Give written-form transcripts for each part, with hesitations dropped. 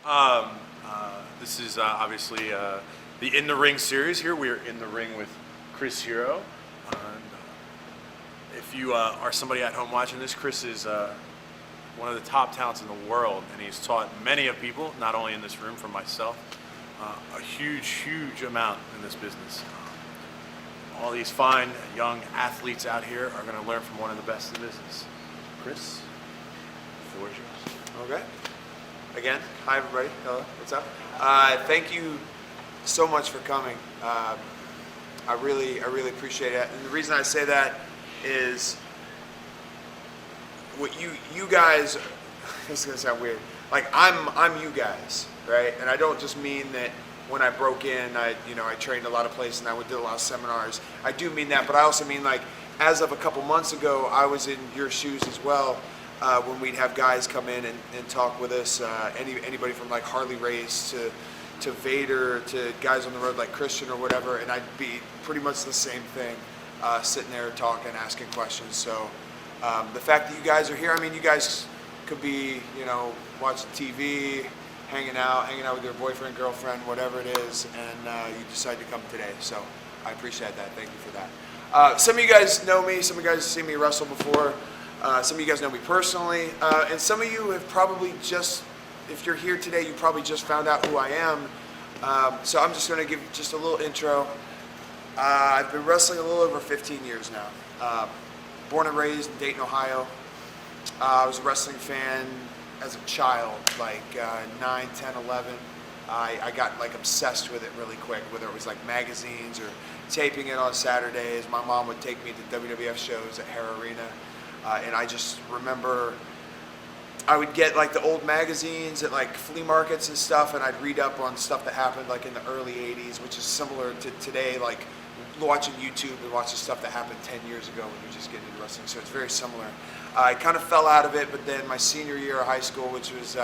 Um, this is obviously the In the Ring series here. We are in the ring with Chris Hero. And, if you are somebody at home watching this, Chris is one of the top talents in the world, and he's taught many of people, not only in this room, from myself, a huge amount in this business. All these fine young athletes out here are going to learn from one of the best in the business. Chris, the floor is yours. Okay. Again, hi everybody. Hello. What's up? Thank you so much for coming. I really appreciate it. And the reason I say that is what you guys. This is gonna sound weird. Like I'm you guys, right? And I don't just mean that when I broke in, I trained a lot of places and I did a lot of seminars. I do mean that, but I also mean like as of a couple months ago, I was in your shoes as well. When we'd have guys come in and talk with us, anybody from like Harley Race to Vader to guys on the road like Christian or whatever, and I'd be pretty much the same thing, sitting there talking, asking questions. So the fact that you guys are here, I mean, you guys could be, watching TV, hanging out with your boyfriend, girlfriend, whatever it is, and you decide to come today. So I appreciate that. Thank you for that. Some of you guys know me. Some of you guys have seen me wrestle before. Some of you guys know me personally, and some of you have probably just, if you're here today, you probably just found out who I am. So I'm just going to give just a little intro. I've been wrestling a little over 15 years now. Born and raised in Dayton, Ohio. I was a wrestling fan as a child, like 9, 10, 11. I got like obsessed with it really quick, whether it was like magazines or taping it on Saturdays. My mom would take me to WWF shows at Hare Arena. And I just remember I would get like the old magazines at like flea markets and stuff, and I'd read up on stuff that happened like in the early 80s, which is similar to today, like watching YouTube and watching stuff that happened 10 years ago when you're just getting into wrestling. So it's very similar. I kind of fell out of it, but then my senior year of high school, which was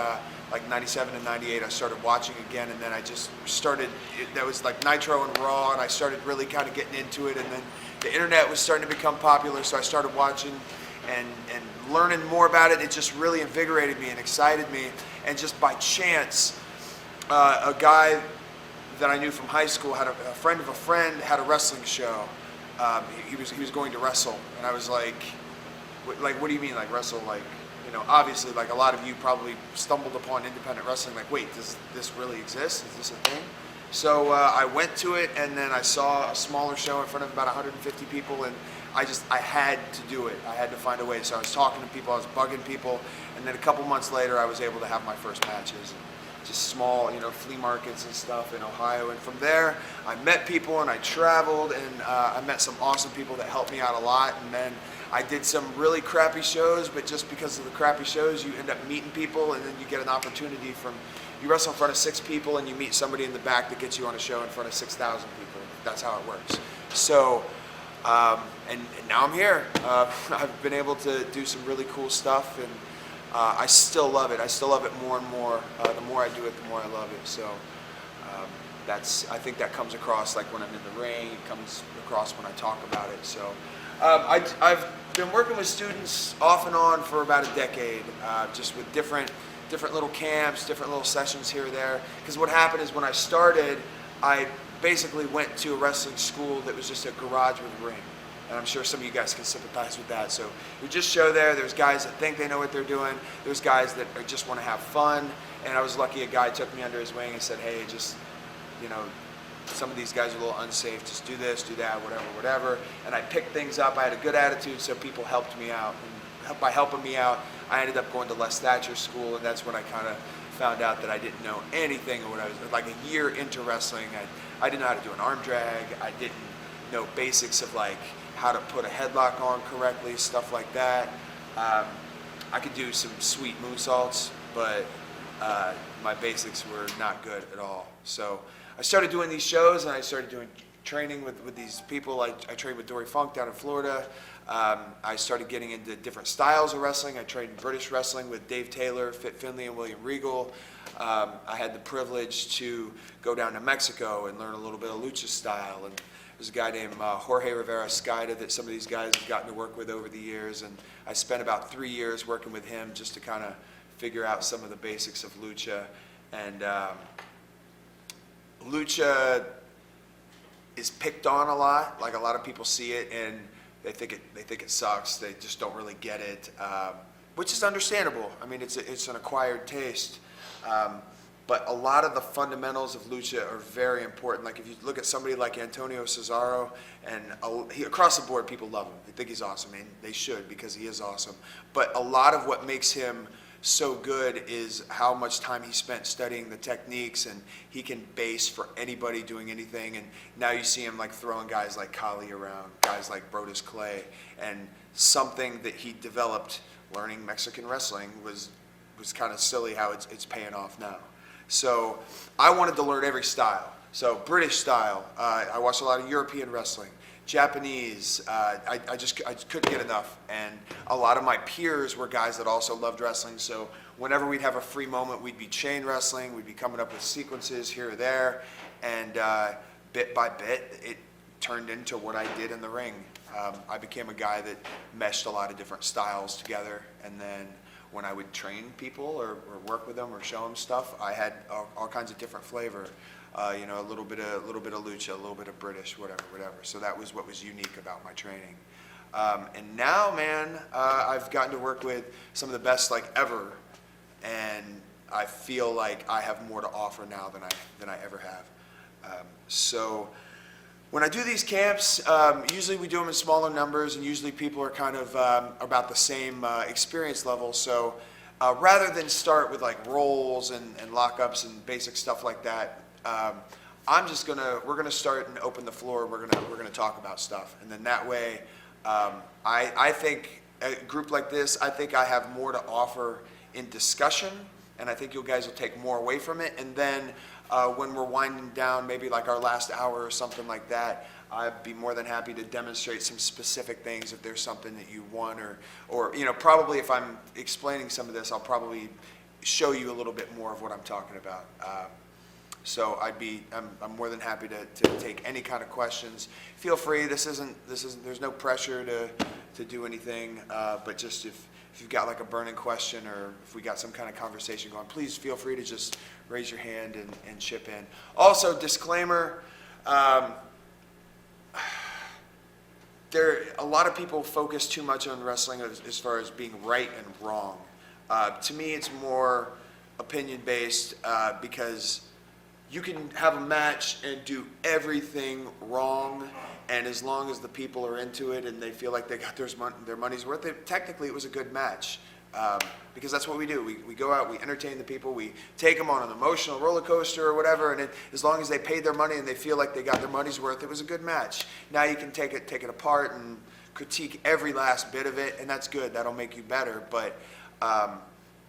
like 97 and 98, I started watching again, and then I just started, that was like Nitro and Raw, and I started really kind of getting into it, and then the internet was starting to become popular, so I started watching and learning more about it. It just really invigorated me and excited me. And just by chance, a guy that I knew from high school had a friend of a friend had a wrestling show. He was going to wrestle, and I was like, what do you mean, like wrestle? Like, obviously, like a lot of you probably stumbled upon independent wrestling. Like, wait, does this really exist? Is this a thing? So I went to it, and then I saw a smaller show in front of about 150 people, and I had to do it. I had to find a way. So I was talking to people, I was bugging people, and then a couple months later, I was able to have my first matches. And just small, flea markets and stuff in Ohio. And from there, I met people, and I traveled, and I met some awesome people that helped me out a lot. And then I did some really crappy shows, but just because of the crappy shows, you end up meeting people, and then you get an opportunity you wrestle in front of 6 people, and you meet somebody in the back that gets you on a show in front of 6,000 people. That's how it works. So. And now I'm here. I've been able to do some really cool stuff, and I still love it. I still love it more and more. The more I do it, the more I love it. So I think that comes across like when I'm in the ring. It comes across when I talk about it. So I've been working with students off and on for about a decade, just with different little camps, different little sessions here or there. Because what happened is when I started, I basically went to a wrestling school that was just a garage with a ring. And I'm sure some of you guys can sympathize with that. So we just show there's guys that think they know what they're doing. There's guys that just want to have fun. And I was lucky a guy took me under his wing and said, hey, just, some of these guys are a little unsafe. Just do this, do that, whatever. And I picked things up. I had a good attitude, so people helped me out. And by helping me out, I ended up going to Les Thatcher's school, and that's when I kind of found out that I didn't know anything. Or when I was like a year into wrestling, I didn't know how to do an arm drag. I didn't know basics of like how to put a headlock on correctly, stuff like that. I could do some sweet moonsaults, but my basics were not good at all. So I started doing these shows, and I started doing training with these people. I trained with Dory Funk down in Florida. I started getting into different styles of wrestling. I trained British wrestling with Dave Taylor, Fit Finley, and William Regal. I had the privilege to go down to Mexico and learn a little bit of lucha style. And there's a guy named Jorge Rivera Skyda that some of these guys have gotten to work with over the years. And I spent about 3 years working with him just to kind of figure out some of the basics of lucha. And lucha is picked on a lot. Like, a lot of people see it and they think it sucks. They just don't really get it, which is understandable. I mean, it's an acquired taste. But a lot of the fundamentals of lucha are very important. Like, if you look at somebody like Antonio Cesaro, and across the board, people love him. They think he's awesome, and they should, because he is awesome. But a lot of what makes him so good is how much time he spent studying the techniques, and he can base for anybody doing anything. And now you see him like throwing guys like Kali around, guys like Brodus Clay, and something that he developed learning Mexican wrestling was kind of silly how it's paying off now. So I wanted to learn every style. So British style, I watched a lot of European wrestling, Japanese, I just couldn't get enough. And a lot of my peers were guys that also loved wrestling. So whenever we'd have a free moment, we'd be chain wrestling, we'd be coming up with sequences here or there. And bit by bit, it turned into what I did in the ring. I became a guy that meshed a lot of different styles together. And then when I would train people or work with them or show them stuff, I had all kinds of different flavor. A little bit of lucha, a little bit of British, whatever. So that was what was unique about my training. And now, man, I've gotten to work with some of the best like ever, and I feel like I have more to offer now than I ever have. So when I do these camps, usually we do them in smaller numbers, and usually people are kind of about the same experience level. So rather than start with like rolls and lockups and basic stuff like that, we're gonna start and open the floor. We're gonna talk about stuff, and then that way, I think a group like this, I think I have more to offer in discussion, and I think you guys will take more away from it. And then when we're winding down, maybe like our last hour or something like that, I'd be more than happy to demonstrate some specific things if there's something that you want, or probably if I'm explaining some of this, I'll probably show you a little bit more of what I'm talking about. So I'm more than happy to take any kind of questions. Feel free. There's no pressure to do anything. But just if you've got like a burning question, or if we got some kind of conversation going, please feel free to just raise your hand and chip in. Also, disclaimer. A lot of people focus too much on wrestling as far as being right and wrong. To me, it's more opinion-based because you can have a match and do everything wrong, and as long as the people are into it and they feel like they got their money's worth, technically it was a good match. Because that's what we do. We go out, we entertain the people, we take them on an emotional roller coaster or whatever, and as long as they paid their money and they feel like they got their money's worth, it was a good match. Now you can take it apart and critique every last bit of it, and that's good. That'll make you better. But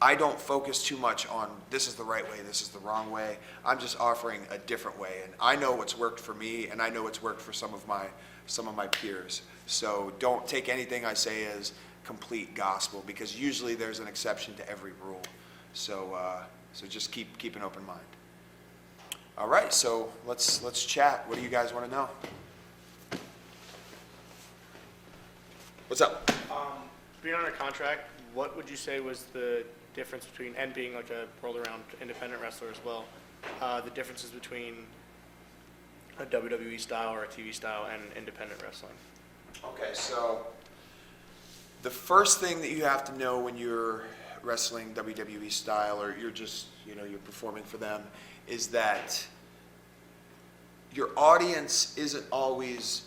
I don't focus too much on this is the right way, this is the wrong way. I'm just offering a different way, and I know what's worked for me, and I know what's worked for some of my peers. So don't take anything I say as complete gospel, because usually there's an exception to every rule. So just keep an open mind. All right, so let's chat. What do you guys want to know? What's up? Being under contract, what would you say was the difference between, and being like a world-around independent wrestler as well, the differences between a WWE style or a TV style and independent wrestling? Okay, so the first thing that you have to know when you're wrestling WWE style, or you're just, you're performing for them, is that your audience isn't always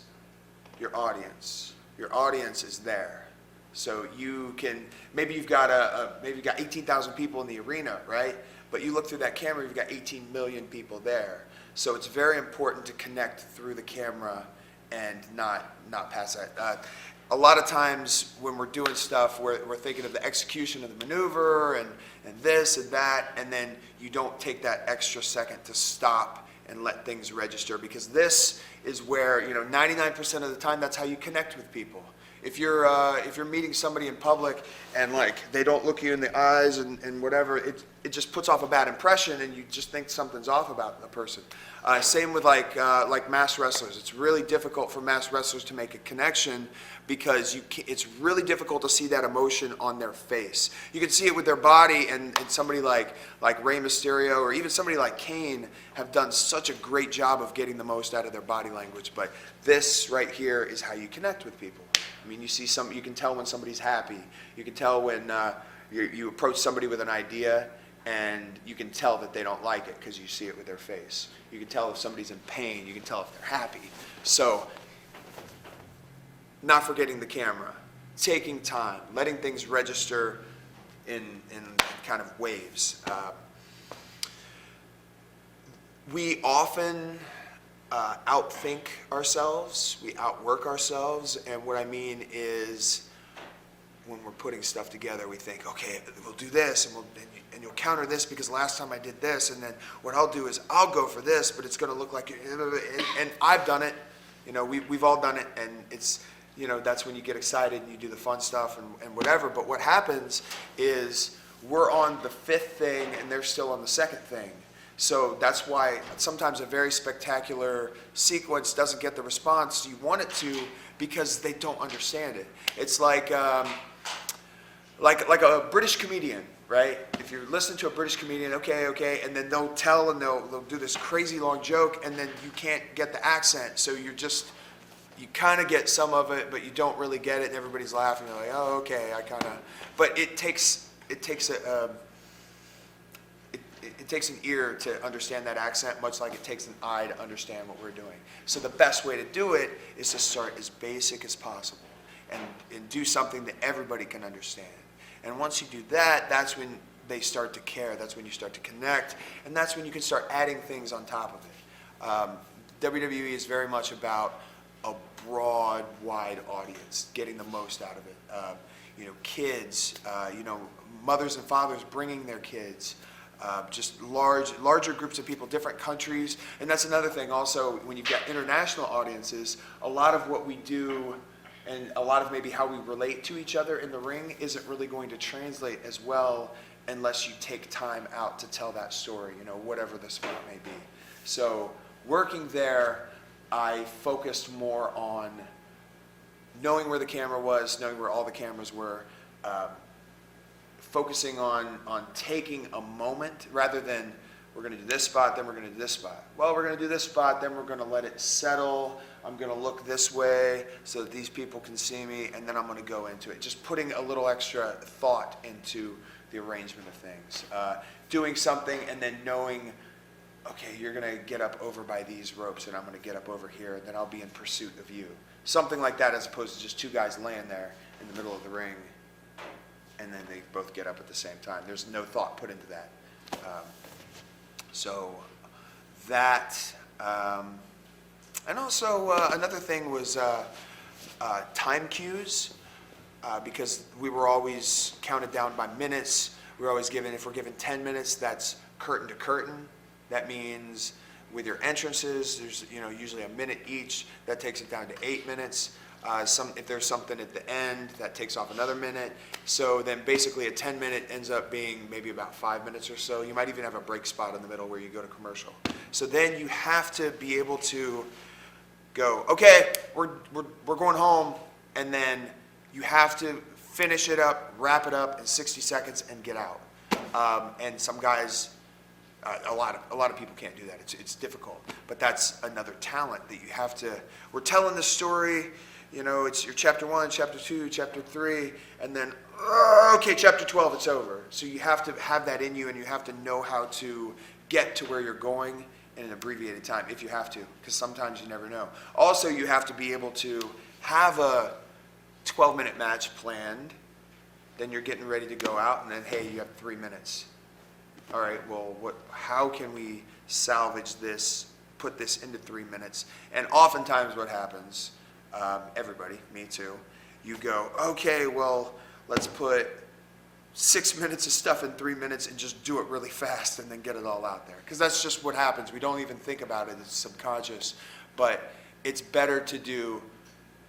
your audience. Your audience is there. So maybe you've got 18,000 people in the arena, right? But you look through that camera, you've got 18 million people there. So it's very important to connect through the camera and not pass that. A lot of times when we're doing stuff, we're thinking of the execution of the maneuver and this and that, and then you don't take that extra second to stop and let things register, because this is where, 99% of the time, that's how you connect with people. if you're meeting somebody in public and like they don't look you in the eyes and whatever, it just puts off a bad impression, and you just think something's off about the person. Same with like masked wrestlers. It's really difficult for masked wrestlers to make a connection because it's really difficult to see that emotion on their face. You can see it with their body, and somebody like Rey Mysterio or even somebody like Kane have done such a great job of getting the most out of their body language. But this right here is how you connect with people. I mean, you can tell when somebody's happy. You can tell when you approach somebody with an idea, and you can tell that they don't like it because you see it with their face. You can tell if somebody's in pain. You can tell if they're happy. So, not forgetting the camera, taking time, letting things register in kind of waves. We often outthink ourselves, we outwork ourselves, and what I mean is when we're putting stuff together, we think, okay, we'll do this, and you'll counter this because last time I did this, and then what I'll do is I'll go for this, but it's going to look like, and I've done it, we've all done it, and it's, that's when you get excited and you do the fun stuff and whatever, but what happens is we're on the fifth thing and they're still on the second thing. So that's why sometimes a very spectacular sequence doesn't get the response you want it to because they don't understand it. It's like a British comedian, right? If you're listening to a British comedian, okay, and then they'll tell and they'll do this crazy long joke, and then you can't get the accent, so you kind of get some of it, but you don't really get it, and everybody's laughing. You're like, oh, okay, but it takes an ear to understand that accent, much like it takes an eye to understand what we're doing. So the best way to do it is to start as basic as possible and do something that everybody can understand. And once you do that, that's when they start to care. That's when you start to connect, and that's when you can start adding things on top of it. WWE is very much about a broad, wide audience, getting the most out of it. Kids, mothers and fathers bringing their kids. Just larger groups of people, different countries. And that's another thing also, when you've got international audiences, a lot of what we do and a lot of maybe how we relate to each other in the ring isn't really going to translate as well unless you take time out to tell that story, whatever the sport may be. So working there, I focused more on knowing where the camera was, knowing where all the cameras were, focusing on taking a moment rather than we're going to do this spot, then we're going to do this spot. Well, we're going to do this spot, then we're going to let it settle. I'm going to look this way so that these people can see me, and then I'm going to go into it. Just putting a little extra thought into the arrangement of things. Doing something and then knowing, okay, you're going to get up over by these ropes, and I'm going to get up over here, and then I'll be in pursuit of you. Something like that, as opposed to just two guys laying there in the middle of the ring, and then they both get up at the same time. There's no thought put into that. And also another thing was time cues, because we were always counted down by minutes. We were always given, if we're given 10 minutes, that's curtain to curtain. That means with your entrances, there's usually a minute each. That takes it down to 8 minutes. If there's something at the end, that takes off another minute. So then basically a 10-minute ends up being maybe about 5 minutes or so. You might even have a break spot in the middle where you go to commercial. So then you have to be able to go, okay, we're going home, and then you have to finish it up, wrap it up in 60 seconds, and get out. And some guys, a lot of people can't do that. It's difficult, but that's another talent that you have to. We're telling the story. It's your chapter 1, chapter 2, chapter 3, and then, okay, chapter 12, it's over. So you have to have that in you, and you have to know how to get to where you're going in an abbreviated time, if you have to, because sometimes you never know. Also, you have to be able to have a 12-minute match planned, then you're getting ready to go out, and then, hey, you have 3 minutes. All right, well, how can we salvage this, put this into 3 minutes? And oftentimes what happens, everybody, me too, you go, okay, well, let's put 6 minutes of stuff in 3 minutes and just do it really fast and then get it all out there. Because that's just what happens. We don't even think about it. It's subconscious. But it's better to do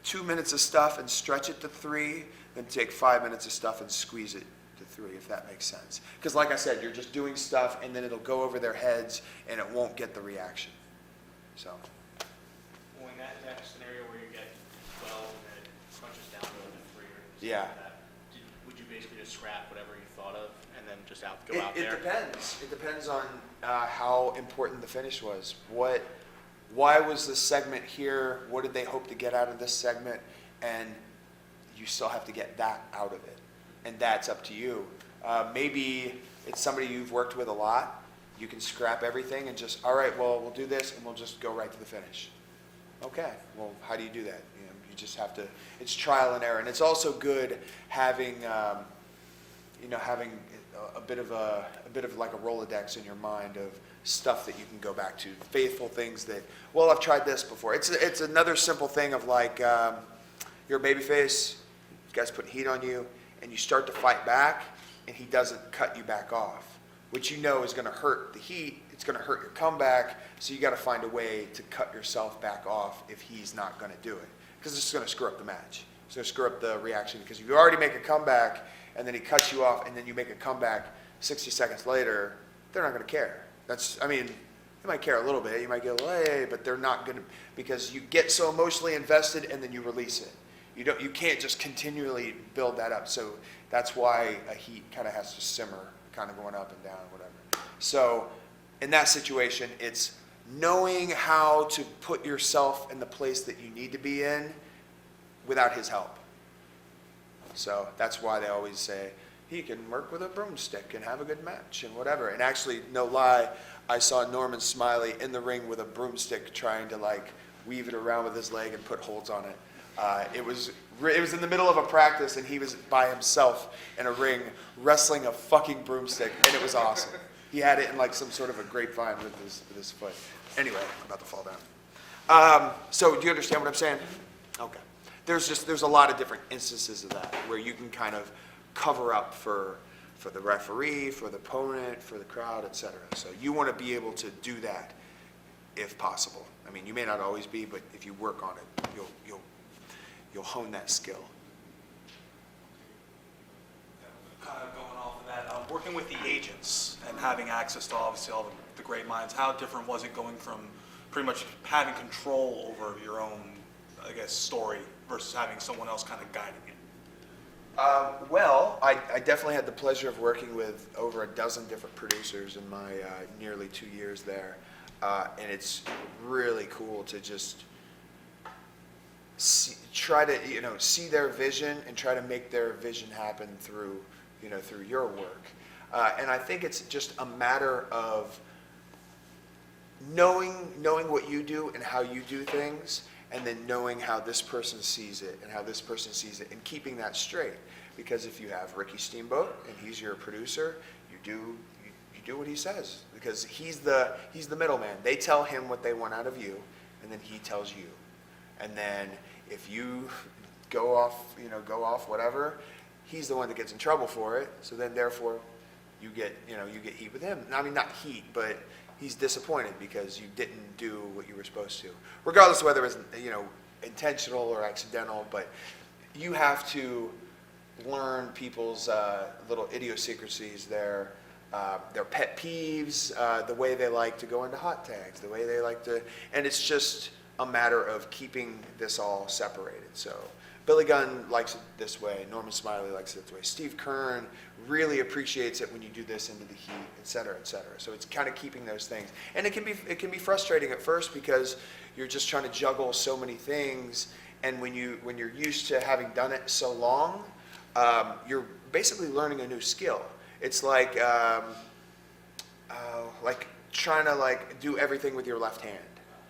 2 minutes of stuff and stretch it to 3, then take 5 minutes of stuff and squeeze it to 3, if that makes sense. Because like I said, you're just doing stuff and then it'll go over their heads and it won't get the reaction. So. Well, in that scenario where you get 12 and then it crunches down to a 3 or something Yeah. like that, would you basically just scrap whatever you thought of and then just go out It there? depends. It depends on how important the finish was. Why was this segment here? What did they hope to get out of this segment? And you still have to get that out of it. And that's up to you. Maybe it's somebody you've worked with a lot. You can scrap everything and just, all right, well, we'll do this and we'll just go right to the finish. Okay, well, how do you do that? You just have to, it's trial and error. And it's also good having, having a bit of like a Rolodex in your mind of stuff that you can go back to, faithful things that, well, I've tried this before. It's another simple thing of like, you're a babyface, this guy's putting heat on you, and you start to fight back, and he doesn't cut you back off, which you know is going to hurt the heat, it's going to hurt your comeback, so you got to find a way to cut yourself back off if he's not going to do it, because it's going to screw up the match. It's going to screw up the reaction, because if you already make a comeback, and then he cuts you off, and then you make a comeback 60 seconds later, they're not going to care. You might care a little bit, you might go, hey, but they're not going to, because you get so emotionally invested, and then you release it. You can't just continually build that up. So that's why a heat kind of has to simmer, kind of going up and down, whatever. So in that situation, it's knowing how to put yourself in the place that you need to be in without his help. So that's why they always say, he can work with a broomstick and have a good match and whatever. And actually, no lie, I saw Norman Smiley in the ring with a broomstick trying to like weave it around with his leg and put holds on it. It was in the middle of a practice, and he was by himself in a ring wrestling a fucking broomstick, and it was awesome. He had it in like some sort of a grapevine with his foot. Anyway, I'm about to fall down. So do you understand what I'm saying? Okay. There's a lot of different instances of that where you can kind of cover up for the referee, for the opponent, for the crowd, etc. So you want to be able to do that if possible. I mean, you may not always be, but if you work on it, you'll hone that skill. Kind of going off of that, working with the agents and having access to obviously all the great minds, how different was it going from pretty much having control over your own, I guess, story versus having someone else kind of guiding it? Well, I definitely had the pleasure of working with over a dozen different producers in my nearly 2 years there. And it's really cool to just try to see their vision and try to make their vision happen through your work. And I think it's just a matter of knowing what you do and how you do things, and then knowing how this person sees it and how this person sees it, and keeping that straight. Because if you have Ricky Steamboat and he's your producer, you do what he says, because he's the middleman. They tell him what they want out of you, and then he tells you. And then if you go off whatever, he's the one that gets in trouble for it. So then therefore you get heat with him. I mean, not heat, but he's disappointed because you didn't do what you were supposed to. Regardless of whether it's intentional or accidental, but you have to learn people's little idiosyncrasies, their pet peeves, the way they like to go into hot tags, the way they like to, and it's just a matter of keeping this all separated. So Billy Gunn likes it this way, Norman Smiley likes it this way, Steve Kern really appreciates it when you do this into the heat, et cetera, et cetera. So it's kind of keeping those things. And it can be frustrating at first because you're just trying to juggle so many things, and when you're used to having done it so long, you're basically learning a new skill. It's like trying to do everything with your left hand.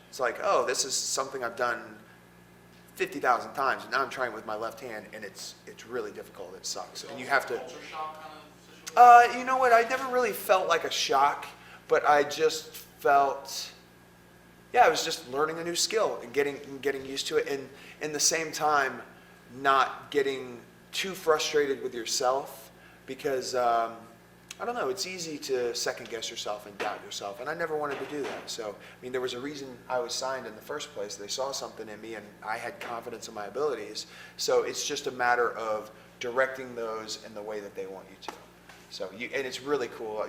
It's like, oh, this is something I've done 50,000 times, and now I'm trying with my left hand, and it's really difficult. It sucks, and you have to. Culture shock kind of situation? You know what? I never really felt like a shock, but I just felt, I was just learning a new skill and getting used to it, and in the same time, not getting too frustrated with yourself, because I don't know, it's easy to second guess yourself and doubt yourself, and I never wanted to do that. So, I mean, there was a reason I was signed in the first place. They saw something in me, and I had confidence in my abilities. So it's just a matter of directing those in the way that they want you to. So, and it's really cool.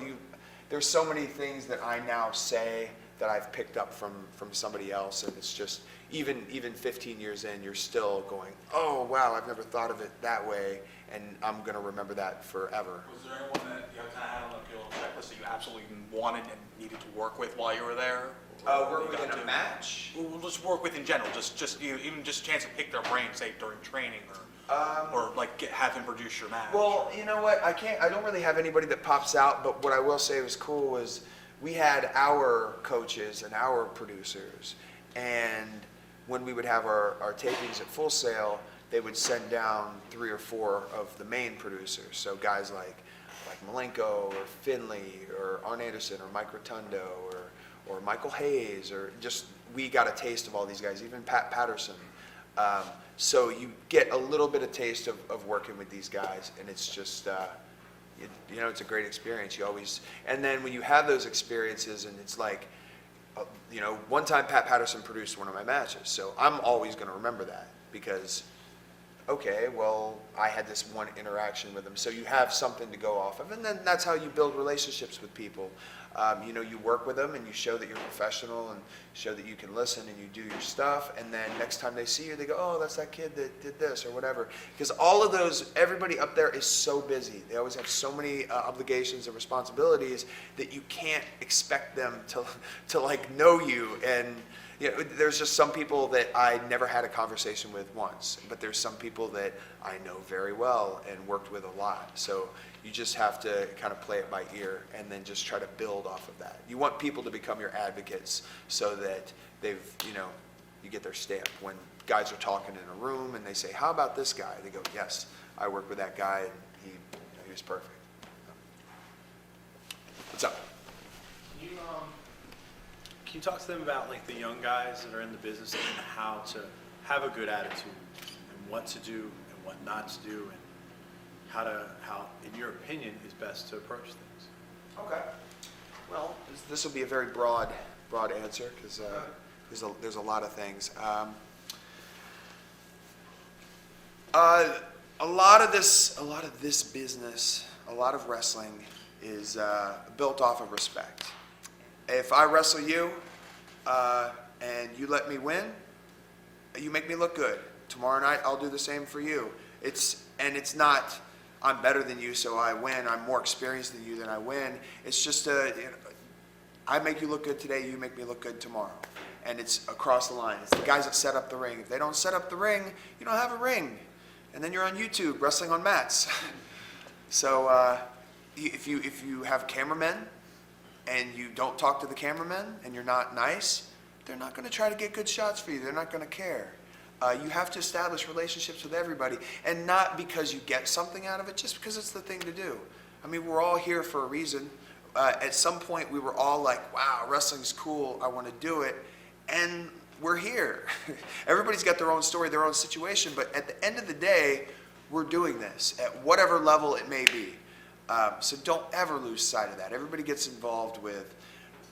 There's so many things that I now say that I've picked up from somebody else, and it's just, even 15 years in, you're still going, oh, wow, I've never thought of it that way, and I'm going to remember that forever. Was there anyone that you kind of had on like your little checklist that you absolutely wanted and needed to work with while you were there? Work within a match? Well, just work with in general, just even just a chance to pick their brain, say during training, or like have him produce your match. Well, you know what, I don't really have anybody that pops out, but what I will say was cool was we had our coaches and our producers, and when we would have our tapings at Full Sail, they would send down 3 or 4 of the main producers. So guys like Malenko or Finley or Arn Anderson or Mike Rotundo or Michael Hayes, or just, we got a taste of all these guys, even Pat Patterson. So you get a little bit of taste of working with these guys, and it's just, you know, it's a great experience. You always, and then when you have those experiences, and it's like, you know, one time Pat Patterson produced one of my matches, so I'm always going to remember that because, okay, well, I had this one interaction with him, so you have something to go off of, and then that's how you build relationships with people. You know, you work with them and you show that you're professional and show that you can listen and you do your stuff, and then next time they see you, they go, oh, that's that kid that did this or whatever. Because all of those, everybody up there is so busy. They always have so many obligations and responsibilities that you can't expect them to like know you. And you know, there's just some people that I never had a conversation with once, but there's some people that I know very well and worked with a lot. So you just have to kind of play it by ear and then just try to build off of that. You want people to become your advocates so that they've, you know, you get their stamp. When guys are talking in a room and they say, how about this guy? They go, yes, I worked with that guy and he was perfect. What's up? Can you talk to them about like the young guys that are in the business and how to have a good attitude and what to do and what not to do and how, in your opinion, is best to approach things? Okay. Well, this will be a very broad answer because there's a lot of things. A lot of this business, a lot of wrestling is built off of respect. If I wrestle you and you let me win, you make me look good. Tomorrow night I'll do the same for you. It's not I'm better than you so I win. I'm more experienced than you then I win. It's just I make you look good today, you make me look good tomorrow. And it's across the line. It's the guys that set up the ring. If they don't set up the ring, you don't have a ring. And then you're on YouTube wrestling on mats. So if you have cameramen and you don't talk to the cameramen and you're not nice, they're not going to try to get good shots for you. They're not going to care. You have to establish relationships with everybody, and not because you get something out of it, just because it's the thing to do. I mean, we're all here for a reason. At some point, we were all like, wow, wrestling's cool, I want to do it, and we're here. Everybody's got their own story, their own situation, but at the end of the day, we're doing this at whatever level it may be. So don't ever lose sight of that. Everybody gets involved with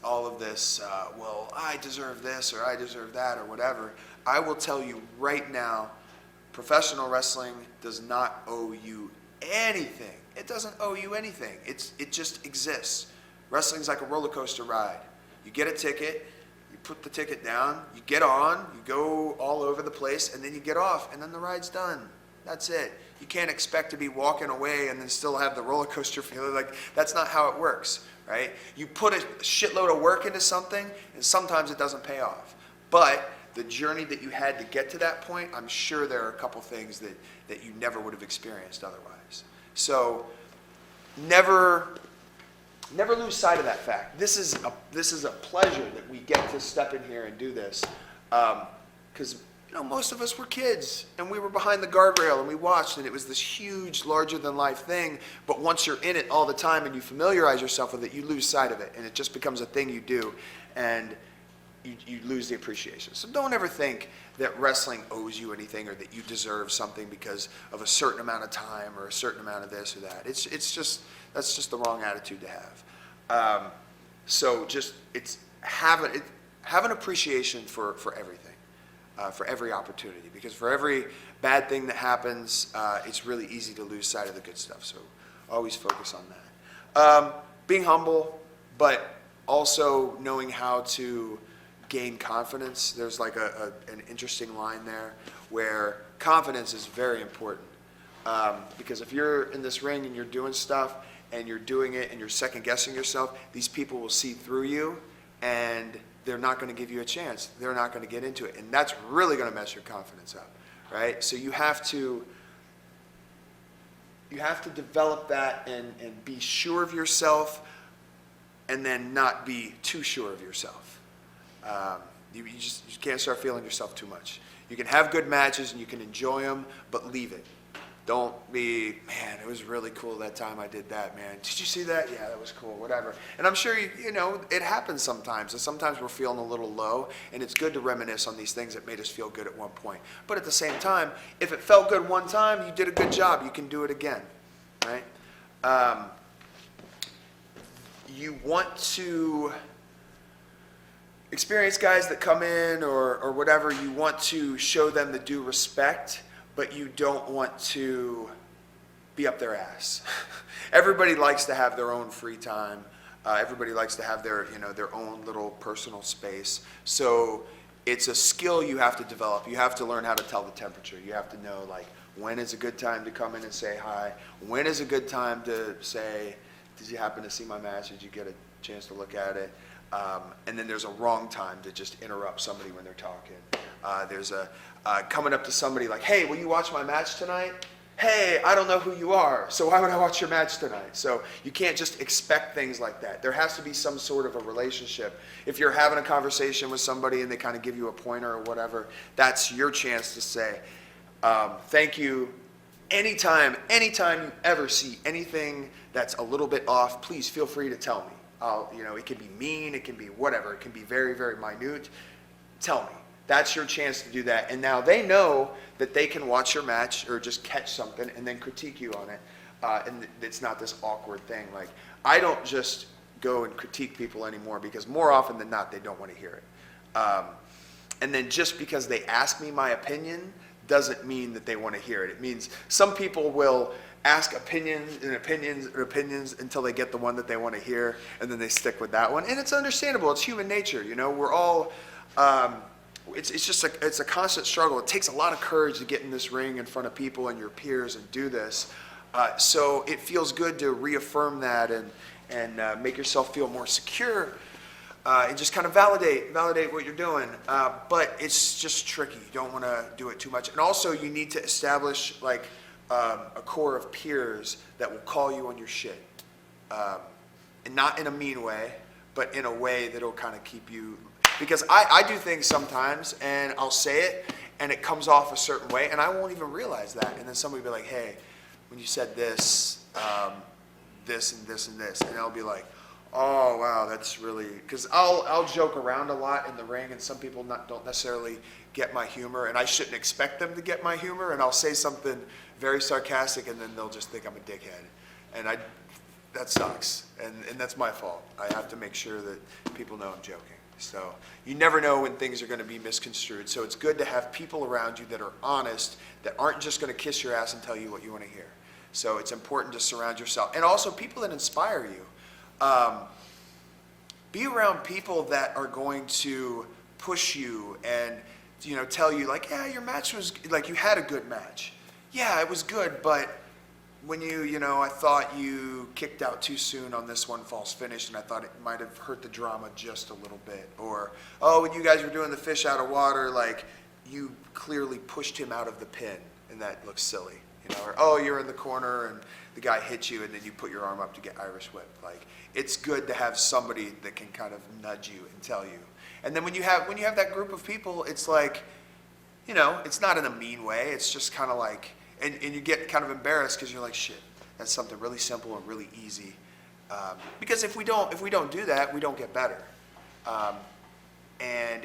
all of this, well, I deserve this or I deserve that or whatever. I will tell you right now, professional wrestling does not owe you anything. It doesn't owe you anything. It just exists. Wrestling's like a roller coaster ride. You get a ticket, you put the ticket down, you get on, you go all over the place, and then you get off, and then the ride's done. That's it. You can't expect to be walking away and then still have the roller coaster feeling. Like, that's not how it works, right? You put a shitload of work into something, and sometimes it doesn't pay off. But the journey that you had to get to that point, I'm sure there are a couple things that you never would have experienced otherwise. So never lose sight of that fact. This is a pleasure that we get to step in here and do this, because most of us were kids and we were behind the guardrail and we watched, and it was this huge, larger than life thing. But once you're in it all the time and you familiarize yourself with it, you lose sight of it, and it just becomes a thing you do, and you lose the appreciation. So don't ever think that wrestling owes you anything or that you deserve something because of a certain amount of time or a certain amount of this or that. It's just, That's just the wrong attitude to have. So just have an appreciation for everything, for every opportunity, because for every bad thing that happens, it's really easy to lose sight of the good stuff. So always focus on that. Being humble, but also knowing how to gain confidence. There's like an interesting line there where confidence is very important. Because if you're in this ring and you're doing stuff and you're doing it and you're second guessing yourself, these people will see through you and they're not going to give you a chance. They're not going to get into it. And that's really going to mess your confidence up, right? So you have to develop that and be sure of yourself, and then not be too sure of yourself. You can't start feeling yourself too much. You can have good matches and you can enjoy them, but leave it. Don't be, man, it was really cool that time I did that, man. Did you see that? Yeah, that was cool, whatever. And I'm sure, you know, it happens sometimes. And sometimes we're feeling a little low, and it's good to reminisce on these things that made us feel good at one point. But at the same time, if it felt good one time, you did a good job. You can do it again, right? You want to experienced guys that come in or whatever, you want to show them the due respect, but you don't want to be up their ass. Everybody likes to have their own free time. Everybody likes to have their own little personal space. So it's a skill you have to develop. You have to learn how to tell the temperature. You have to know, like, when is a good time to come in and say hi? When is a good time to say, did you happen to see my match? Did you get a chance to look at it? And then there's a wrong time to just interrupt somebody when they're talking. There's a coming up to somebody like, hey, will you watch my match tonight? Hey, I don't know who you are, so why would I watch your match tonight? So you can't just expect things like that. There has to be some sort of a relationship. If you're having a conversation with somebody and they kind of give you a pointer or whatever, that's your chance to say, thank you. Anytime you ever see anything that's a little bit off, please feel free to tell me. It can be mean, it can be whatever, it can be very, very minute. Tell me. That's your chance to do that. And now they know that they can watch your match or just catch something and then critique you on it. And it's not this awkward thing. Like, I don't just go and critique people anymore because more often than not, they don't want to hear it. And then just because they ask me my opinion doesn't mean that they want to hear it. It means some people will ask opinions until they get the one that they want to hear, and then they stick with that one. And it's understandable. It's human nature. We're all, it's a constant struggle. It takes a lot of courage to get in this ring in front of people and your peers and do this. So it feels good to reaffirm that and make yourself feel more secure and just kind of validate what you're doing. But it's just tricky. You don't want to do it too much. And also you need to establish a core of peers that will call you on your shit. And not in a mean way, but in a way that'll kind of keep you, because I do things sometimes and I'll say it and it comes off a certain way and I won't even realize that. And then somebody will be like, hey, when you said this, this and this and this, and I'll be like, oh wow, that's really, because I'll joke around a lot in the ring and some people don't necessarily get my humor and I shouldn't expect them to get my humor, and I'll say something very sarcastic and then they'll just think I'm a dickhead. And that sucks, and that's my fault. I have to make sure that people know I'm joking. So you never know when things are going to be misconstrued. So it's good to have people around you that are honest, that aren't just going to kiss your ass and tell you what you want to hear. So it's important to surround yourself. And also people that inspire you. Be around people that are going to push you and tell you like, yeah, your match was, like, you had a good match. Yeah, it was good, but when I thought you kicked out too soon on this one false finish, and I thought it might have hurt the drama just a little bit. Or, oh, when you guys were doing the fish out of water, like, you clearly pushed him out of the pin, and that looks silly. Or, oh, you're in the corner, and the guy hit you, and then you put your arm up to get Irish whip. Like, it's good to have somebody that can kind of nudge you and tell you. And then when you have that group of people, it's like, it's not in a mean way. It's just kind of like, and you get kind of embarrassed because you're like, shit, that's something really simple and really easy. Because if we don't do that, we don't get better. And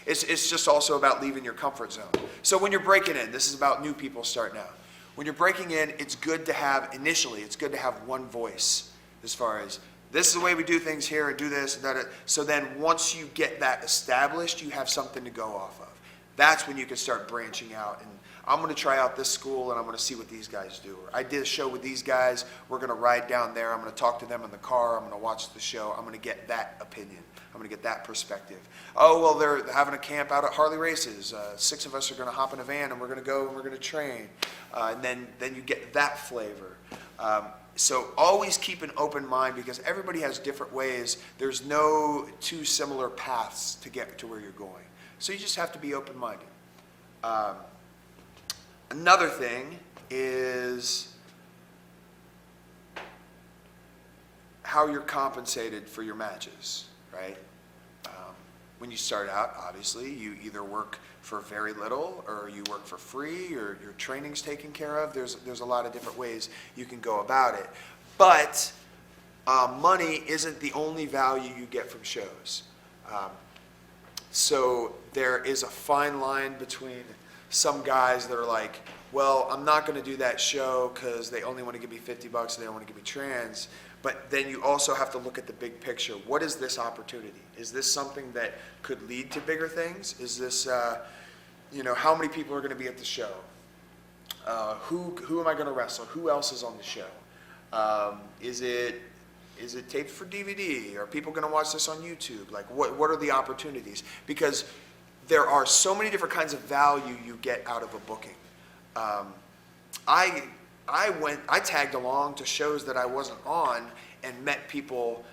it's just also about leaving your comfort zone. So when you're breaking in, this is about new people starting out. when you're breaking in, it's good to have, initially, it's good to have one voice as far as, this is the way we do things here, and do this, and that. So then once you get that established, you have something to go off of. That's when you can start branching out. And I'm going to try out this school, and I'm going to see what these guys do. Or I did a show with these guys. We're going to ride down there. I'm going to talk to them in the car. I'm going to watch the show. I'm going to get that opinion. I'm going to get that perspective. Oh, well, they're having a camp out at Harley Races. 6 of us are going to hop in a van, and we're going to go, and we're going to train. And then you get that flavor. So always keep an open mind, because everybody has different ways. There's no two similar paths to get to where you're going. So you just have to be open-minded. Another thing is how you're compensated for your matches, right? When you start out, obviously, you either work for very little, or you work for free, or your training's taken care of. There's a lot of different ways you can go about it. But money isn't the only value you get from shows. So there is a fine line between some guys that are like, well, I'm not going to do that show because they only want to give me $50 and they don't want to give me trans. But then you also have to look at the big picture. What is this opportunity? Is this something that could lead to bigger things? Is this, how many people are going to be at the show? Who am I going to wrestle? Who else is on the show? Is it taped for DVD? Are people going to watch this on YouTube? Like, what are the opportunities? Because there are so many different kinds of value you get out of a booking. I tagged along to shows that I wasn't on and met people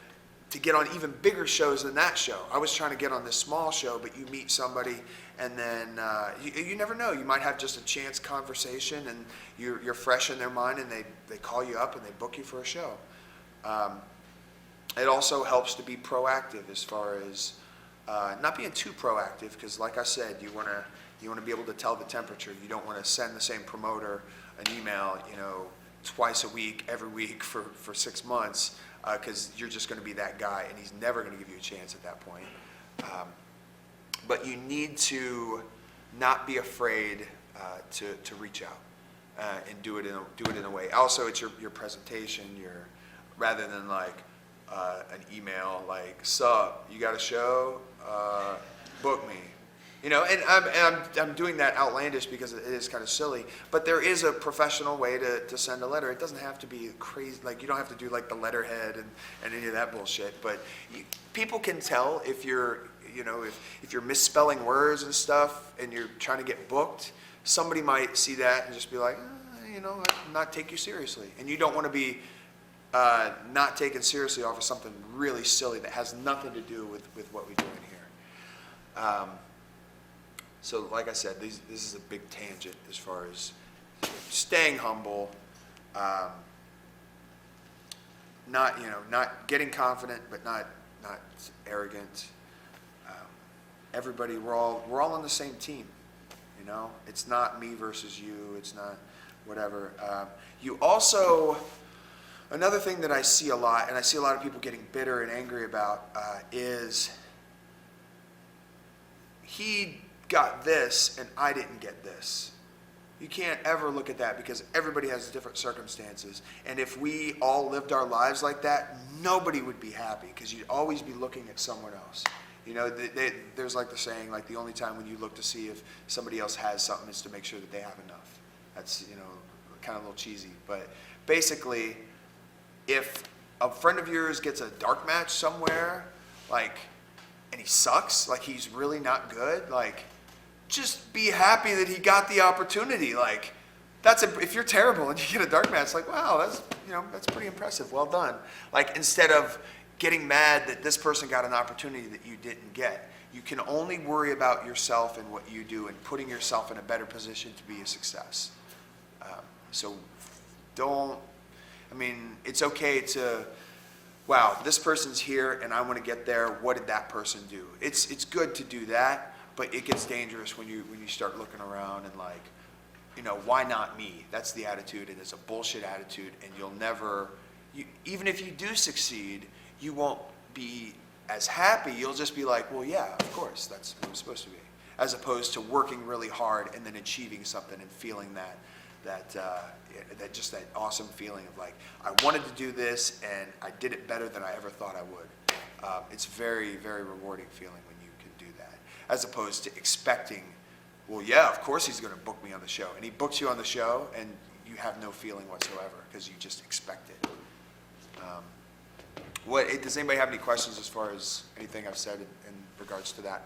to get on even bigger shows than that show. I was trying to get on this small show, but you meet somebody, and then you never know. You might have just a chance conversation, and you're fresh in their mind, and they call you up and they book you for a show. It also helps to be proactive as far as not being too proactive, because like I said, you want to be able to tell the temperature. You don't want to send the same promoter an email, twice a week, every week for 6 months, because you're just going to be that guy, and he's never going to give you a chance at that point. But you need to not be afraid to reach out and do it in a way. Also, it's your presentation. Rather than like an email like, "Sup, you got a show? Book me." And I'm doing that outlandish because it is kind of silly, but there is a professional way to send a letter. It doesn't have to be crazy, like you don't have to do like the letterhead and any of that bullshit, but people can tell if you're misspelling words and stuff and you're trying to get booked. Somebody might see that and just be like, not take you seriously. And you don't want to be not taken seriously off of something really silly that has nothing to do with what we do in here. So like I said, this is a big tangent as far as staying humble, not getting confident, but not arrogant. Everybody, we're all on the same team. It's not me versus you. It's not whatever. You also, another thing that I see a lot, and I see a lot of people getting bitter and angry about, is he got this and I didn't get this. You can't ever look at that, because everybody has different circumstances. And if we all lived our lives like that, nobody would be happy, because you'd always be looking at someone else. There's like the saying, like the only time when you look to see if somebody else has something is to make sure that they have enough. That's, kind of a little cheesy. But basically, if a friend of yours gets a dark match somewhere, and he sucks, he's really not good, just be happy that he got the opportunity. If you're terrible and you get a dark match, wow, that's pretty impressive. Well done. Instead of getting mad that this person got an opportunity that you didn't get, you can only worry about yourself and what you do and putting yourself in a better position to be a success. It's okay to, wow, this person's here and I want to get there. What did that person do? It's good to do that. But it gets dangerous when you start looking around and why not me? That's the attitude, and it's a bullshit attitude, and you'll never, even if you do succeed, you won't be as happy. You'll just be like, well, yeah, of course, that's what I'm supposed to be. As opposed to working really hard and then achieving something and feeling that awesome feeling of like, I wanted to do this and I did it better than I ever thought I would. It's very, very rewarding feeling when you can do that, as opposed to expecting, well, yeah, of course he's going to book me on the show. And he books you on the show and you have no feeling whatsoever because you just expect it. Does anybody have any questions as far as anything I've said in regards to that?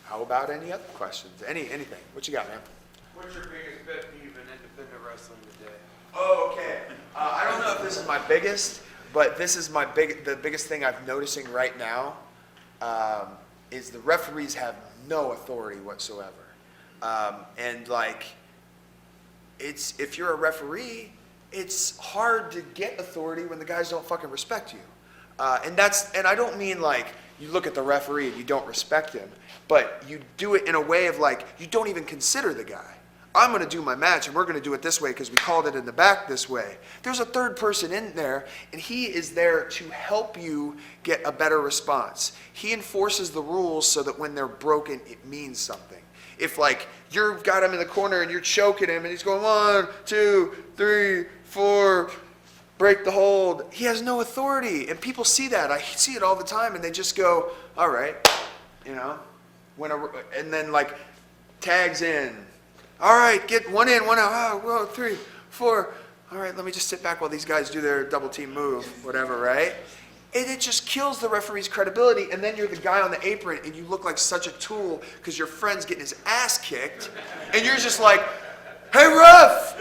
How about any other questions? Anything? What you got, man? What's your biggest pet peeve in independent wrestling today? Oh, okay. I don't know if this is my biggest, but this is the biggest thing I'm noticing right now is the referees have no authority whatsoever. And like, if you're a referee, it's hard to get authority when the guys don't fucking respect you. And I don't mean like you look at the referee and you don't respect him, but you do it in a way of like, you don't even consider the guy. I'm going to do my match and we're going to do it this way because we called it in the back this way. There's a third person in there and he is there to help you get a better response. He enforces the rules so that when they're broken, it means something. If like you've got him in the corner and you're choking him and he's going 1, 2, 3, 4, break the hold, he has no authority. And people see that. I see it all the time and they just go, all right, you know, and then like tags in. All right, get one in, one out. Oh, whoa, 3, 4. All right, let me just sit back while these guys do their double team move, whatever, right? And it just kills the referee's credibility. And then you're the guy on the apron and you look like such a tool because your friend's getting his ass kicked. And you're just like, hey, ref!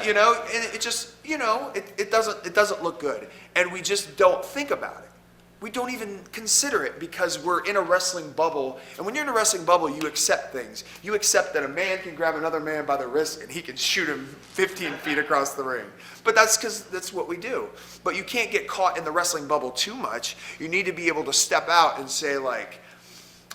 You know, and it just, you know, it doesn't look good. And we just don't think about it. We don't even consider it because we're in a wrestling bubble. And when you're in a wrestling bubble, you accept things. You accept that a man can grab another man by the wrist and he can shoot him 15 feet across the ring. But that's because that's what we do. But you can't get caught in the wrestling bubble too much. You need to be able to step out and say like,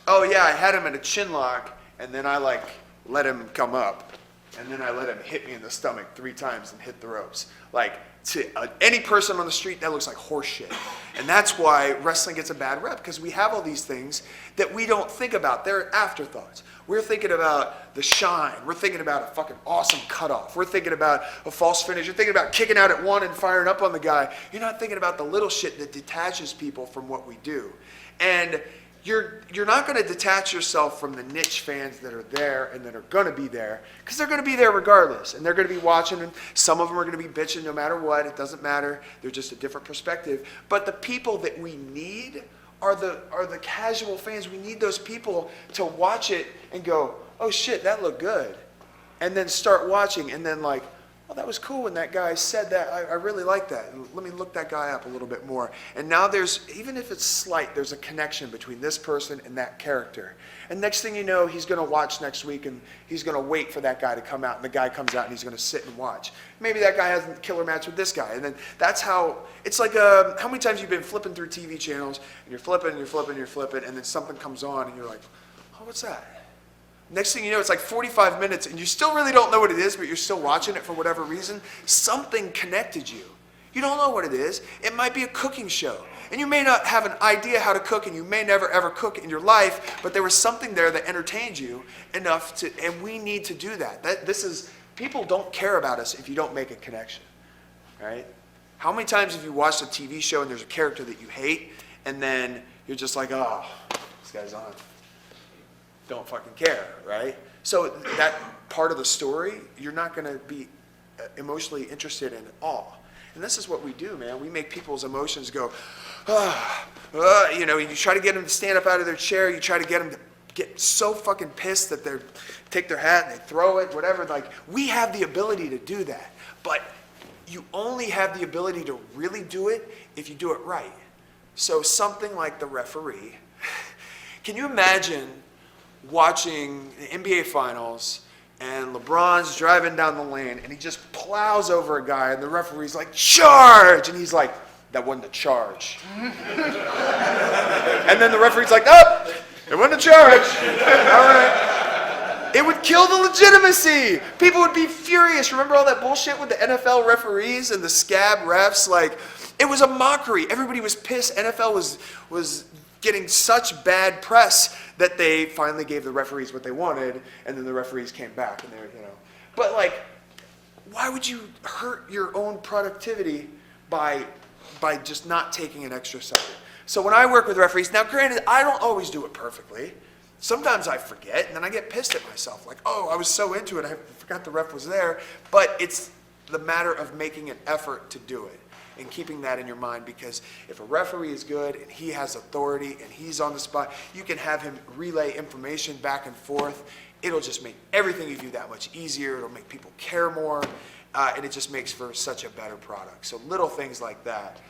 oh yeah, I had him in a chin lock and then I like let him come up. And then I let him hit me in the stomach 3 times and hit the ropes. Like, to any person on the street, that looks like horse shit. And that's why wrestling gets a bad rep, because we have all these things that we don't think about. They're afterthoughts. We're thinking about the shine. We're thinking about a fucking awesome cutoff. We're thinking about a false finish. You're thinking about kicking out at 1 and firing up on the guy. You're not thinking about the little shit that detaches people from what we do. And you're not going to detach yourself from the niche fans that are there and that are going to be there, because they're going to be there regardless, and they're going to be watching, and some of them are going to be bitching no matter what. It doesn't matter. They're just a different perspective. But the people that we need are the casual fans. We need those people to watch it and go, oh shit, that looked good, and then start watching, and then like, oh, that was cool when that guy said that. I really like that. Let me look that guy up a little bit more. And now even if it's slight, there's a connection between this person and that character. And next thing you know, he's going to watch next week and he's going to wait for that guy to come out. And the guy comes out and he's going to sit and watch. Maybe that guy has a killer match with this guy. And then that's how, it's like how many times you've been flipping through TV channels and you're flipping, and then something comes on and you're like, oh, what's that? Next thing you know, it's like 45 minutes and you still really don't know what it is, but you're still watching it for whatever reason. Something connected you. You don't know what it is. It might be a cooking show. And you may not have an idea how to cook, and you may never ever cook in your life, but there was something there that entertained you enough to, and we need to do that. People don't care about us if you don't make a connection, right? How many times have you watched a TV show and there's a character that you hate, and then you're just like, oh, this guy's on. Don't fucking care, right? So that part of the story, you're not going to be emotionally interested in at all. And this is what we do, man. We make people's emotions go, you know, you try to get them to stand up out of their chair. You try to get them to get so fucking pissed that they take their hat and they throw it, whatever. Like, we have the ability to do that. But you only have the ability to really do it if you do it right. So something like the referee. Can you imagine watching the NBA Finals and LeBron's driving down the lane and he just plows over a guy and the referee's like, charge! And he's like, that wasn't a charge. And then the referee's like, oh, it wasn't a charge. All right. It would kill the legitimacy. People would be furious. Remember all that bullshit with the NFL referees and the scab refs? Like, it was a mockery. Everybody was pissed. NFL was getting such bad press that they finally gave the referees what they wanted, and then the referees came back and they're, But like, why would you hurt your own productivity by just not taking an extra second? So when I work with referees, now granted, I don't always do it perfectly. Sometimes I forget, and then I get pissed at myself, like, oh, I was so into it, I forgot the ref was there. But it's the matter of making an effort to do it and keeping that in your mind, because if a referee is good and he has authority and he's on the spot, you can have him relay information back and forth. It'll just make everything you do that much easier. It'll make people care more, and it just makes for such a better product. So little things like that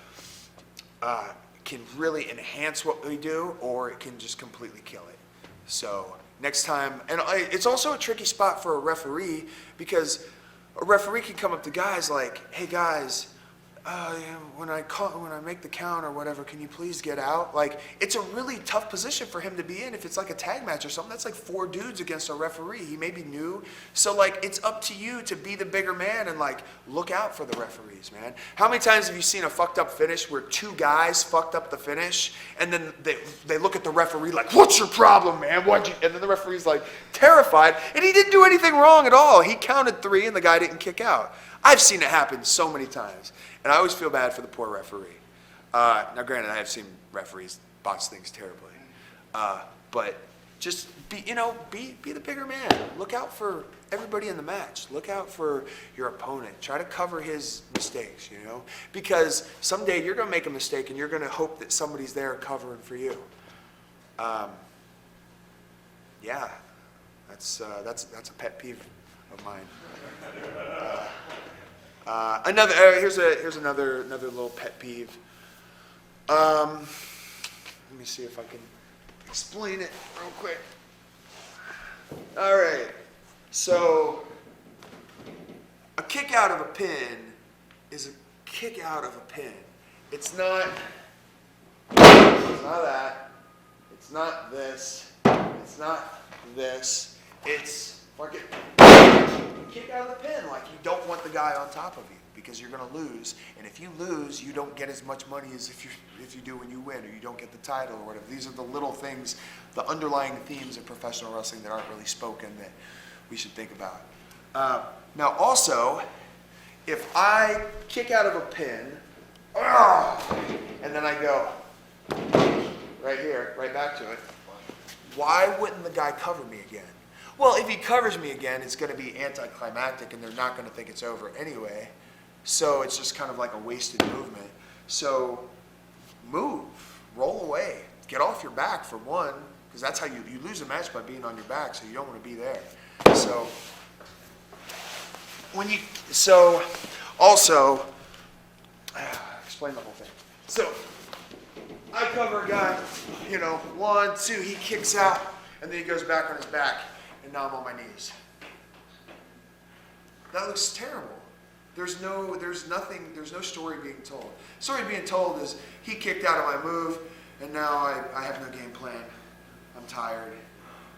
can really enhance what we do, or it can just completely kill it. So next time, and it's also a tricky spot for a referee, because a referee can come up to guys like, hey guys, when I make the count or whatever, can you please get out? Like, it's a really tough position for him to be in. If it's like a tag match or something, that's like 4 dudes against a referee. He may be new. So like, it's up to you to be the bigger man and like, look out for the referees, man. How many times have you seen a fucked up finish where 2 guys fucked up the finish, and then they look at the referee like, what's your problem, man? And then the referee's like terrified, and he didn't do anything wrong at all. He counted 3 and the guy didn't kick out. I've seen it happen so many times. And I always feel bad for the poor referee. Now, granted, I have seen referees botch things terribly. But just be the bigger man. Look out for everybody in the match. Look out for your opponent. Try to cover his mistakes, Because someday you're going to make a mistake and you're going to hope that somebody's there covering for you. Yeah, that's a pet peeve of mine. Here's another little pet peeve. Let me see if I can explain it real quick. All right. So a kick out of a pin is a kick out of a pin. It's not that. It's not this. It's not this. It's fucking kick out of the pin. Like, you don't want the guy on top of you, because you're going to lose. And if you lose, you don't get as much money as if you do when you win, or you don't get the title or whatever. These are the little things, the underlying themes of professional wrestling that aren't really spoken, that we should think about. Now also, if I kick out of a pin, and then I go right here, right back to it, why wouldn't the guy cover me again? Well, if he covers me again, it's going to be anticlimactic, and they're not going to think it's over anyway. So it's just kind of like a wasted movement. So move, roll away, get off your back for one, because that's how you lose a match, by being on your back. So you don't want to be there. So also explain the whole thing. So I cover a guy, 1, 2, he kicks out, and then he goes back on his back. And now I'm on my knees. That looks terrible. There's no story being told. The story being told is he kicked out of my move, and now I have no game plan. I'm tired,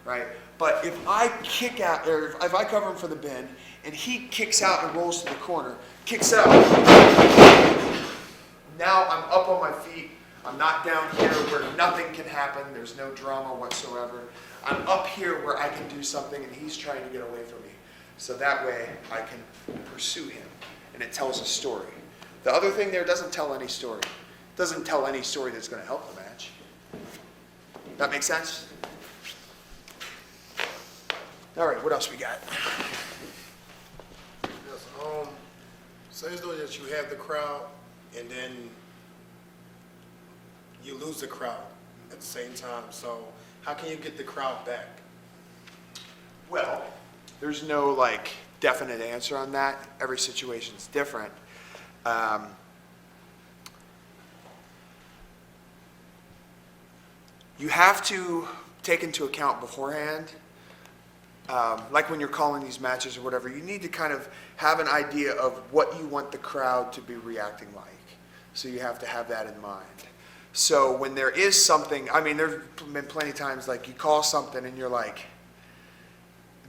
right? But if I kick out, or if I cover him for the bin, and he kicks out and rolls to the corner, kicks out, now I'm up on my feet. I'm not down here where nothing can happen. There's no drama whatsoever. I'm up here where I can do something, and he's trying to get away from me. So that way I can pursue him, and it tells a story. The other thing there doesn't tell any story. It doesn't tell any story that's going to help the match. That make sense? All right, what else we got? Yes, say as though that you have the crowd, and then you lose the crowd at the same time. So how can you get the crowd back? Well, there's no definite answer on that. Every situation's different. You have to take into account beforehand, like when you're calling these matches or whatever, you need to kind of have an idea of what you want the crowd to be reacting like. So you have to have that in mind. So when there is something, there's been plenty of times you call something and you're like,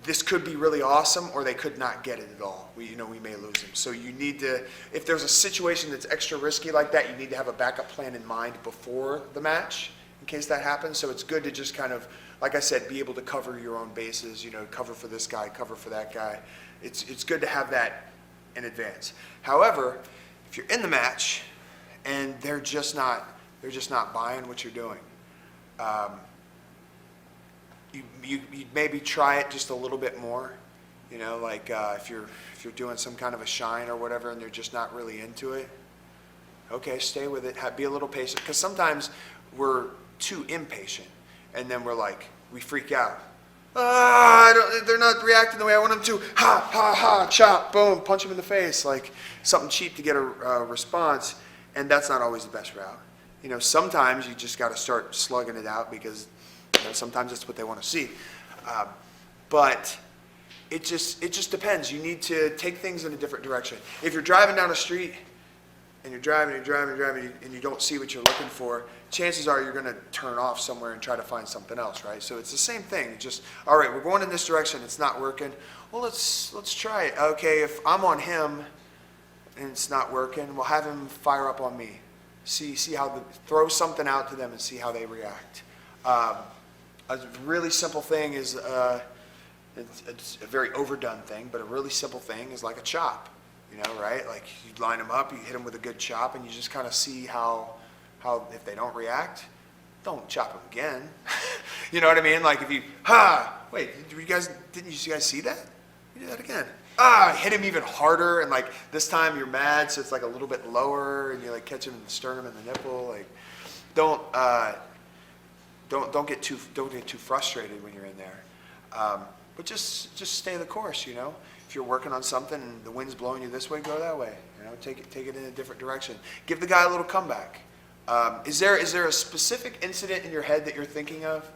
this could be really awesome, or they could not get it at all. We may lose them. So you need to, if there's a situation that's extra risky like that, you need to have a backup plan in mind before the match, in case that happens. So it's good to just kind of, like I said, be able to cover your own bases, cover for this guy, cover for that guy. It's good to have that in advance. However, if you're in the match and they're just not buying what you're doing, you maybe try it just a little bit more. If you're doing some kind of a shine or whatever and they're just not really into it, okay, stay with it. Be a little patient, because sometimes we're too impatient, and then we freak out. They're not reacting the way I want them to. Ha, ha, ha, chop, boom, punch them in the face, like something cheap to get a response, and that's not always the best route. Sometimes you just got to start slugging it out, because sometimes that's what they want to see. But it just depends. You need to take things in a different direction. If you're driving down the street and you're driving and you don't see what you're looking for, chances are you're going to turn off somewhere and try to find something else, right? So it's the same thing. Just, all right, we're going in this direction. It's not working. Well, let's try it. Okay, if I'm on him and it's not working, we'll have him fire up on me. See how throw something out to them and see how they react. A really simple thing is. It's a very overdone thing, but a really simple thing is like a chop, right? Like you line them up, you hit them with a good chop, and you just kind of see how if they don't react, don't chop them again. You know what I mean? Like if you, wait, didn't you guys see that? You do that again. Hit him even harder, and like this time you're mad, so it's like a little bit lower, and you like catch him in the sternum and the nipple. Like don't get too frustrated when you're in there. But just stay the course, If you're working on something and the wind's blowing you this way, go that way. Take it in a different direction. Give the guy a little comeback. Is there a specific incident in your head that you're thinking of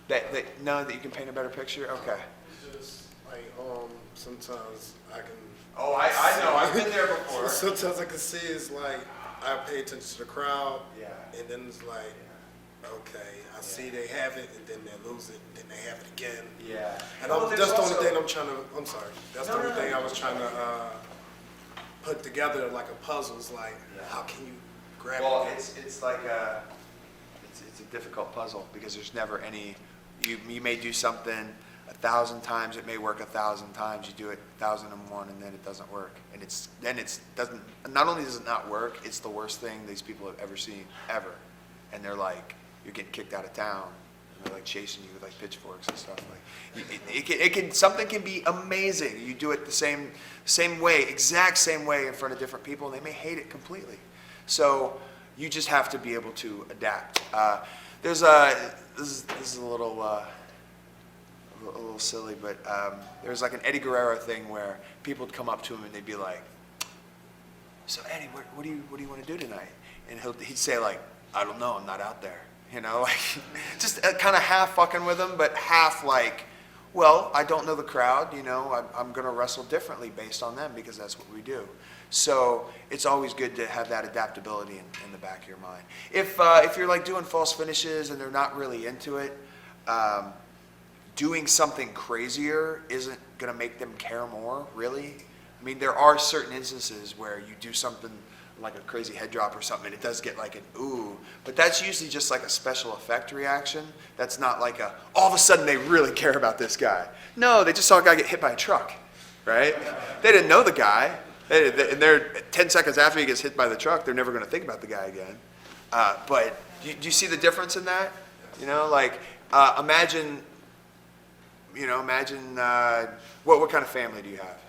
that you can paint a better picture? Okay. It's just like sometimes I can. Oh, I know. I've been there before. Sometimes I can see it's like I pay attention to the crowd. Yeah. And then it's like, okay, I see they have it, and then they lose it, and then they have it again. Yeah. And that's the only thing I'm sorry. That's the only thing I was trying to put together like a puzzle. It's like, how can you grab it? Well, it's like it's a difficult puzzle, because there's never any. You may do something 1,000 times, it may work 1,000 times. You do it 1,001, and then it doesn't work. And doesn't. Not only does it not work, it's the worst thing these people have ever seen ever. And they're like, you're getting kicked out of town, and they're like chasing you with like pitchforks and stuff. Like something can be amazing. You do it the same way, exact same way in front of different people, and they may hate it completely. So you just have to be able to adapt. This is a little silly, but there's like an Eddie Guerrero thing where people would come up to him and they'd be like, "So Eddie, what do you want to do tonight?" And he'd say like, "I don't know, I'm not out there." Like just kind of half fucking with them, but half like, well, I don't know the crowd, I'm going to wrestle differently based on them, because that's what we do. So it's always good to have that adaptability in the back of your mind. If you're like doing false finishes and they're not really into it, doing something crazier isn't going to make them care more, really. I mean, there are certain instances where you do something like a crazy head drop or something, and it does get like an ooh, but that's usually just like a special effect reaction. That's not like all of a sudden they really care about this guy. No, they just saw a guy get hit by a truck, right? They didn't know the guy, and they're 10 seconds after he gets hit by the truck, they're never going to think about the guy again. But do you see the difference in that? Imagine what kind of family do you have?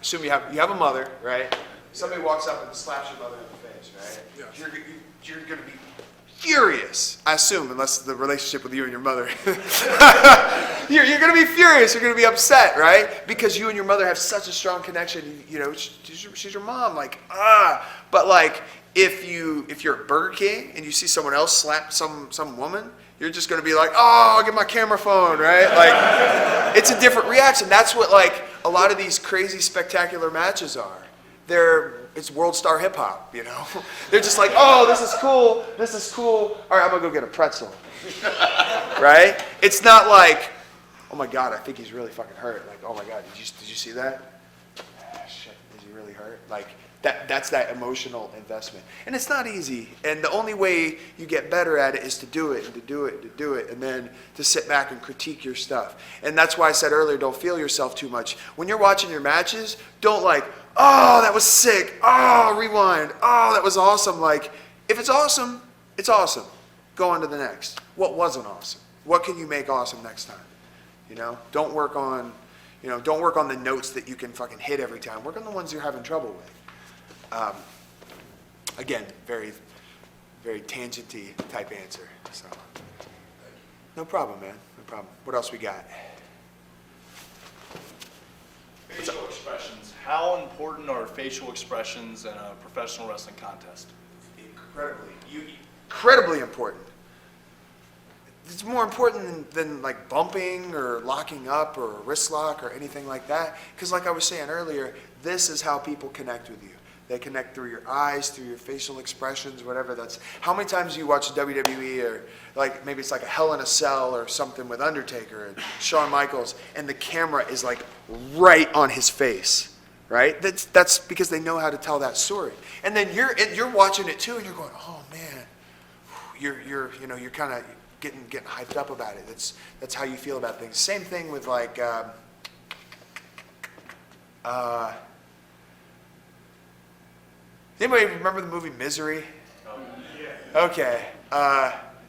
Assume you have a mother, right? Somebody walks up and slaps your mother in the face, right? Yeah. You're going to be furious, I assume, unless the relationship with you and your mother. You're going to be furious. You're going to be upset, right? Because you and your mother have such a strong connection. She's your mom. But like if you're at Burger King and you see someone else slap some woman, you're just going to be like, oh, I'll get my camera phone, right? Like, it's a different reaction. That's what like a lot of these crazy spectacular matches are. It's world star hip hop, They're just like, oh, this is cool. All right, I'm gonna go get a pretzel, right? It's not like, oh my God, I think he's really fucking hurt. Like, oh my God, did you see that? Ah, shit, did you really hurt. Like that's that emotional investment. And it's not easy. And the only way you get better at it is to do it and to do it and to do it and then to sit back and critique your stuff. And that's why I said earlier, don't feel yourself too much. When you're watching your matches, don't like, oh, that was sick. Oh, rewind. Oh, that was awesome. Like, if it's awesome, it's awesome. Go on to the next. What wasn't awesome? What can you make awesome next time? You know, don't work on the notes that you can fucking hit every time. Work on the ones you're having trouble with. Again, very, very tangenty type answer. So, no problem, man. No problem. What else we got? Facial expressions. How important are facial expressions in a professional wrestling contest? Incredibly important. It's more important than like bumping or locking up or a wrist lock or anything like that. Because like I was saying earlier, this is how people connect with you. They connect through your eyes, through your facial expressions, whatever that's. How many times do you watch WWE or like maybe it's like a Hell in a Cell or something with Undertaker and Shawn Michaels and the camera is like right on his face, right? That's because they know how to tell that story. And then you're watching it too and you're going, oh man, you're kind of getting hyped up about it. That's how you feel about things. Same thing with like anybody remember the movie Misery? Oh, yeah. Okay.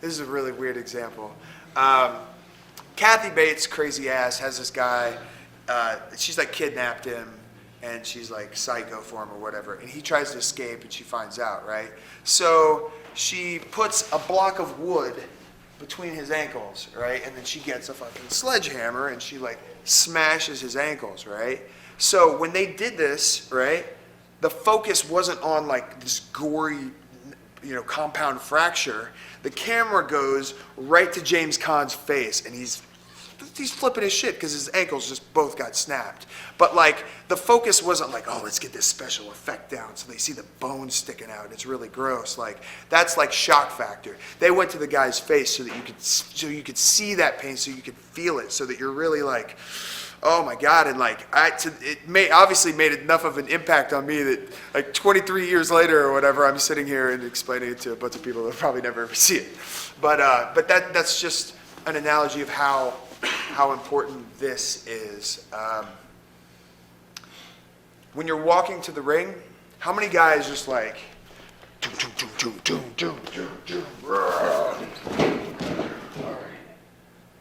This is a really weird example. Kathy Bates, crazy ass, has this guy. She's like kidnapped him, and she's like psycho for him or whatever. And he tries to escape, and she finds out, right? So she puts a block of wood between his ankles, right? And then she gets a fucking sledgehammer, and she like smashes his ankles, right? So when they did this, right? The focus wasn't on like this gory, compound fracture. The camera goes right to James Caan's face, and he's flipping his shit because his ankles just both got snapped. But like the focus wasn't like, oh, let's get this special effect down so they see the bones sticking out. It's really gross. Like that's like shock factor. They went to the guy's face so that you could see that pain, so you could feel it, so that you're really like, oh my God, and like obviously made enough of an impact on me that like 23 years later or whatever, I'm sitting here and explaining it to a bunch of people that probably never ever see it. But that's just an analogy of how important this is. When you're walking to the ring, how many guys just like,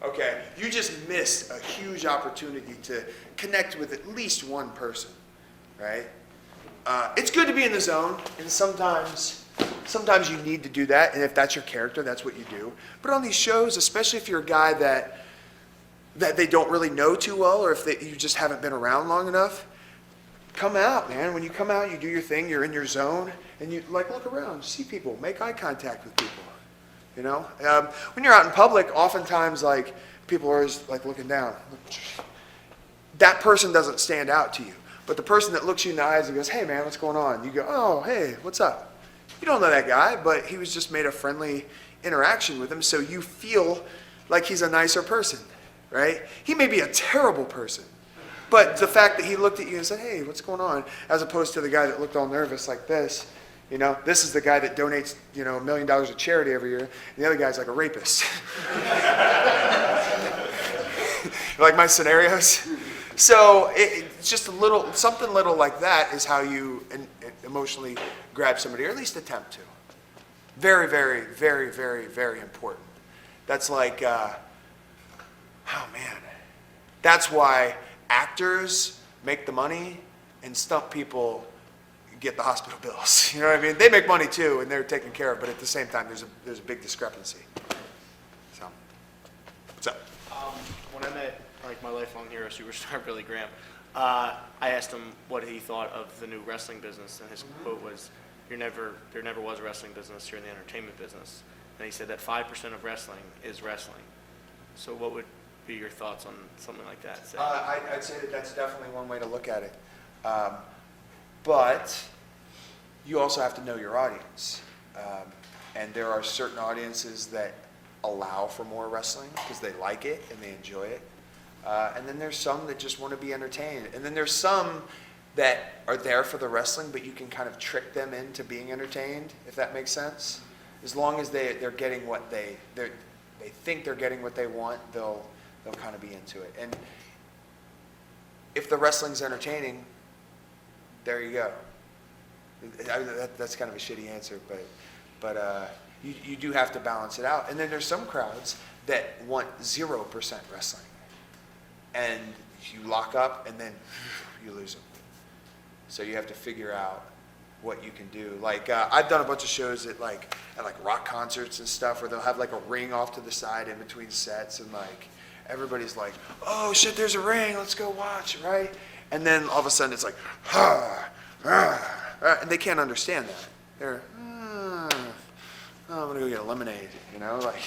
okay, you just missed a huge opportunity to connect with at least one person, right? It's good to be in the zone, and sometimes you need to do that, and if that's your character, that's what you do. But on these shows, especially if you're a guy that they don't really know too well, or if you just haven't been around long enough, come out, man. When you come out, you do your thing, you're in your zone, and you like look around, see people, make eye contact with people. You know, when you're out in public, oftentimes like people are always like looking down. That person doesn't stand out to you, but the person that looks you in the eyes and goes, "Hey, man, what's going on?" You go, "Oh, hey, what's up?" You don't know that guy, but he was just made a friendly interaction with him, so you feel like he's a nicer person, right? He may be a terrible person, but the fact that he looked at you and said, "Hey, what's going on?" as opposed to the guy that looked all nervous like this. You know, this is the guy that donates, $1 million to charity every year. And the other guy's like a rapist. Like my scenarios? So it's just something little like that is how you emotionally grab somebody, or at least attempt to. Very, very, very, very, very important. That's like, oh man. That's why actors make the money and stunt people get the hospital bills. You know what I mean? They make money too, and they're taken care of, but at the same time, there's a big discrepancy. So, what's up? When I met my lifelong hero, superstar Billy Graham, I asked him what he thought of the new wrestling business, and his quote was, there never was a wrestling business, you're in the entertainment business. And he said that 5% of wrestling is wrestling. So what would be your thoughts on something like that? I'd say that's definitely one way to look at it. But you also have to know your audience. And there are certain audiences that allow for more wrestling because they like it and they enjoy it. And then there's some that just want to be entertained. And then there's some that are there for the wrestling, but you can kind of trick them into being entertained, if that makes sense. As long as they're getting what they think they're getting what they want, they'll kind of be into it. And if the wrestling's entertaining, there you go. That's kind of a shitty answer, but you do have to balance it out. And then there's some crowds that want 0% wrestling, and you lock up, and then you lose them. So you have to figure out what you can do. Like I've done a bunch of shows at like rock concerts and stuff where they'll have like a ring off to the side in between sets, and like everybody's like, oh shit, there's a ring, let's go watch, right? And then all of a sudden it's like, and they can't understand that. They're, oh, I'm gonna go get a lemonade, you know, like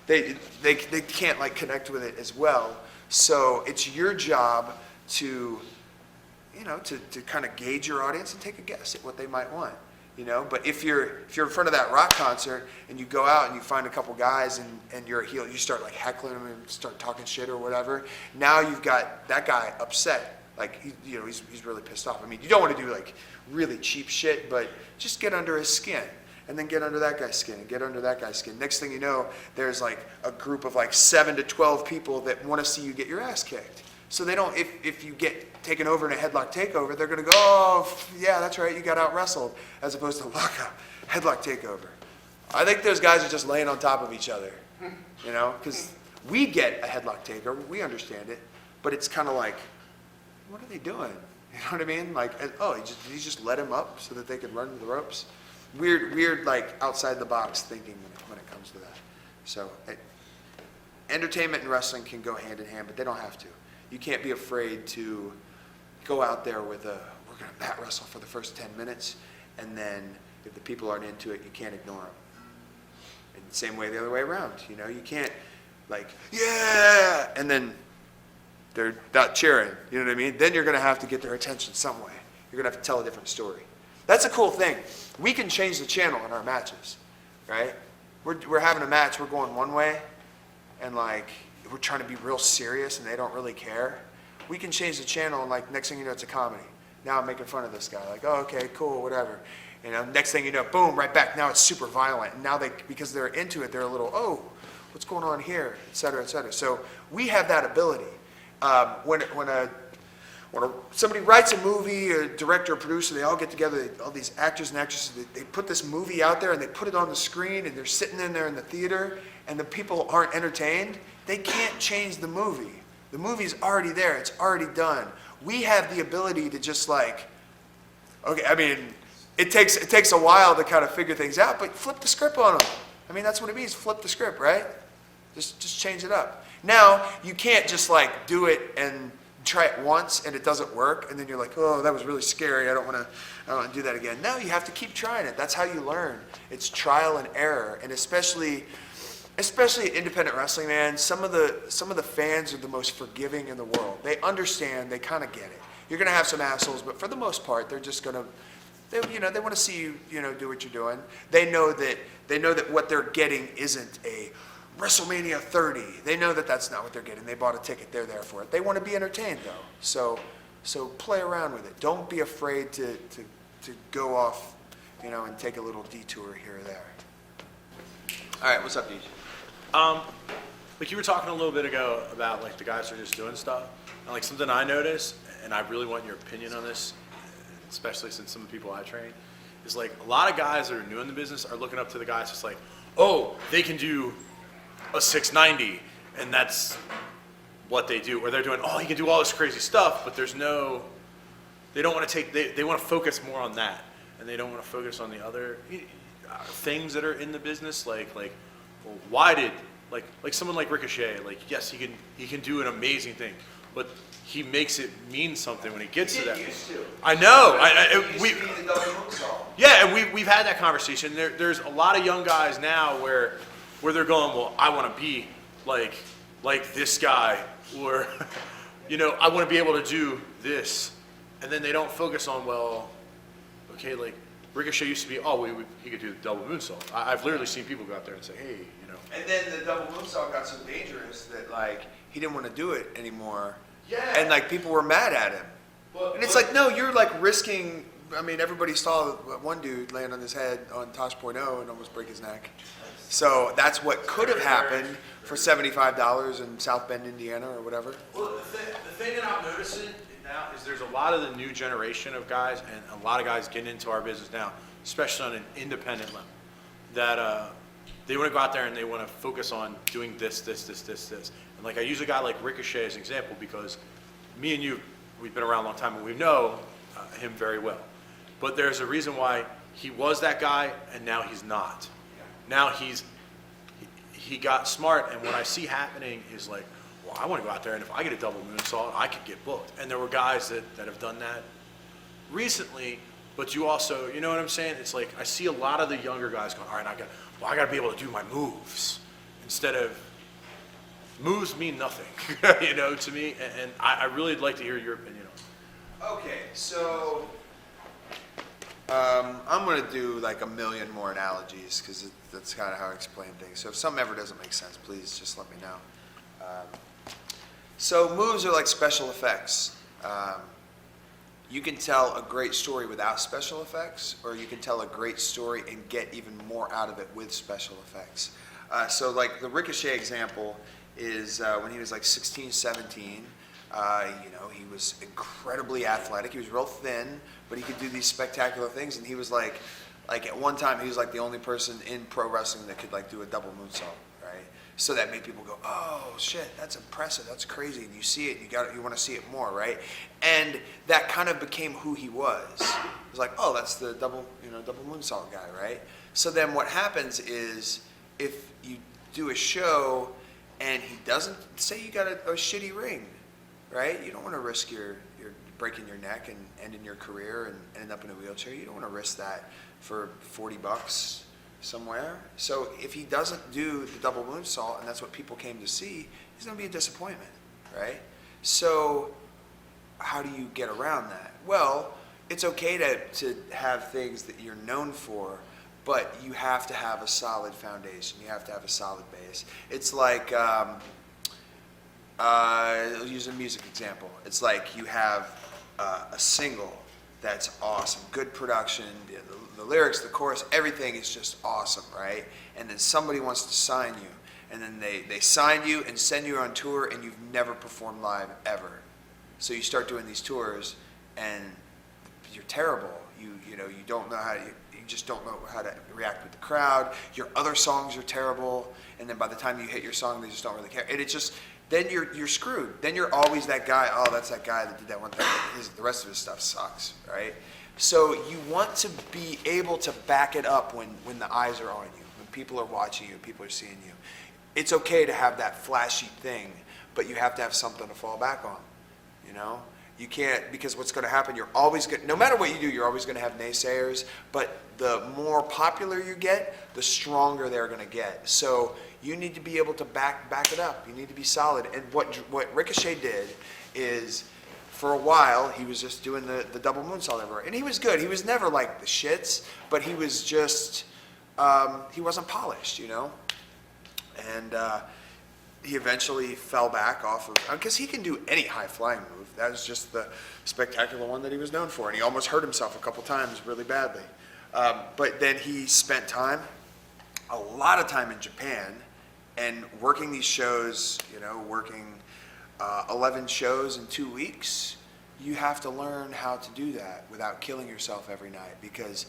they can't like connect with it as well. So it's your job to, you know, to kind of gauge your audience and take a guess at what they might want, you know. But if you're in front of that rock concert and you go out and you find a couple guys and you're a heel, you start like heckling them and start talking shit or whatever. Now you've got that guy upset, like he's really pissed off. I mean, you don't want to do like really cheap shit, but just get under his skin. And then get under that guy's skin, and get under that guy's skin. Next thing you know, there's like a group of like 7 to 12 people that want to see you get your ass kicked. So they don't, if you get taken over in a headlock takeover, they're going to go, oh, yeah, that's right, you got out-wrestled, as opposed to lockup, headlock takeover. I think those guys are just laying on top of each other, you know, because we get a headlock takeover, we understand it, but it's kind of like, what are they doing? You know what I mean? Like, oh, you just let him up so that they could run to the ropes? Weird, like outside the box thinking when it comes to that. So, entertainment and wrestling can go hand in hand, but they don't have to. You can't be afraid to go out there with we're going to mat wrestle for the first 10 minutes, and then if the people aren't into it, you can't ignore them. And the same way the other way around. You know, you can't like, yeah, and then they're not cheering. You know what I mean? Then you're going to have to get their attention some way. You're going to have to tell a different story. That's a cool thing. We can change the channel in our matches, right? We're having a match, we're going one way, and like we're trying to be real serious and they don't really care. We can change the channel and like next thing you know it's a comedy. Now I'm making fun of this guy, like, oh, okay, cool, whatever. You know, next thing you know, boom, right back. Now it's super violent. And now because they're into it, they're a little, oh, what's going on here, et cetera, et cetera. So we have that ability. When somebody writes a movie, a director or producer, they all get together, all these actors and actresses, they put this movie out there and they put it on the screen and they're sitting in there in the theater and the people aren't entertained, they can't change the movie. The movie's already there, it's already done. We have the ability to just like, okay, I mean, it takes a while to kind of figure things out, but flip the script on them. I mean, that's what it means, flip the script, right? Just change it up. Now, you can't just like do it and try it once and it doesn't work, and then you're like, oh, that was really scary, I don't want to do that again. No, you have to keep trying it. That's how you learn. It's trial and error, and especially independent wrestling, man, some of the fans are the most forgiving in the world. They understand, they kind of get it. You're going to have some assholes, but for the most part, they're just going to, they want to see you, do what you're doing. They know that what they're getting isn't a WrestleMania 30. They know that that's not what they're getting. They bought a ticket. They're there for it. They want to be entertained, though. So play around with it. Don't be afraid to go off, and take a little detour here or there. All right, what's up, DJ? Like you were talking a little bit ago about like the guys who are just doing stuff, and like something I noticed, and I really want your opinion on this, especially since some of the people I train, is like a lot of guys that are new in the business are looking up to the guys just like, oh, they can do a 690, and that's what they do. Or they're doing, oh, he can do all this crazy stuff, but there's no, they don't want to take, they want to focus more on that, and they don't want to focus on the other things that are in the business, like well, why did, like someone like Ricochet, like yes, he can do an amazing thing, but he makes it mean something when he gets to that. I know. Yeah, and we've had that conversation. There's a lot of young guys now where they're going, well, I want to be like this guy, or I want to be able to do this, and then they don't focus on, well, okay, like Ricochet used to be, oh, he could do the double moonsault. I've literally seen people go out there and say, hey, And then the double moonsault got so dangerous that like he didn't want to do it anymore. Yeah. And like people were mad at him. And it's like, no, you're like risking. I mean, everybody saw one dude land on his head on Tosh.0 and almost break his neck. So that's what could have happened for $75 in South Bend, Indiana, or whatever. Well, the thing that I'm noticing now is there's a lot of the new generation of guys, and a lot of guys getting into our business now, especially on an independent level, that they want to go out there and they want to focus on doing this. And like I use a guy like Ricochet as an example because me and you, we've been around a long time and we know him very well. But there's a reason why he was that guy and now he's not. Now he got smart, and what I see happening is like, well, I want to go out there, and if I get a double moonsault, I could get booked. And there were guys that have done that recently, but you also, you know what I'm saying? It's like I see a lot of the younger guys going, all right, I got to be able to do my moves instead of moves mean nothing, you know, to me. And I really would like to hear your opinion on it. Okay, so I'm going to do like a million more analogies because that's kind of how I explain things. So if something ever doesn't make sense, please just let me know. So moves are like special effects. You can tell a great story without special effects, or you can tell a great story and get even more out of it with special effects. So like the Ricochet example is when he was like 16, 17, he was incredibly athletic. He was real thin, but he could do these spectacular things. And he was like at one time, he was like the only person in pro wrestling that could like do a double moonsault, right? So that made people go, oh shit, that's impressive, that's crazy. And you see it, you want to see it more, right? And that kind of became who he was. It was like, oh, that's the double moonsault guy, right? So then what happens is if you do a show and he doesn't, say you got a shitty ring, right? You don't want to risk your breaking your neck and ending your career and ending up in a wheelchair. You don't want to risk that for $40 somewhere. So if he doesn't do the double moonsault, and that's what people came to see, he's going to be a disappointment, right? So how do you get around that? Well, it's okay to have things that you're known for, but you have to have a solid foundation. You have to have a solid base. It's like, I'll use a music example. It's like you have a single that's awesome, good production, the lyrics, the chorus, everything is just awesome, right? And then somebody wants to sign you, and then they sign you and send you on tour, and you've never performed live ever. So you start doing these tours, and you're terrible. You don't know how to, you just don't know how to react with the crowd. Your other songs are terrible, and then by the time you hit your song, they just don't really care. And it's just, then you're screwed. Then you're always that guy, oh, that's that guy that did that one thing. The rest of his stuff sucks, right? So you want to be able to back it up when the eyes are on you, when people are watching you, people are seeing you. It's okay to have that flashy thing, but you have to have something to fall back on, you know? You can't, because what's going to happen, you're always going, no matter what you do, you're always going to have naysayers, but the more popular you get, the stronger they're going to get. So you need to be able to back it up. You need to be solid. And what Ricochet did is, for a while, he was just doing the double moonsault everywhere. And he was good. He was never like the shits, but he was just, he wasn't polished, you know? And he eventually fell back off of, because he can do any high-flying move. That was just the spectacular one that he was known for. And he almost hurt himself a couple times really badly. But then he spent a lot of time in Japan, and working these shows, working 11 shows in 2 weeks, you have to learn how to do that without killing yourself every night, because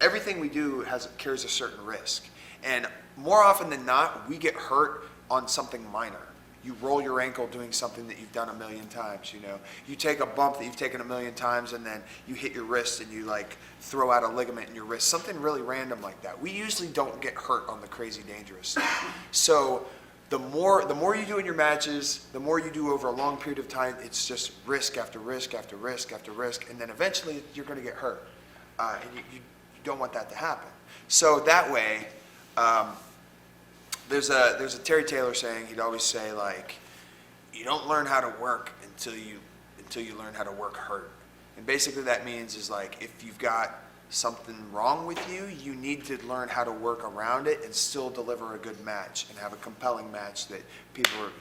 everything we do carries a certain risk. And more often than not, we get hurt on something minor. You roll your ankle doing something that you've done a million times, You take a bump that you've taken a million times, and then you hit your wrist and you like throw out a ligament in your wrist, something really random like that. We usually don't get hurt on the crazy dangerous stuff. So the more you do in your matches, the more you do over a long period of time, it's just risk after risk after risk after risk, and then eventually you're going to get hurt. And you don't want that to happen. So that way, there's a Terry Taylor saying. He'd always say, like, you don't learn how to work until you learn how to work hurt. And basically that means is like, if you've got something wrong with you, you need to learn how to work around it and still deliver a good match and have a compelling match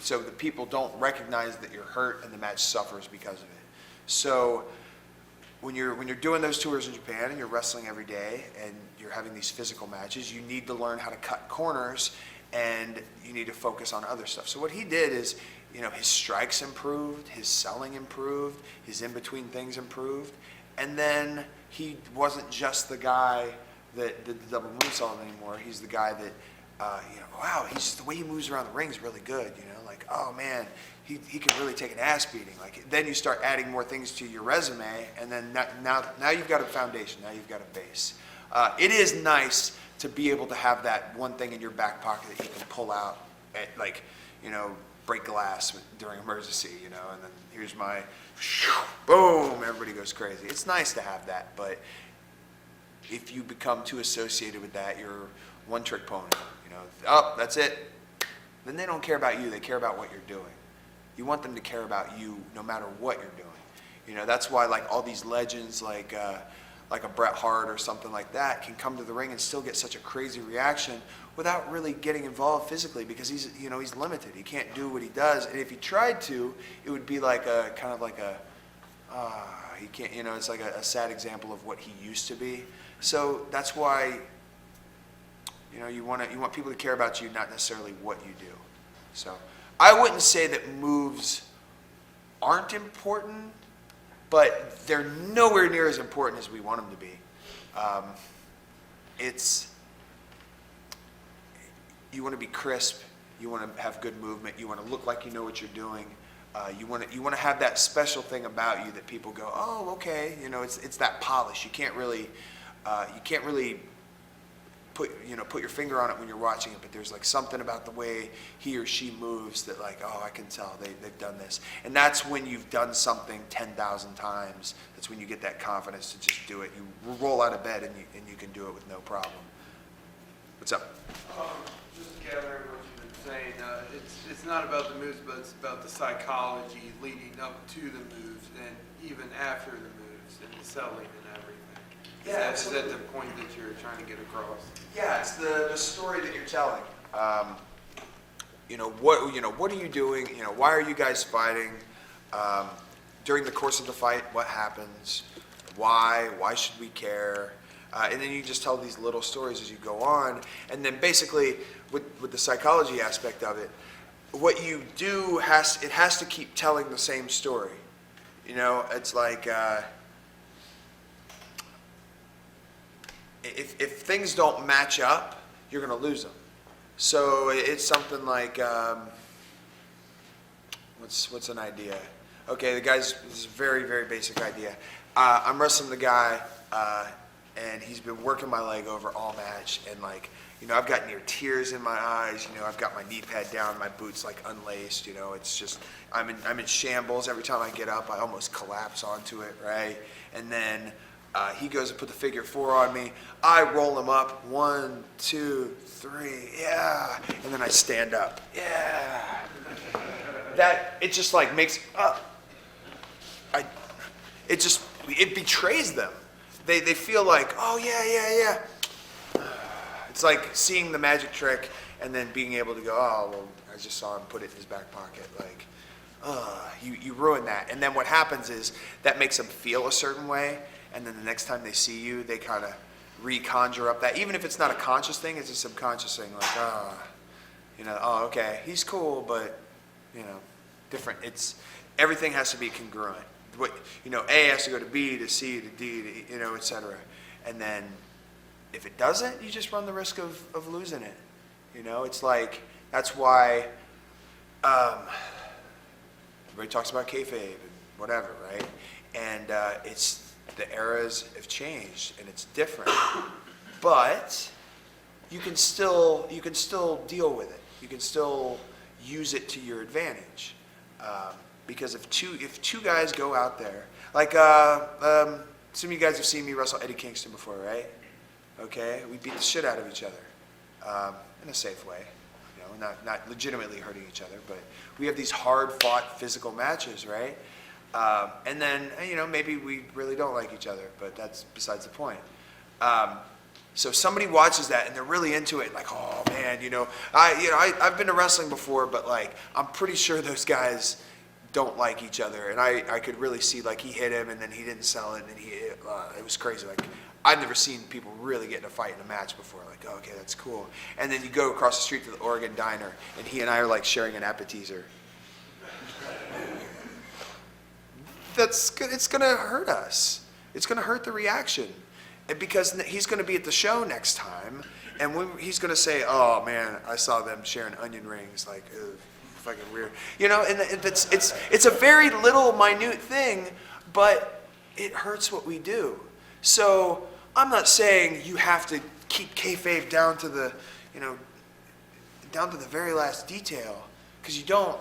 so that people don't recognize that you're hurt and the match suffers because of it. So when you're doing those tours in Japan and you're wrestling every day and you're having these physical matches, you need to learn how to cut corners and you need to focus on other stuff. So what he did is, his strikes improved, his selling improved, his in-between things improved, and then he wasn't just the guy that did the double moonsault anymore. He's the guy that, wow, the way he moves around the ring is really good, like, oh man, he can really take an ass beating. Like, then you start adding more things to your resume, and then now you've got a foundation, now you've got a base. It is nice to be able to have that one thing in your back pocket that you can pull out at, like, break glass during emergency, and then here's my, boom, everybody goes crazy. It's nice to have that, but if you become too associated with that, you're one-trick pony, oh, that's it. Then they don't care about you, they care about what you're doing. You want them to care about you no matter what you're doing. That's why, like, all these legends like a Bret Hart or something like that can come to the ring and still get such a crazy reaction without really getting involved physically, because he's limited. He can't do what he does, and if he tried to, it would be like a kind of like he can't. It's like a sad example of what he used to be. So that's why you want people to care about you, not necessarily what you do. So I wouldn't say that moves aren't important, but they're nowhere near as important as we want them to be. You want to be crisp, you want to have good movement, you want to look like you know what you're doing. You want to have that special thing about you that people go, oh, okay, it's that polish. You can't really put your finger on it when you're watching it, but there's like something about the way he or she moves that, like, oh, I can tell they've done this. And that's when you've done something 10,000 times. That's when you get that confidence to just do it. You roll out of bed and you can do it with no problem. What's up? Just gathering what you've been saying, it's not about the moves, but it's about the psychology leading up to the moves and even after the moves and the selling and everything. Yeah, Is that the point that you're trying to get across? Yeah, it's the story that you're telling. What are you doing? Why are you guys fighting? During the course of the fight, what happens? Why? Why should we care? And then you just tell these little stories as you go on. And then basically, with the psychology aspect of it, what you do has to keep telling the same story. It's like, if things don't match up, you're going to lose them. So it's something like, what's an idea? Okay, this is a very, very basic idea. I'm wrestling the guy, and he's been working my leg over all match, and like, I've got near tears in my eyes. I've got my knee pad down, my boots like unlaced. It's just I'm in shambles. Every time I get up, I almost collapse onto it, right? And then he goes to put the figure 4 on me. I roll him up, 1, 2, 3, yeah, and then I stand up, yeah. It just like makes it betrays them. They feel like, oh yeah. It's like seeing the magic trick and then being able to go, oh well, I just saw him put it in his back pocket. Like, you ruin that. And then what happens is that makes them feel a certain way. And then the next time they see you, they kind of reconjure up that. Even if it's not a conscious thing, it's a subconscious thing. Like, oh, okay, he's cool, but, different. Everything has to be congruent. A has to go to B to C to D to, et cetera. And then if it doesn't, you just run the risk of losing it. It's like, that's why everybody talks about kayfabe and whatever, right? And the eras have changed and it's different, but you can still deal with it. You can still use it to your advantage, because if two guys go out there, like some of you guys have seen me wrestle Eddie Kingston before, right? Okay, we beat the shit out of each other in a safe way, not legitimately hurting each other, but we have these hard-fought physical matches, right? And then, maybe we really don't like each other, but that's besides the point. So somebody watches that and they're really into it, like, oh man, I've been to wrestling before, but like, I'm pretty sure those guys don't like each other. And I could really see, like, he hit him and then he didn't sell it, and then it was crazy. Like, I've never seen people really get in a fight in a match before. Like, oh, okay, that's cool. And then you go across the street to the Oregon Diner, and he and I are like sharing an appetizer. That's good. It's gonna hurt us. It's gonna hurt the reaction, and because he's gonna be at the show next time, and he's gonna say, "Oh man, I saw them sharing onion rings." Like, ugh, fucking weird, you know. And it's a very little minute thing, but it hurts what we do. So I'm not saying you have to keep kayfabe down to the, down to the very last detail, because you don't.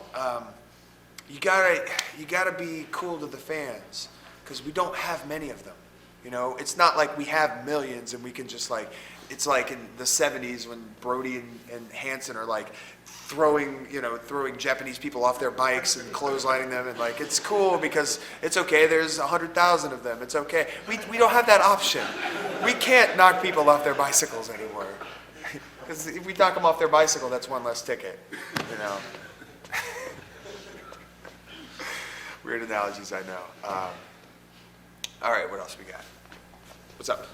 You gotta be cool to the fans, because we don't have many of them. It's not like we have millions and we can just like, it's like in the 70s when Brody and Hansen are like throwing Japanese people off their bikes and clotheslining them, and like, it's cool because it's okay, there's 100,000 of them, it's okay. We don't have that option. We can't knock people off their bicycles anymore. Because if we knock them off their bicycle, that's one less ticket, Weird analogies, I know. All right, what else we got? What's up?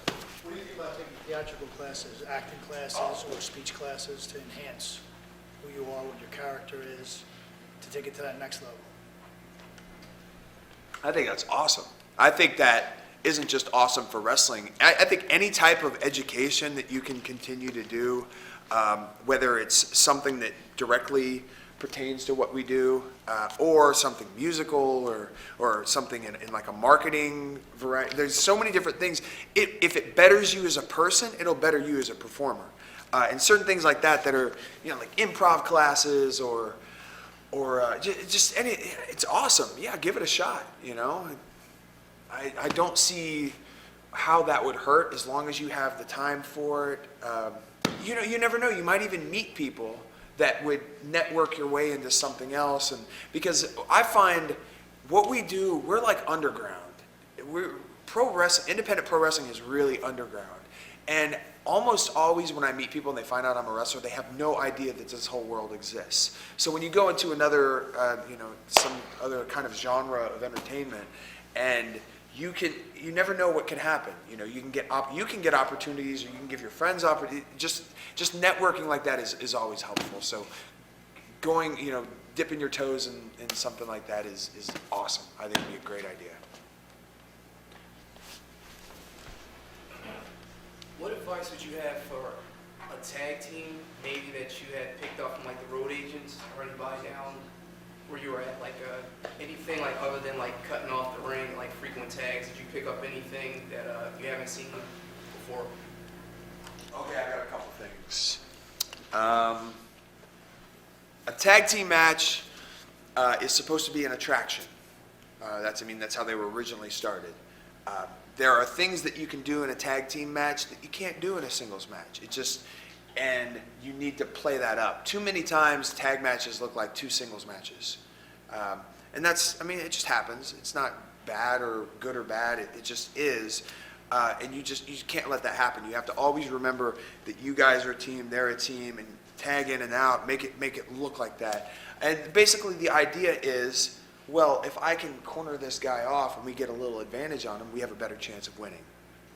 What do you think about taking theatrical classes, acting classes, or speech classes to enhance who you are, what your character is, to take it to that next level? I think that's awesome. I think that isn't just awesome for wrestling. I think any type of education that you can continue to do, whether it's something that directly pertains to what we do, or something musical, or something in like a marketing variety. There's so many different things. If it betters you as a person, it'll better you as a performer. And certain things like that are, like improv classes or just any, it's awesome. Yeah, give it a shot, I don't see how that would hurt as long as you have the time for it. You never know. You might even meet people that would network your way into something else. And because I find what we do, we're like underground. Independent pro wrestling is really underground. And almost always when I meet people and they find out I'm a wrestler, they have no idea that this whole world exists. So when you go into another, some other kind of genre of entertainment, and you never know what can happen. You can get opportunities, or you can give your friends opportunities. Just networking like that is always helpful. So going, dipping your toes in something like that is awesome. I think it'd be a great idea. What advice would you have for a tag team, maybe that you had picked up from like the road agents or anybody down where you were at, like anything like other than like cutting off the ring, like frequent tags? Did you pick up anything that you haven't seen before? Okay, I got a couple things. A tag team match is supposed to be an attraction. That's how they were originally started. There are things that you can do in a tag team match that you can't do in a singles match. And you need to play that up. Too many times tag matches look like two singles matches. And it just happens. It's not bad or good or bad. It just is. And you can't let that happen. You have to always remember that you guys are a team, they're a team, and tag in and out, make it look like that. And basically the idea is, well, if I can corner this guy off and we get a little advantage on him, we have a better chance of winning,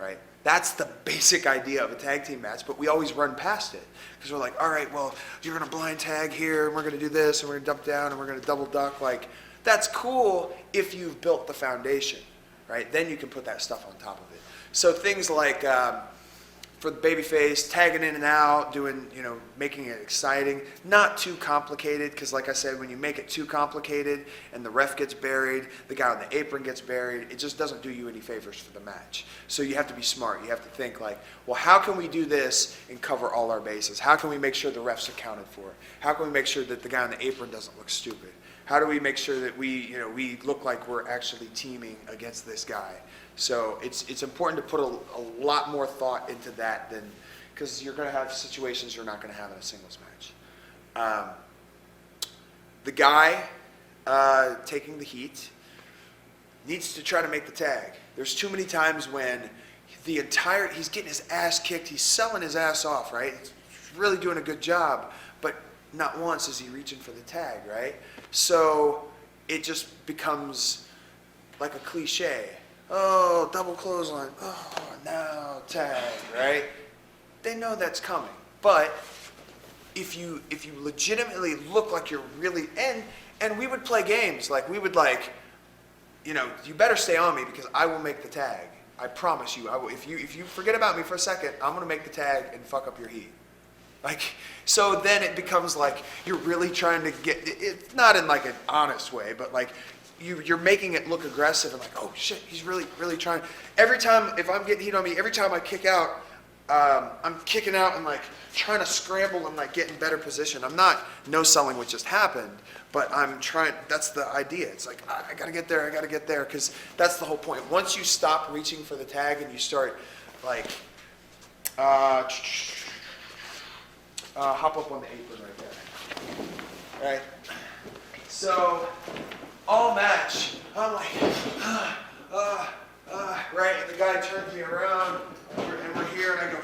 right? That's the basic idea of a tag team match, but we always run past it. Because we're like, all right, well, you're going to blind tag here, and we're going to do this, and we're going to dump down, and we're going to double duck. Like, that's cool if you've built the foundation, right? Then you can put that stuff on top of it. So things like, for the babyface, tagging in and out, doing, making it exciting, not too complicated, because like I said, when you make it too complicated and the ref gets buried, the guy on the apron gets buried, it just doesn't do you any favors for the match. So you have to be smart. You have to think like, well, how can we do this and cover all our bases? How can we make sure the ref's accounted for? How can we make sure that the guy on the apron doesn't look stupid? How do we make sure that we look like we're actually teaming against this guy? So it's important to put a lot more thought into that because you're going to have situations you're not going to have in a singles match. The guy taking the heat needs to try to make the tag. There's too many times when he's getting his ass kicked, he's selling his ass off, right? He's really doing a good job, but not once is he reaching for the tag, right? So it just becomes like a cliche. Oh, double clothesline. Oh, now tag, right? They know that's coming. But if you legitimately look like you're really, and we would play games, like we would like, you know, you better stay on me because I will make the tag. I promise you. I will. If you forget about me for a second, I'm gonna make the tag and fuck up your heat. Like, so then it becomes like you're really trying to get, it's not in like an honest way, but like you're making it look aggressive and like, oh shit, he's really, really trying. Every time, if I'm getting heat on me, every time I kick out, I'm kicking out and like trying to scramble and like get in better position. I'm not no-selling what just happened, but I'm trying, that's the idea. It's like, I gotta get there, because that's the whole point. Once you stop reaching for the tag and you start like, hop up on the apron right there. Right? So, all match, I'm like, right? And the guy turns me around, and we're here, and I go,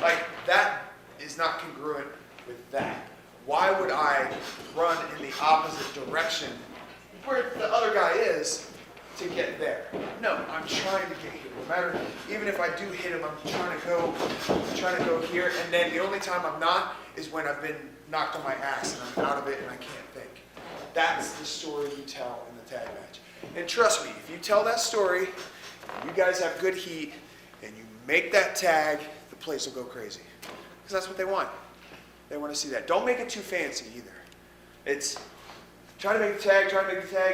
like, that is not congruent with that. Why would I run in the opposite direction where the other guy is to get there? No, I'm trying to get here. No matter, even if I do hit him, I'm trying to go here. And then the only time I'm not is when I've been knocked on my ass and I'm out of it and I can't think. That's the story you tell in the tag match. And trust me, if you tell that story, you guys have good heat, and you make that tag, the place will go crazy. Because that's what they want. They want to see that. Don't make it too fancy either. It's try to make the tag,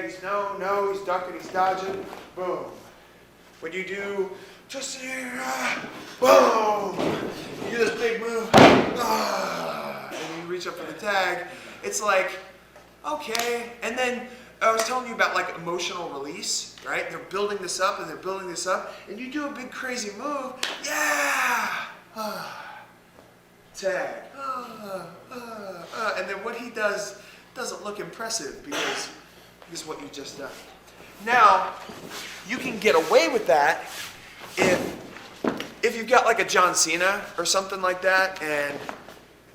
he's no, he's ducking, he's dodging, boom. When you do, just here, boom, you do this big move, and you reach up for the tag, it's like, okay. And then I was telling you about like emotional release, right? They're building this up and they're building this up, and you do a big crazy move, yeah, tag, and then what he does doesn't look impressive because what you just done. Now, you can get away with that if you've got like a John Cena or something like that, and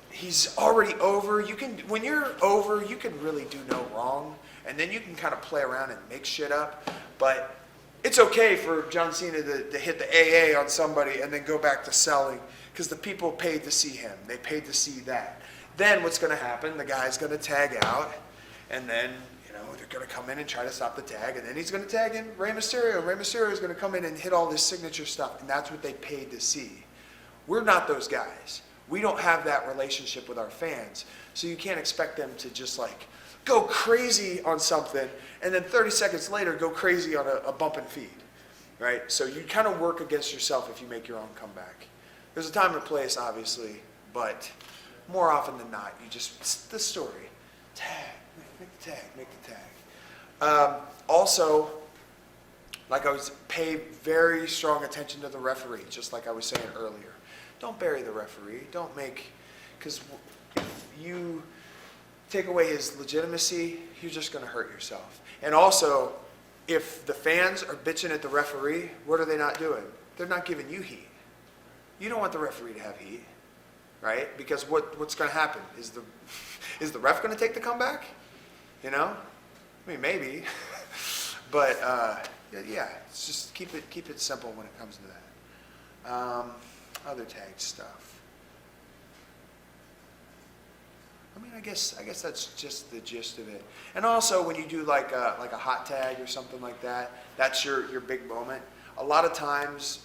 he's already over. When you're over, you can really do no wrong, and then you can kind of play around and make shit up. But it's okay for John Cena to hit the AA on somebody and then go back to selling, because the people paid to see him. They paid to see that. Then what's going to happen? The guy's going to tag out, and then they're going to come in and try to stop the tag, and then he's going to tag in Rey Mysterio. Rey Mysterio is going to come in and hit all this signature stuff, and that's what they paid to see. We're not those guys. We don't have that relationship with our fans, so you can't expect them to just like go crazy on something, and then 30 seconds later go crazy on a bump and feed, right? So you kind of work against yourself if you make your own comeback. There's a time and place, obviously, but more often than not, it's the story. Tag, make the tag. Also, like pay very strong attention to the referee, just like I was saying earlier. Don't bury the referee. Because if you take away his legitimacy, you're just going to hurt yourself. And also, if the fans are bitching at the referee, what are they not doing? They're not giving you heat. You don't want the referee to have heat, right? Because what's going to happen? Is the ref going to take the comeback? I mean, maybe. But yeah, it's just keep it simple when it comes to that. Other tag stuff. I mean, I guess that's just the gist of it. And also, when you do like a hot tag or something like that, that's your big moment. A lot of times,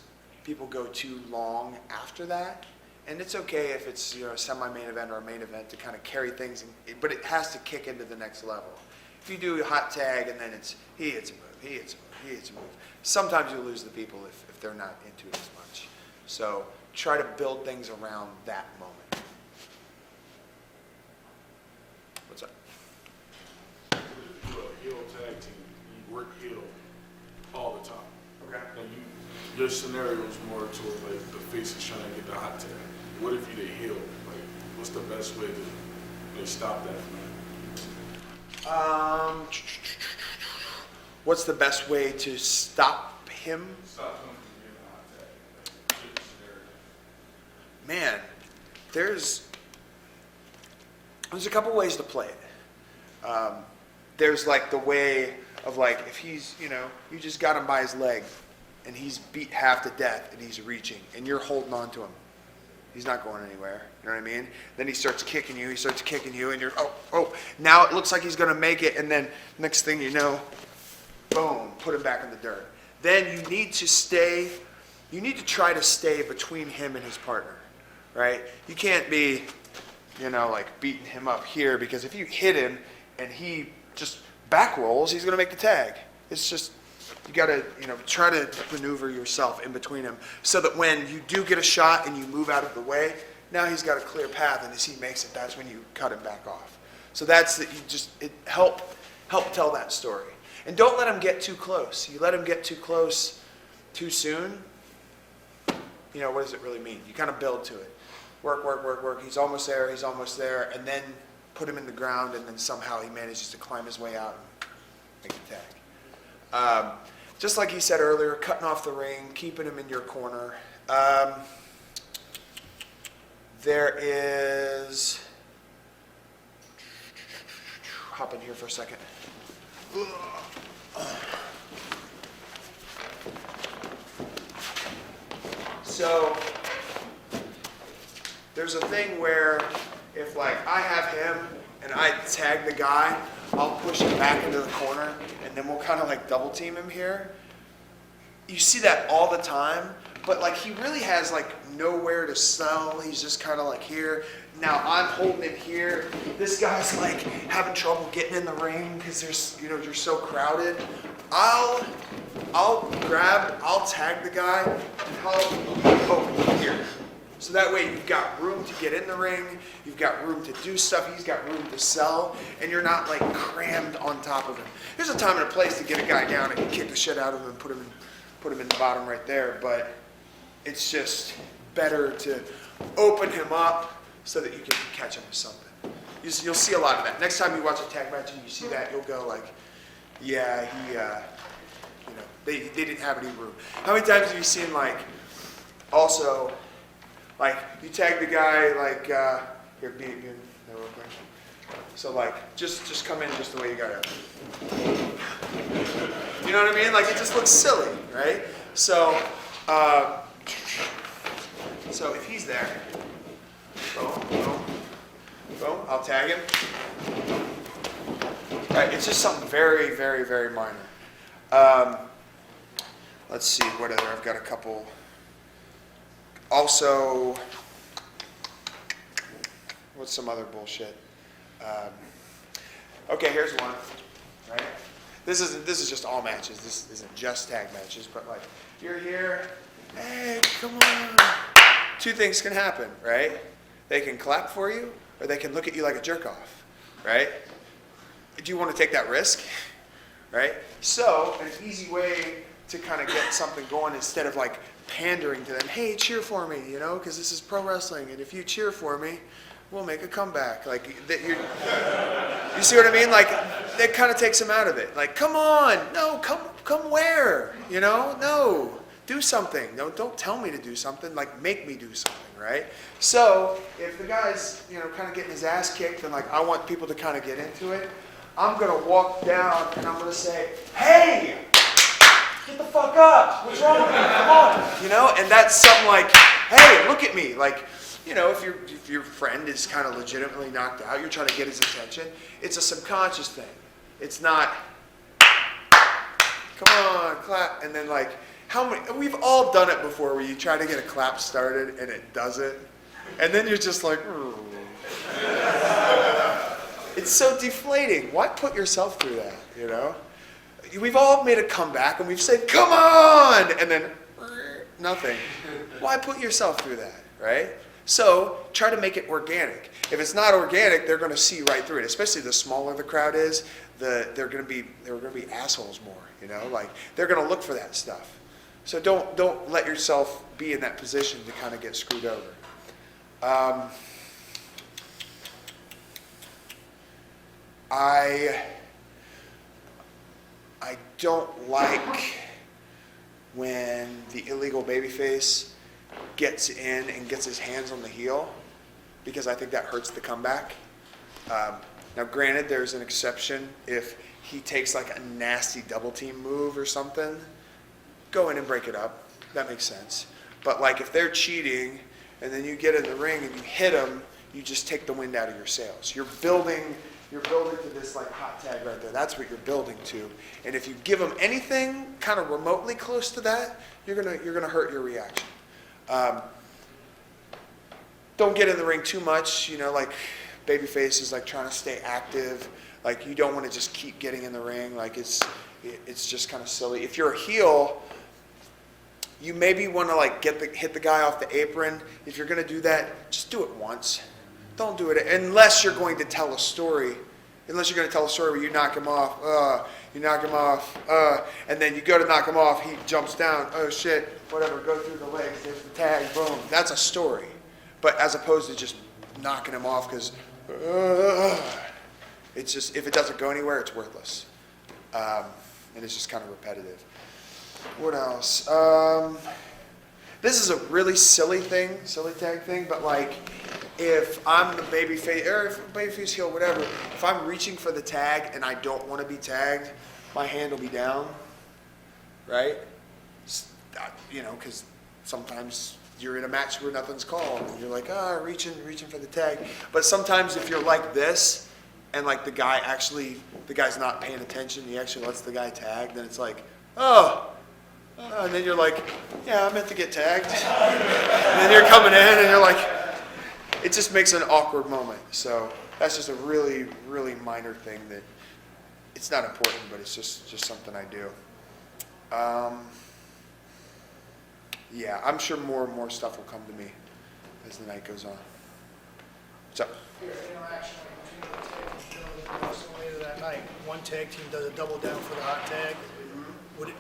people go too long after that, and it's okay if it's a semi-main event or a main event to kind of carry things, but it has to kick into the next level. If you do a hot tag and then he hits a move. Sometimes you lose the people if they're not into it as much. So try to build things around that moment. What's up? If you're a heel tag team, you work heel all the time. Okay. And your scenario is more towards like the face is trying to get the hot tag. What if you're the heel? Like, what's the best way to stop that from happening? What's the best way to stop him? Stop him from getting a hot tag. Like, different scenario. Man, there's there's a couple ways to play it. There's like the way of like, if he's, you know, you just got him by his leg and he's beat half to death and he's reaching and you're holding on to him. He's not going anywhere. You know what I mean? Then he starts kicking you, and you're, now it looks like he's going to make it, and then next thing you know, boom, put him back in the dirt. Then you need to try to stay between him and his partner, right? You can't be, you know, like beating him up here, because if you hit him and he just back rolls, he's going to make the tag. It's just, you got to, you know, try to maneuver yourself in between him so that when you do get a shot and you move out of the way, now he's got a clear path, and as he makes it, that's when you cut him back off. So that's that. Help tell that story. And don't let him get too close. You let him get too close too soon, you know, what does it really mean? You kind of build to it. Work. He's almost there, and then put him in the ground, and then somehow he manages to climb his way out and make the tag. Just like he said earlier, cutting off the ring, keeping him in your corner. There is, hop in here for a second. So there's a thing where if like I have him and I tag the guy, I'll push him back into the corner, and then we'll kind of like double team him here. You see that all the time, but like he really has like nowhere to sell. He's just kind of like here. Now I'm holding it here. This guy's like having trouble getting in the ring because there's, you know, you're so crowded. I'll tag the guy and help open here. So that way you've got room to get in the ring, you've got room to do stuff, he's got room to sell, and you're not like crammed on top of him. There's a time and a place to get a guy down and kick the shit out of him and put him in the bottom right there, but it's just better to open him up so that you can catch him with something. You'll see a lot of that. Next time you watch a tag match and you see that, you'll go like, yeah, he, you know, they didn't have any room. How many times have you seen like, also, like, you tag the guy, like, here, be there real quick. So, like, just come in just the way you got it. You know what I mean? Like, it just looks silly, right? So, so if he's there, boom, I'll tag him. Right, it's just something very, very, very minor. Let's see, what other, I've got a couple. Also, what's some other bullshit? Okay, here's one, right? This is just all matches. This isn't just tag matches, but like, you're here, hey, come on. Two things can happen, right? They can clap for you, or they can look at you like a jerk off, right? Do you want to take that risk, right? So, an easy way to kind of get something going instead of like pandering to them, hey, cheer for me, you know, because this is pro wrestling, and if you cheer for me, we'll make a comeback. Like, you see what I mean? Like, that kind of takes them out of it. Like, come on, no, come where, you know? No, do something. No, don't tell me to do something. Like, make me do something, right? So, if the guy's, you know, kind of getting his ass kicked, and like, I want people to kind of get into it, I'm gonna walk down and I'm gonna say, hey, get the fuck up. What's wrong with you? Come on. You know, and that's something like, hey, look at me. Like, you know, if your friend is kind of legitimately knocked out, you're trying to get his attention. It's a subconscious thing. It's not, come on, clap. And then like, we've all done it before where you try to get a clap started and it doesn't. And then you're just like, it's so deflating. Why put yourself through that, you know? We've all made a comeback and we've said, come on, and then nothing. Why put yourself through that, right? So try to make it organic. If it's not organic, they're going to see right through it. Especially the smaller the crowd is, they're going to be assholes more, you know? Like, they're going to look for that stuff. So don't let yourself be in that position to kind of get screwed over. I don't like when the illegal babyface gets in and gets his hands on the heel, because I think that hurts the comeback. Now, granted, there's an exception. If he takes like a nasty double team move or something, go in and break it up. That makes sense. But like if they're cheating and then you get in the ring and you hit them, you just take the wind out of your sails. You're building to this like hot tag right there. That's what you're building to. And if you give them anything kind of remotely close to that, you're gonna hurt your reaction. Don't get in the ring too much. Like babyface is like trying to stay active. Like you don't want to just keep getting in the ring. Like it's just kind of silly. If you're a heel, you maybe want to like hit the guy off the apron. If you're gonna do that, just do it once. Don't do it unless you're going to tell a story. Unless you're going to tell a story where you knock him off, and then you go to knock him off, he jumps down, oh shit, whatever, go through the legs, there's the tag, boom. That's a story. But as opposed to just knocking him off because it's just, if it doesn't go anywhere, it's worthless. And it's just kind of repetitive. What else? This is a really silly tag thing, but like, if I'm the babyface, or if babyface heel, whatever, if I'm reaching for the tag and I don't want to be tagged, my hand will be down, right? Because sometimes you're in a match where nothing's called, and you're like, reaching for the tag. But sometimes if you're like this, and like the guy's not paying attention, he actually lets the guy tag, then it's like, and then you're like, yeah, I meant to get tagged. And then you're coming in, and you're like, it just makes an awkward moment. So that's just a really, really minor thing that it's not important, but it's just something I do. Yeah, I'm sure more and more stuff will come to me as the night goes on. So. Your interaction between the tag team later that night. One tag team does a double down for the hot tag. Would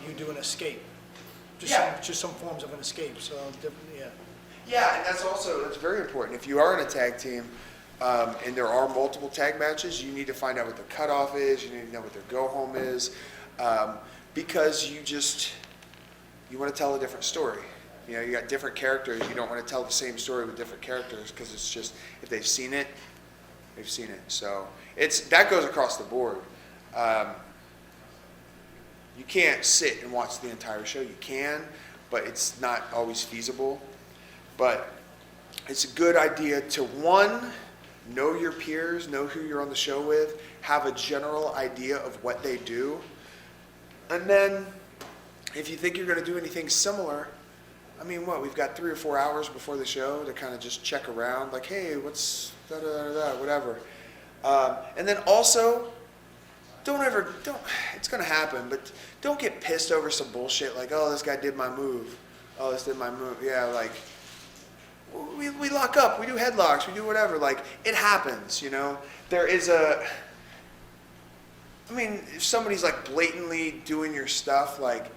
you do an escape? Just some forms of an escape. So yeah. Yeah, and that's very important. If you are in a tag team and there are multiple tag matches, you need to find out what their cutoff is. You need to know what their go home is, because you want to tell a different story. You got different characters. You don't want to tell the same story with different characters because it's just, if they've seen it, they've seen it. So that goes across the board. You can't sit and watch the entire show. You can, but it's not always feasible. But it's a good idea to, one, know your peers, know who you're on the show with, have a general idea of what they do. And then if you think you're going to do anything similar, we've got 3 or 4 hours before the show to kind of just check around, like, hey, what's whatever. And then also, it's going to happen, but don't get pissed over some bullshit like, oh, this guy did my move. Oh, this did my move. Yeah, like, we lock up, we do headlocks, we do whatever. Like, it happens, There is if somebody's like blatantly doing your stuff, like,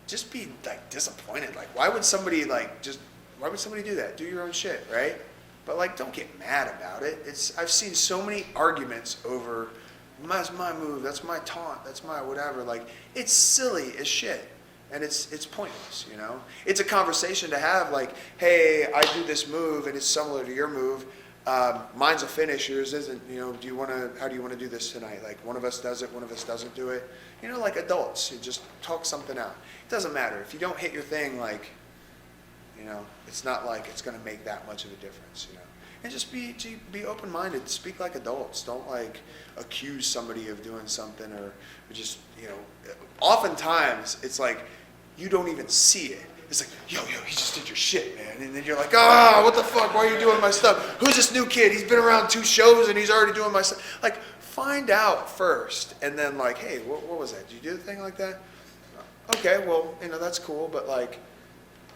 just be like disappointed. Like, why would somebody do that? Do your own shit, right? But like, don't get mad about it. I've seen so many arguments over, that's my move, that's my taunt, that's my whatever. Like, it's silly as shit. And it's pointless, It's a conversation to have, like, hey, I do this move and it's similar to your move. Mine's a finish, yours isn't. How do you want to do this tonight? Like, one of us does it, one of us doesn't do it. Like adults, you just talk something out. It doesn't matter if you don't hit your thing. Like, it's not like it's going to make that much of a difference. And just be open-minded. Speak like adults. Don't like accuse somebody of doing something or just Oftentimes it's like, you don't even see it. It's like, yo, he just did your shit, man. And then you're like, what the fuck? Why are you doing my stuff? Who's this new kid? He's been around 2 shows and he's already doing my stuff. Like, find out first. And then like, hey, what was that? Did you do a thing like that? Okay, well, that's cool. But like,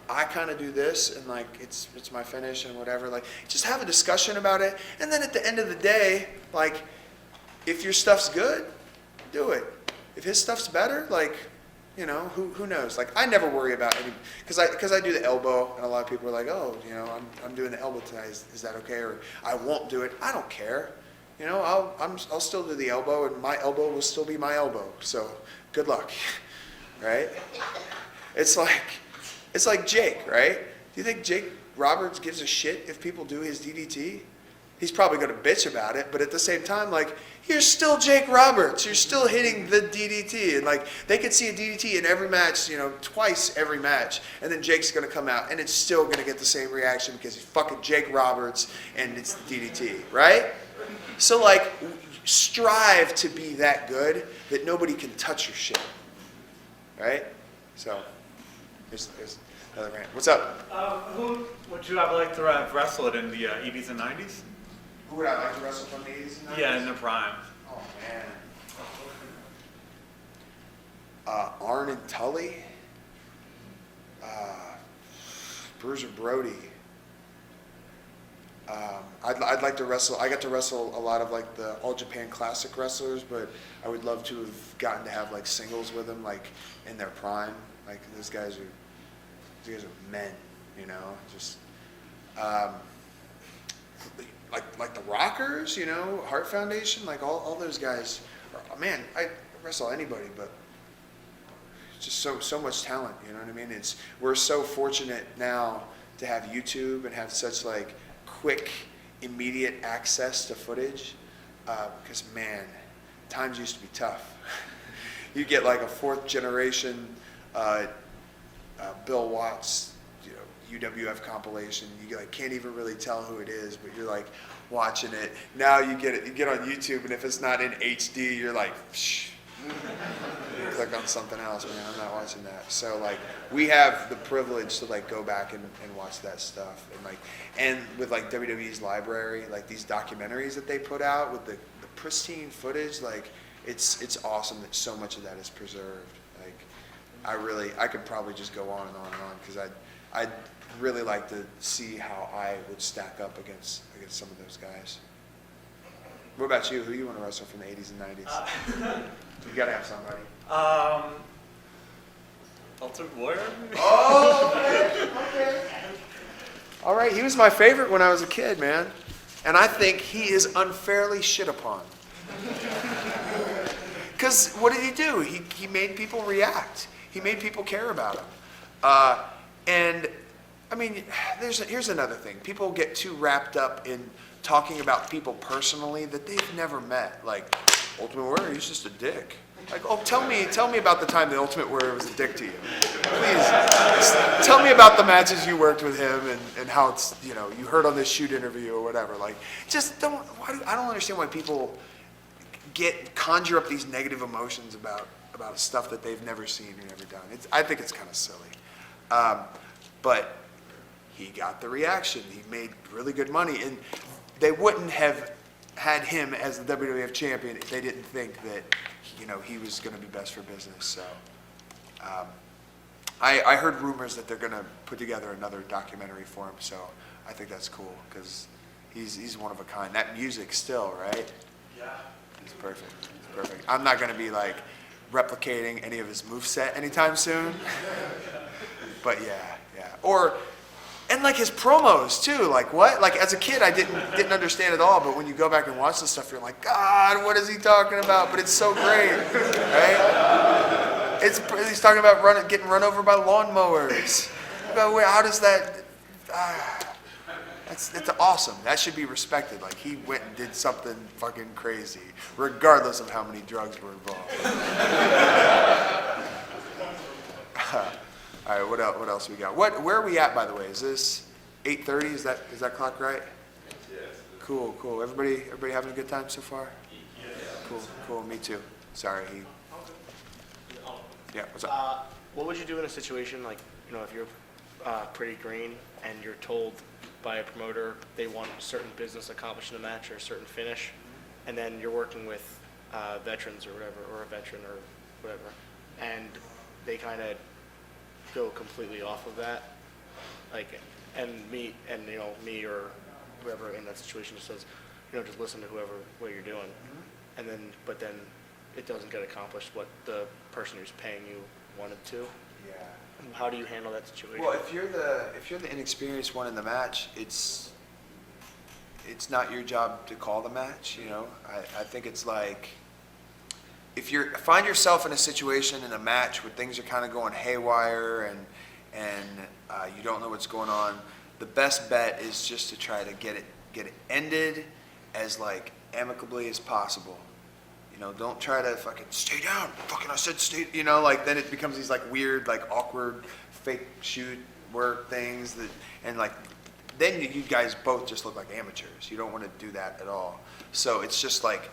I kind of do this and like, it's my finish and whatever. Like, just have a discussion about it. And then at the end of the day, like, if your stuff's good, do it. If his stuff's better, like, who knows? Like, I never worry about any, because I do the elbow, and a lot of people are like, oh, I'm doing the elbow tonight. Is that okay? Or I won't do it. I don't care. I'll still do the elbow, and my elbow will still be my elbow. So good luck, right? It's like Jake, right? Do you think Jake Roberts gives a shit if people do his DDT? he's probably going to bitch about it, but at the same time, like, you're still Jake Roberts. You're still hitting the DDT. And, like, they could see a DDT in every match, twice every match. And then Jake's going to come out, and it's still going to get the same reaction because he's fucking Jake Roberts, and it's the DDT, right? So, like, strive to be that good that nobody can touch your shit, right? So, there's another rant. What's up? Who would you have liked to have wrestled in the 80s and 90s? Who would I like to wrestle from the 80s and 90s? Yeah, in the prime. Oh, man. Arn and Tully. Bruiser Brody. I'd like to wrestle. I got to wrestle a lot of like the All Japan Classic wrestlers, but I would love to have gotten to have like singles with them, like in their prime. Like these guys are men, just like the Rockers, Heart Foundation, like all those guys. Man, I wrestle anybody, but just so much talent. You know what I mean? We're so fortunate now to have YouTube and have such like quick, immediate access to footage. Because man, times used to be tough. You get like a 4th generation Bill Watts, UWF compilation. You like can't even really tell who it is, but you're like watching it. Now you get on YouTube, and if it's not in HD, you're like, shh. Click on something else, man. I'm not watching that. So like we have the privilege to like go back and watch that stuff, and with like WWE's library, like these documentaries that they put out with the pristine footage, like it's awesome that so much of that is preserved. Like I could probably just go on and on and on because I'd really like to see how I would stack up against some of those guys. What about you? Who you want to wrestle from the 80s and 90s? You gotta have somebody. Ultimate Warrior? Oh, okay. All right, he was my favorite when I was a kid, man. And I think he is unfairly shit upon. Because what did he do? He made people react. He made people care about him. And, I mean, here's another thing. People get too wrapped up in talking about people personally that they've never met. Like, Ultimate Warrior, he's just a dick. Like, oh, tell me about the time the Ultimate Warrior was a dick to you. Please, tell me about the matches you worked with him and how it's, you heard on this shoot interview or whatever. Like, just don't. I don't understand why people conjure up these negative emotions about stuff that they've never seen or never done. I think it's kind of silly. But he got the reaction. He made really good money, and they wouldn't have had him as the WWF champion if they didn't think that he was going to be best for business. So I heard rumors that they're going to put together another documentary for him. So I think that's cool because he's one of a kind. That music still, right? Yeah. He's perfect. He's perfect. I'm not going to be like replicating any of his moveset anytime soon. But yeah. And like his promos too, like what? Like as a kid, I didn't understand it all, but when you go back and watch this stuff, you're like, God, what is he talking about? But it's so great, right? He's talking about getting run over by lawnmowers. How does that? It's awesome. That should be respected. Like he went and did something fucking crazy, regardless of how many drugs were involved. All right, what else we got? Where are we at, by the way? Is this 8:30? Is that clock right? Yes. Cool. Everybody having a good time so far? Yes. Cool. Me too. Sorry. Yeah. What's up? What would you do in a situation like, if you're pretty green and you're told by a promoter they want a certain business accomplished in a match or a certain finish, and then you're working with veterans or whatever, or a veteran or whatever, and they kind of go completely off of that, like, and me or whoever in that situation just says, just listen to what you're doing, but then it doesn't get accomplished what the person who's paying you wanted to. Yeah. How do you handle that situation? Well, if you're the inexperienced one in the match, it's not your job to call the match. I think it's like, if you find yourself in a situation in a match where things are kind of going haywire and you don't know what's going on, the best bet is just to try to get it get it ended as like amicably as possible. You know, don't try to fucking stay down. Fucking I said stay. You know, like then it becomes these like weird, like awkward, fake shoot work things that, and like then you guys both just look like amateurs. You don't want to do that at all. So it's just like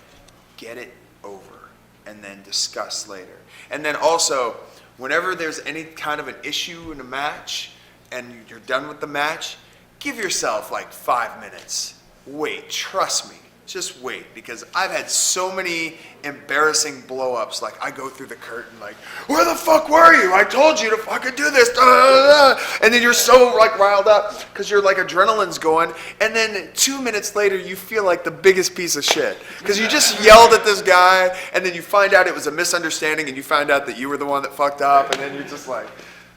get it over and then discuss later. And then also, whenever there's any kind of an issue in a match and you're done with the match, give yourself like 5 minutes. Wait, trust me. Just wait, because I've had so many embarrassing blow-ups. Like, I go through the curtain like, where the fuck were you? I told you to fucking do this. Da, da, da. And then you're so like riled up because you're like adrenaline's going. And then 2 minutes later, you feel like the biggest piece of shit because you just yelled at this guy, and then you find out it was a misunderstanding, and you find out that you were the one that fucked up, and then you're just like,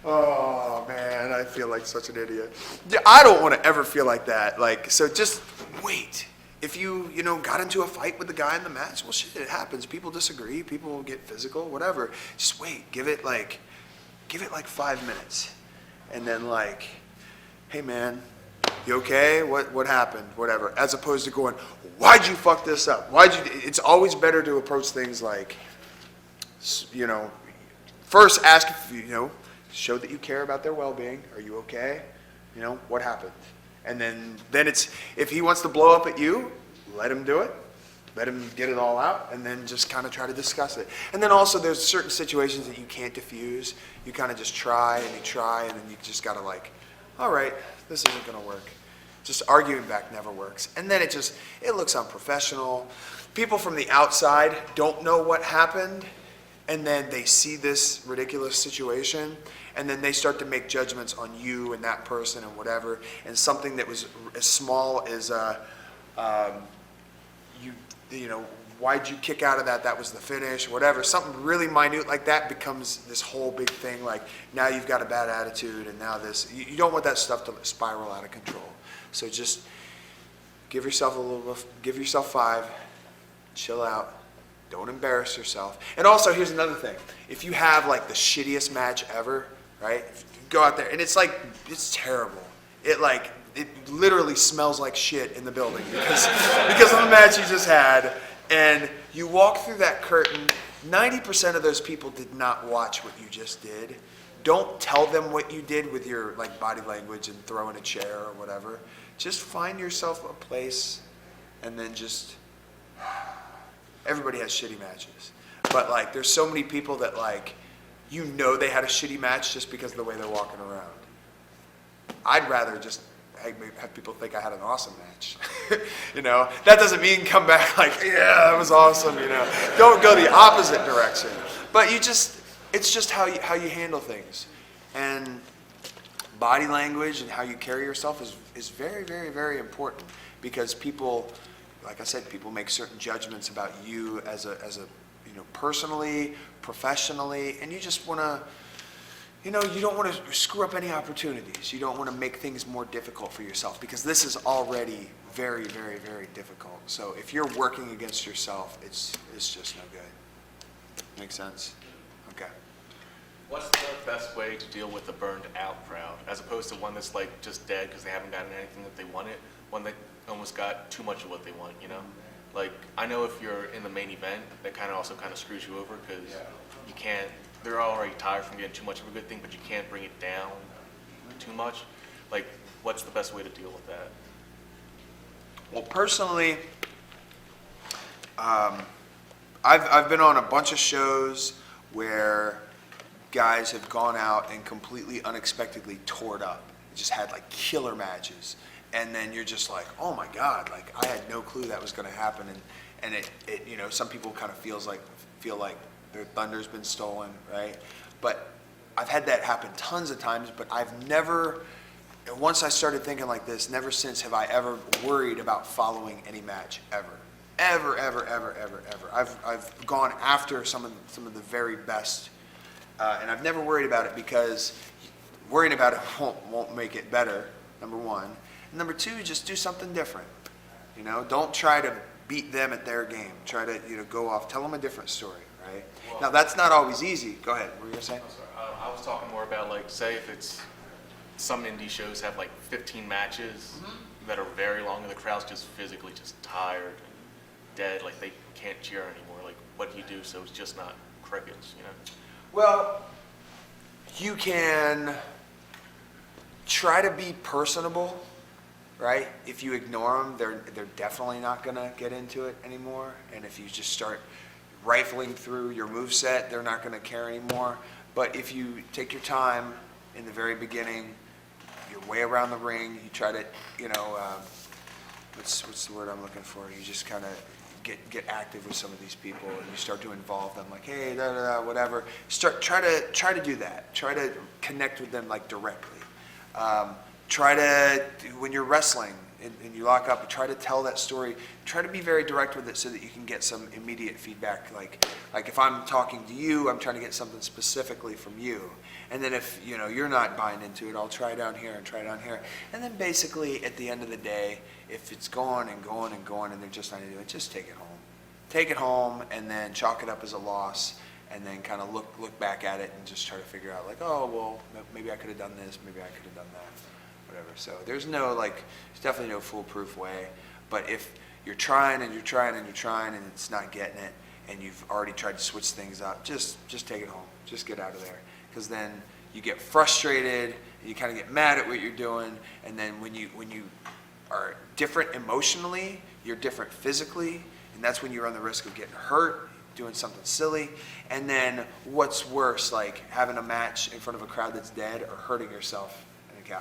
oh man, I feel like such an idiot. Yeah, I don't want to ever feel like that. Like, so just wait. If you got into a fight with the guy in the match, well, shit, it happens. People disagree. People get physical, whatever. Just wait. Give it like 5 minutes. And then like, hey man, you okay? What happened? Whatever. As opposed to going, why'd you fuck this up? It's always better to approach things like, first ask if, show that you care about their well-being. Are you okay? What happened? And then it's, if he wants to blow up at you, let him do it. Let him get it all out, and then just kind of try to discuss it. And then also there's certain situations that you can't diffuse. You kind of just try, and then you just got to like, all right, this isn't going to work. Just arguing back never works. And then it looks unprofessional. People from the outside don't know what happened, and then they see this ridiculous situation, and then they start to make judgments on you and that person and whatever, and something that was as small as, why'd you kick out of that? That was the finish, whatever. Something really minute like that becomes this whole big thing, like now you've got a bad attitude, and now this. You don't want that stuff to spiral out of control. So just give yourself 5, chill out. Don't embarrass yourself. And also, here's another thing. If you have like the shittiest match ever, right? If you go out there and it's terrible. It literally smells like shit in the building because of the match you just had. And you walk through that curtain, 90% of those people did not watch what you just did. Don't tell them what you did with your like body language and throw in a chair or whatever. Just find yourself a place and then just... Everybody has shitty matches. But like there's so many people that like they had a shitty match just because of the way they're walking around. I'd rather just have people think I had an awesome match. That doesn't mean come back like, yeah, that was awesome, Don't go the opposite direction. But it's just how you handle things. And body language and how you carry yourself is very, very, very important because people, like I said, people make certain judgments about you as a personally, professionally, and you just want to, you don't want to screw up any opportunities. You don't want to make things more difficult for yourself because this is already very, very, very difficult. So if you're working against yourself, it's just no good. Make sense? Okay. What's the best way to deal with a burned out crowd as opposed to one that's like just dead because they haven't gotten anything that they wanted, one that almost got too much of what they want, Like, I know if you're in the main event, that also screws you over because you can't, they're already tired from getting too much of a good thing, but you can't bring it down too much. Like, what's the best way to deal with that? Well, personally, I've been on a bunch of shows where guys have gone out and completely unexpectedly tore it up. Just had like killer matches. And then you're just like, oh my God, like I had no clue that was going to happen. And it some people kind of feel like their thunder's been stolen, right? But I've had that happen tons of times, but I've never, once I started thinking like this, never since have I ever worried about following any match ever. Ever. I've gone after some of the very best, and I've never worried about it because worrying about it won't make it better, number one. And number two, just do something different. Don't try to beat them at their game. Try to, go off, tell them a different story, right? Now, that's not always easy. Go ahead, what were you going to say? I'm sorry. I was talking more about, like, say if it's some indie shows have like 15 matches that are very long, and the crowd's just physically just tired and dead. Like they can't cheer anymore. Like what do you do so it's just not crickets, you know? Well, you can try to be personable, right? If you ignore them, they're definitely not gonna get into it anymore. And if you just start rifling through your moveset, they're not gonna care anymore. But if you take your time in the very beginning, your way around the ring, you try to, what's the word I'm looking for? You just kind of get active with some of these people, and you start to involve them, like, hey, whatever. Try to do that. Try to connect with them like directly. Try to, when you're wrestling and you lock up, try to tell that story. Try to be very direct with it so that you can get some immediate feedback. Like if I'm talking to you, I'm trying to get something specifically from you. And then if you're not buying into it, I'll try down here and try down here. And then basically at the end of the day, if it's going and going and going and they're just not into it, just take it home. Take it home and then chalk it up as a loss, and then kind of look back at it and just try to figure out like, oh, well, maybe I could have done this, maybe I could have done that, whatever. So there's definitely no foolproof way. But if you're trying and you're trying and you're trying and it's not getting it, and you've already tried to switch things up, just take it home. Just get out of there. Because then you get frustrated, and you kind of get mad at what you're doing, and then when you are different emotionally, you're different physically, and that's when you run the risk of getting hurt, doing something silly. And then what's worse, like having a match in front of a crowd that's dead, or hurting yourself in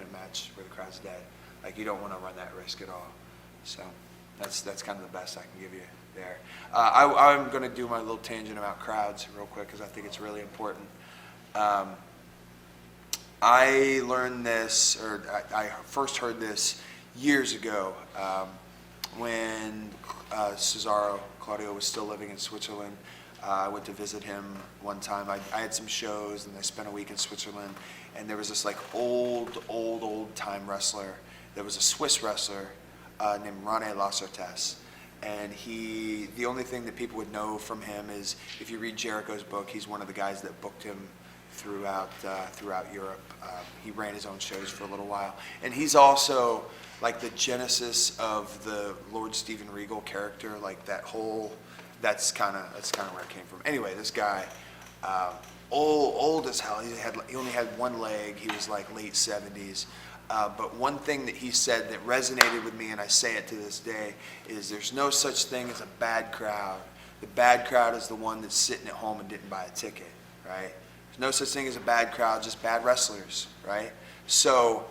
a match where the crowd's dead. Like you don't want to run that risk at all. So that's kind of the best I can give you there. I'm going to do my little tangent about crowds real quick because I think it's really important. I learned this, or I first heard this years ago when Claudio was still living in Switzerland. I went to visit him one time. I had some shows and I spent a week in Switzerland, and there was this like old time wrestler. There was a Swiss wrestler named René Lassertes. And the only thing that people would know from him is if you read Jericho's book, he's one of the guys that booked him throughout Europe. He ran his own shows for a little while. And he's also like the genesis of the Lord Steven Regal character, like that's kind of where it came from. Anyway, this guy, old as hell. He only had one leg. He was like late 70s. But one thing that he said that resonated with me, and I say it to this day, is there's no such thing as a bad crowd. The bad crowd is the one that's sitting at home and didn't buy a ticket, right? There's no such thing as a bad crowd, just bad wrestlers, right? So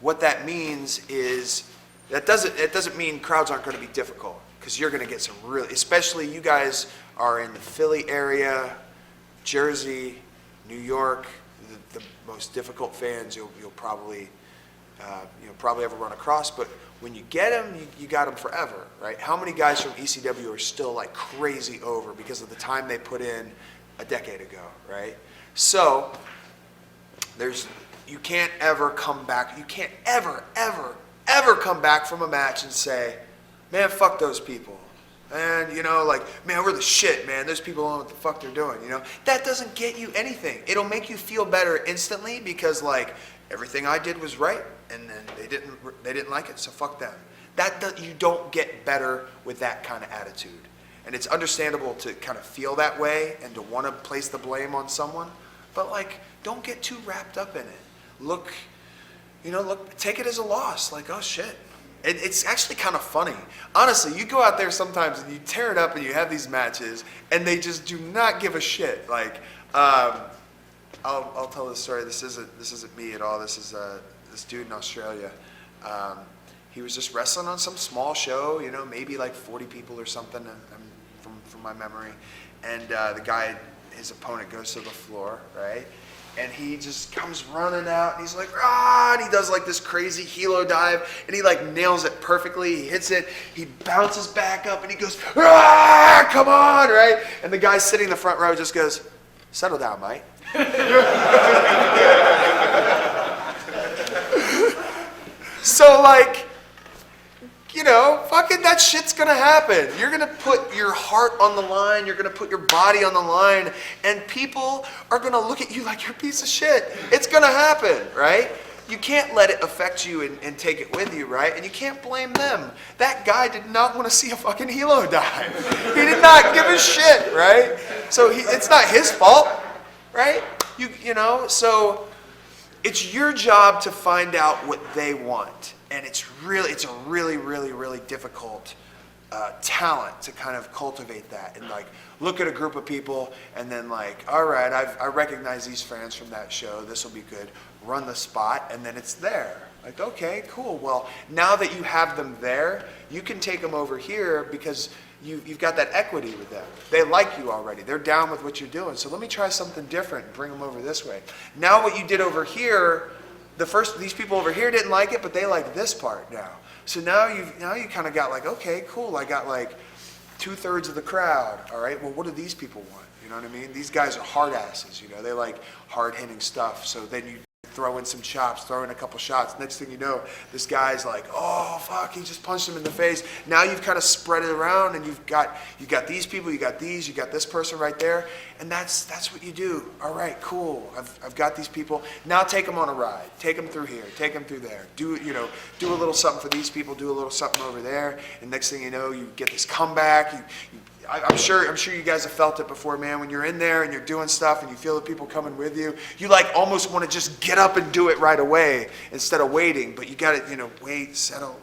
what that means is it doesn't mean crowds aren't going to be difficult, because you're going to get some really, especially you guys are in the Philly area, Jersey, New York, the most difficult fans you'll probably ever run across. But when you get them, you got them forever, right? How many guys from ECW are still like crazy over because of the time they put in a decade ago, right? So you can't ever come back. You can't ever come back from a match and say, man, fuck those people. And, man, we're the shit, man. Those people don't know what the fuck they're doing, That doesn't get you anything. It'll make you feel better instantly because, like, everything I did was right, and then they didn't like it, so fuck them. You don't get better with that kind of attitude. And it's understandable to kind of feel that way and to want to place the blame on someone, but, like, don't get too wrapped up in it. Take it as a loss. Like, oh, shit. It's actually kind of funny. Honestly, you go out there sometimes and you tear it up and you have these matches and they just do not give a shit. Like, I'll tell this story. This isn't me at all. This is this dude in Australia. He was just wrestling on some small show, maybe like 40 people or something from my memory. And the guy, his opponent, goes to the floor, right? And he just comes running out, and he's like, ah, and he does like this crazy helo dive, and he like nails it perfectly. He hits it, he bounces back up, and he goes, ah, come on, right? And the guy sitting in the front row just goes, settle down, mate. So like, you know, fucking that shit's gonna happen. You're gonna put your heart on the line, you're gonna put your body on the line, and people are gonna look at you like you're a piece of shit. It's gonna happen, right? You can't let it affect you and take it with you, right? And you can't blame them. That guy did not want to see a fucking helo dive. He did not give a shit, right? So it's not his fault, right? You know, so it's your job to find out what they want. And it's a really difficult talent to kind of cultivate that and like look at a group of people and then like, all right, I recognize these fans from that show. This will be good. Run the spot, and then it's there. Like, okay, cool. Well, now that you have them there, you can take them over here because you've got that equity with them. They like you already. They're down with what you're doing. So let me try something different and bring them over this way. Now what you did over here, these people over here didn't like it, but they like this part now. So now you kind of got like, okay, cool. I got like 2/3 of the crowd. All right. Well, what do these people want? You know what I mean? These guys are hard asses. You know, they like hard hitting stuff. So then you throw in some chops, throw in a couple shots. Next thing you know, this guy's like, oh fuck, he just punched him in the face. Now you've kind of spread it around, and you got these people, you got this person right there, and that's what you do. All right, cool. I've got these people. Now take them on a ride. Take them through here. Take them through there. Do a little something for these people. Do a little something over there, and next thing you know, you get this comeback. I'm sure you guys have felt it before, man. When you're in there and you're doing stuff and you feel the people coming with you, you like almost want to just get up and do it right away instead of waiting. But you got to, wait,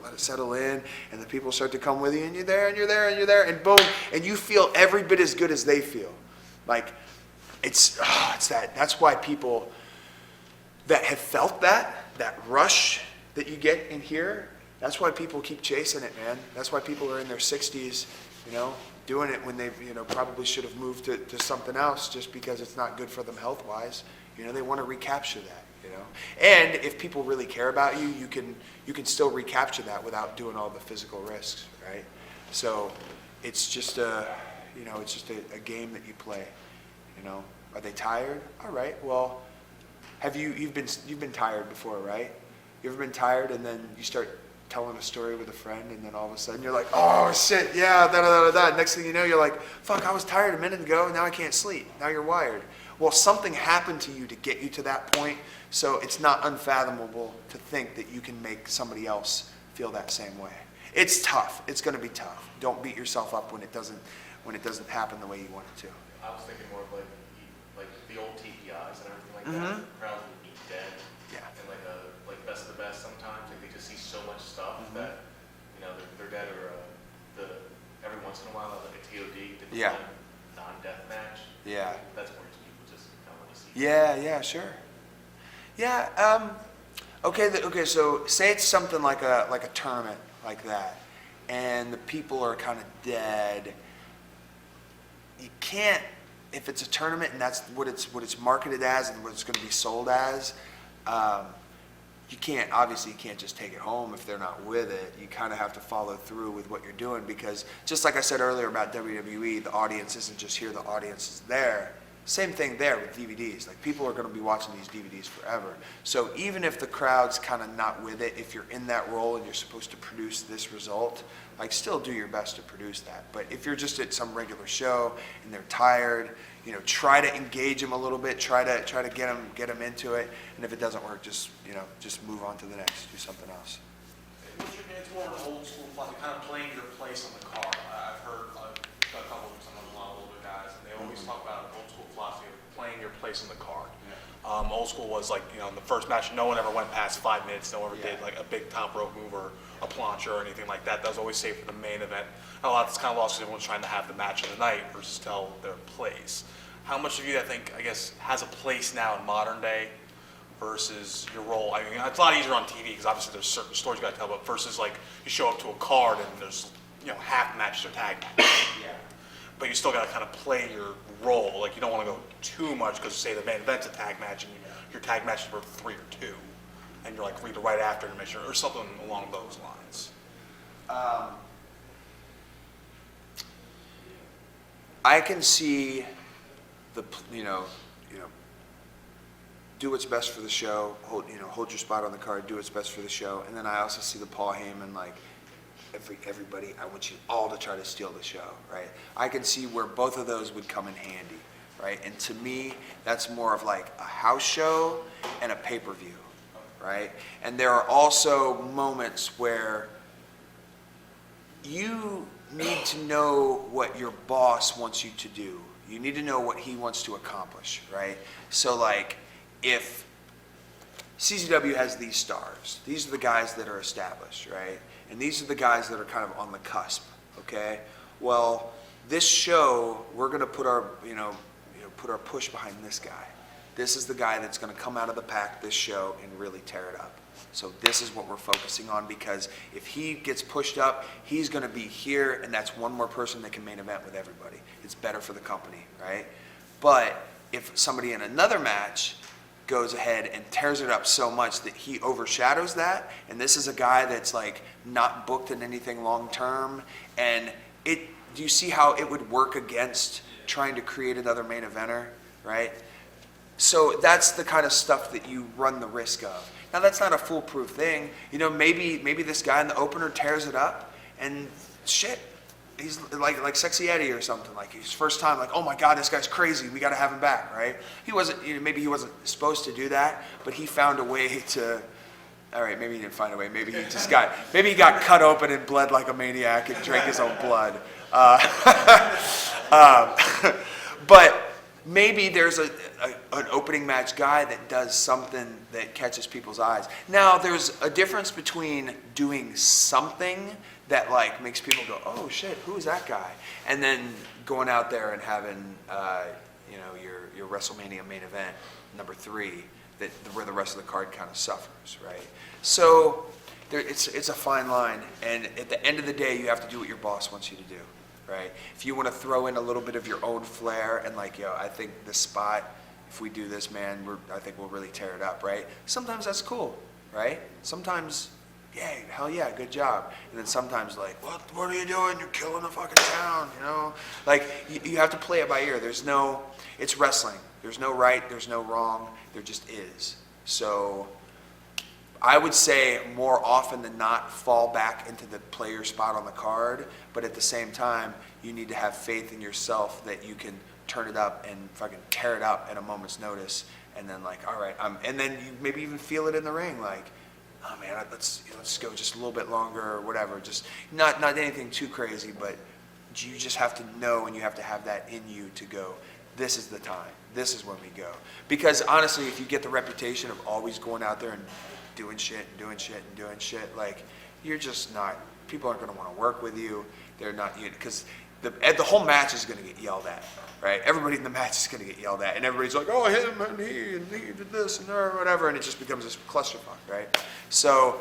let it settle in, and the people start to come with you, and you're there, and you're there, and you're there, and boom, and you feel every bit as good as they feel. Like, it's that. That's why people that have felt that rush that you get in here, that's why people keep chasing it, man. That's why people are in their 60s, doing it when they, probably should have moved to something else just because it's not good for them health-wise. They want to recapture that, And if people really care about you, you can still recapture that without doing all the physical risks, right? So it's just a game that you play, Are they tired? All right, well, you've been tired before, right? You ever been tired and then you start telling a story with a friend, and then all of a sudden you're like, oh shit, yeah, da. Next thing you know, you're like, fuck, I was tired a minute ago, and now I can't sleep. Now you're wired. Well, something happened to you to get you to that point, so it's not unfathomable to think that you can make somebody else feel that same way. It's tough. It's going to be tough. Don't beat yourself up when it doesn't happen the way you want it to. I was thinking more of like the old TPIs and everything like that. The crowds would be dead. Yeah. And like best of the best sometimes, like they just see so much stuff that they're dead, or every once in a while like a TOD, Yeah. non-death match. Yeah. That's where people just kind of want to see. Yeah, sure. Yeah. Okay. So say it's something like a tournament like that, and the people are kind of dead. You can't, if it's a tournament and that's what it's marketed as and what it's going to be sold as. You can't just take it home if they're not with it. You kind of have to follow through with what you're doing, because just like I said earlier about WWE, the audience isn't just here, the audience is there. Same thing there with DVDs. Like, people are going to be watching these DVDs forever. So even if the crowd's kind of not with it, if you're in that role and you're supposed to produce this result, like, still do your best to produce that. But if you're just at some regular show and they're tired, try to engage them a little bit, try to get them into it. And if it doesn't work, just move on to the next, do something else. It's more of an old school philosophy, kind of playing your place on the card. I've heard a couple of some of the older guys, and they always talk about an old school philosophy of playing your place on the card. Old school was like, in the first match, no one ever went past 5 minutes. No one ever did like a big top rope move or a plancha or anything like that. That was always saved for the main event. And a lot of this kind of lost because everyone's trying to have the match of the night versus tell their place. How much of you, I think, has a place now in modern day versus your role? I mean, it's a lot easier on TV because obviously there's certain stories you got to tell, but versus like you show up to a card and there's half matches or tag matches. Yeah. But you still got to kind of play your role. Like, you don't want to go too much because, say, the main event's a tag match and your tag match is worth 3 or 2, and you're like, read it right after to make sure, or something along those lines. I can see do what's best for the show. Hold your spot on the card. Do what's best for the show. And then I also see the Paul Heyman, like, everybody, I want you all to try to steal the show, right? I can see where both of those would come in handy, right? And to me, that's more of like a house show and a pay-per-view, right? And there are also moments where you need to know what your boss wants you to do. You need to know what he wants to accomplish, right? So like, if CZW has these stars, these are the guys that are established, right? And these are the guys that are kind of on the cusp, okay? Well, this show, we're gonna put our, put our push behind this guy. This is the guy that's gonna come out of the pack this show and really tear it up. So this is what we're focusing on, because if he gets pushed up, he's gonna be here, and that's one more person that can main event with everybody. It's better for the company, right? But if somebody in another match goes ahead and tears it up so much that he overshadows that, and this is a guy that's like not booked in anything long term, and do you see how it would work against trying to create another main eventer, right? So that's the kind of stuff that you run the risk of. Now that's not a foolproof thing. Maybe this guy in the opener tears it up, and shit, he's like Sexy Eddie or something. Like his first time, like, oh my God, this guy's crazy. We got to have him back, right? He wasn't. Maybe he wasn't supposed to do that, but he found a way to. All right, maybe he didn't find a way. Maybe he just got. Maybe he got cut open and bled like a maniac and drank his own blood. But maybe there's an opening match guy that does something that catches people's eyes. Now, there's a difference between doing something that like makes people go, oh shit, who is that guy? And then going out there and having, your WrestleMania main event, number 3, where the rest of the card kind of suffers, right? So it's a fine line, and at the end of the day, you have to do what your boss wants you to do, right? If you want to throw in a little bit of your own flair and like, I think this spot, if we do this, man, I think we'll really tear it up, right? Sometimes that's cool, right? Sometimes, yay, hell yeah, good job. And then sometimes like, what are you doing? You're killing the fucking town, Like, you have to play it by ear. It's wrestling. There's no right, there's no wrong, there just is. So I would say more often than not, fall back into the player spot on the card, but at the same time, you need to have faith in yourself that you can turn it up and fucking tear it up at a moment's notice, and then like, all right, and then you maybe even feel it in the ring, like, oh man, let's go just a little bit longer or whatever. Just not anything too crazy, but you just have to know, and you have to have that in you to go, this is the time. This is when we go. Because honestly, if you get the reputation of always going out there and doing shit, like, you're just not, people aren't going to want to work with you. They're not, because the whole match is going to get yelled at, right? Everybody in the match is going to get yelled at, and everybody's like, oh, him and he did this and her, whatever, and it just becomes this clusterfuck, right? So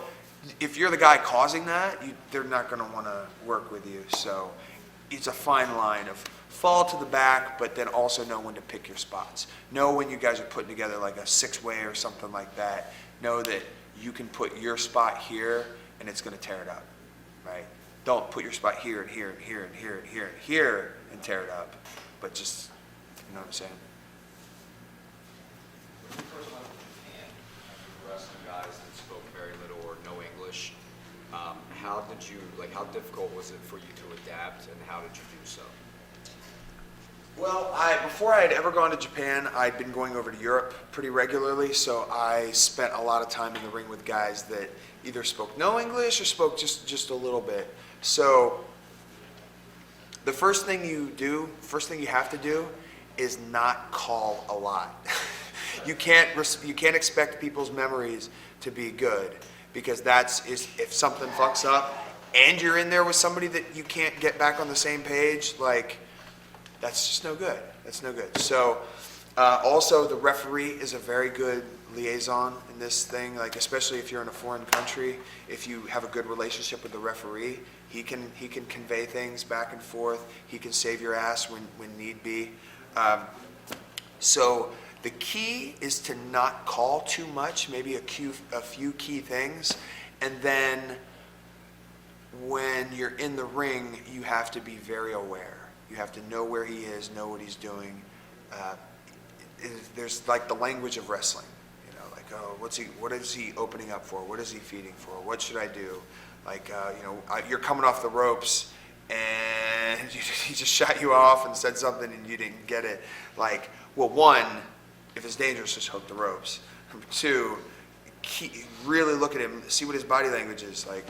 if you're the guy causing that, they're not going to want to work with you. So it's a fine line of fall to the back, but then also know when to pick your spots. Know when you guys are putting together like a 6-way or something like that. Know that you can put your spot here, and it's going to tear it up, right? Don't put your spot here and here and here and here and here and here and tear it up, but just, you know what I'm saying? When you first went to Japan, you were wrestling guys that spoke very little or no English. How difficult was it for you to adapt, and how did you do so? Well, before I had ever gone to Japan, I'd been going over to Europe pretty regularly, so I spent a lot of time in the ring with guys that either spoke no English or spoke just a little bit. So the first thing you have to do is not call a lot. You can't expect people's memories to be good, because if something fucks up and you're in there with somebody that you can't get back on the same page, like, that's just no good. That's no good. So also the referee is a very good liaison in this thing, like especially if you're in a foreign country. If you have a good relationship with the referee, he can convey things back and forth. He can save your ass when need be. So the key is to not call too much, maybe a few key things, and then when you're in the ring, you have to be very aware. You have to know where he is, know what he's doing. There's like the language of wrestling, like, oh, what is he opening up for? What is he feeding for? What should I do? you're coming off the ropes and he just shot you off and said something and you didn't get it. Like, well, one, if it's dangerous, just hook the ropes. Number two, really look at him, see what his body language is. Like,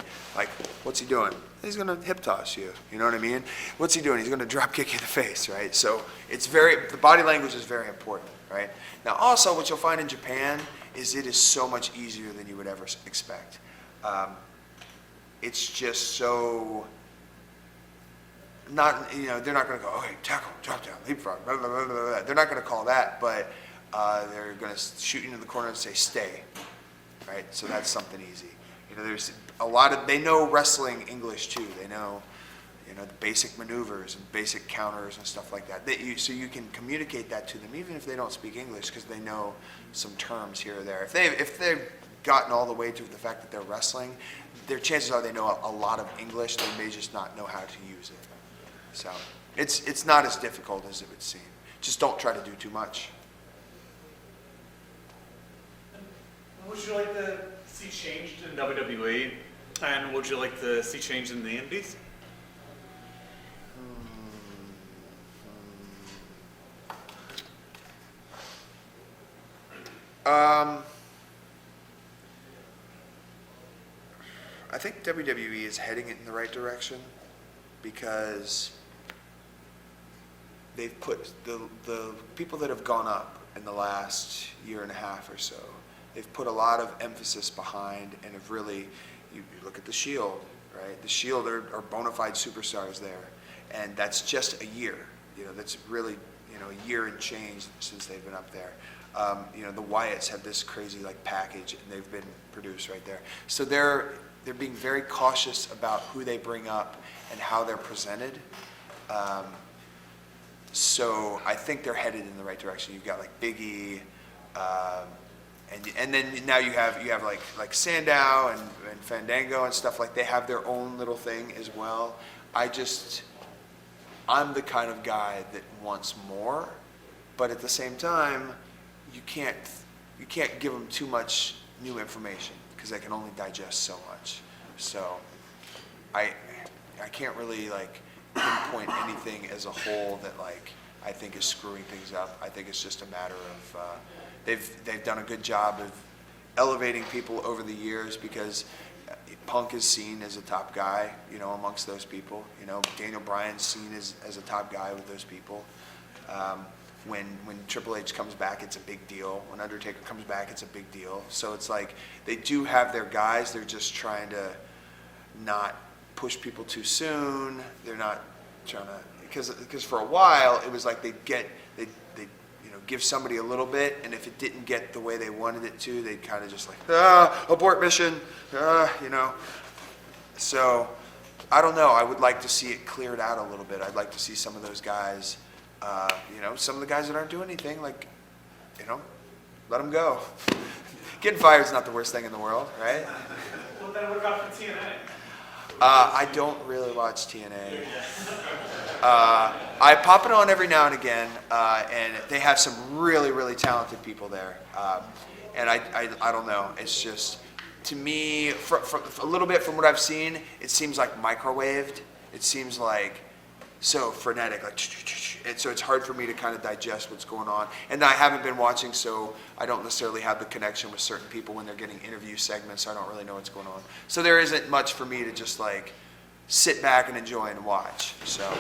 what's he doing? He's gonna hip toss you. You know what I mean? What's he doing? He's gonna drop kick you in the face, right? So the body language is very important, right? Now, also, what you'll find in Japan is it is so much easier than you would ever expect. It's just so not, they're not gonna go, okay, tackle, drop down, leapfrog, blah, blah, blah, blah, blah. They're not gonna call that, but they're gonna shoot you into the corner and say, stay. Right, so that's something easy. There's a lot of, they know wrestling English too. They know, the basic maneuvers and basic counters and stuff like that. So you can communicate that to them even if they don't speak English because they know some terms here or there. If they've gotten all the way to the fact that they're wrestling, their chances are they know a lot of English. They may just not know how to use it. So it's not as difficult as it would seem. Just don't try to do too much. Would you like to see changed in WWE, and would you like to see changed in the Indies? I think WWE is heading it in the right direction because they've put the people that have gone up in the last year and a half or so, they've put a lot of emphasis behind and have really, you look at the Shield, right? The Shield are bona fide superstars there. And that's just a year. That's really, a year and change since they've been up there. The Wyatts have this crazy package and they've been produced right there. So they're being very cautious about who they bring up and how they're presented. So I think they're headed in the right direction. You've got Big E, and then now you have like Sandow and Fandango and stuff they have their own little thing as well. I'm the kind of guy that wants more, but at the same time, you can't give them too much new information because they can only digest so much. So I can't really pinpoint anything as a whole that I think is screwing things up. I think it's just a matter of they've done a good job of elevating people over the years because Punk is seen as a top guy, amongst those people. Daniel Bryan's seen as a top guy with those people. When Triple H comes back, it's a big deal. When Undertaker comes back, it's a big deal. So it's they do have their guys. They're just trying to not push people too soon. They're not trying to, because for a while it was they'd give somebody a little bit, and if it didn't get the way they wanted it to, they'd kind of just abort mission, So I don't know. I would like to see it cleared out a little bit. I'd like to see some of those guys, some of the guys that aren't doing anything, let them go. Getting fired is not the worst thing in the world, right? Well, then what about the TNA? I don't really watch TNA. I pop it on every now and again, and they have some really, really talented people there. And I don't know. It's just, to me, a little bit from what I've seen, it seems microwaved. It seems so frenetic, and so it's hard for me to kind of digest what's going on. And I haven't been watching, so I don't necessarily have the connection with certain people when they're getting interview segments, so I don't really know what's going on. So there isn't much for me to just sit back and enjoy and watch. So,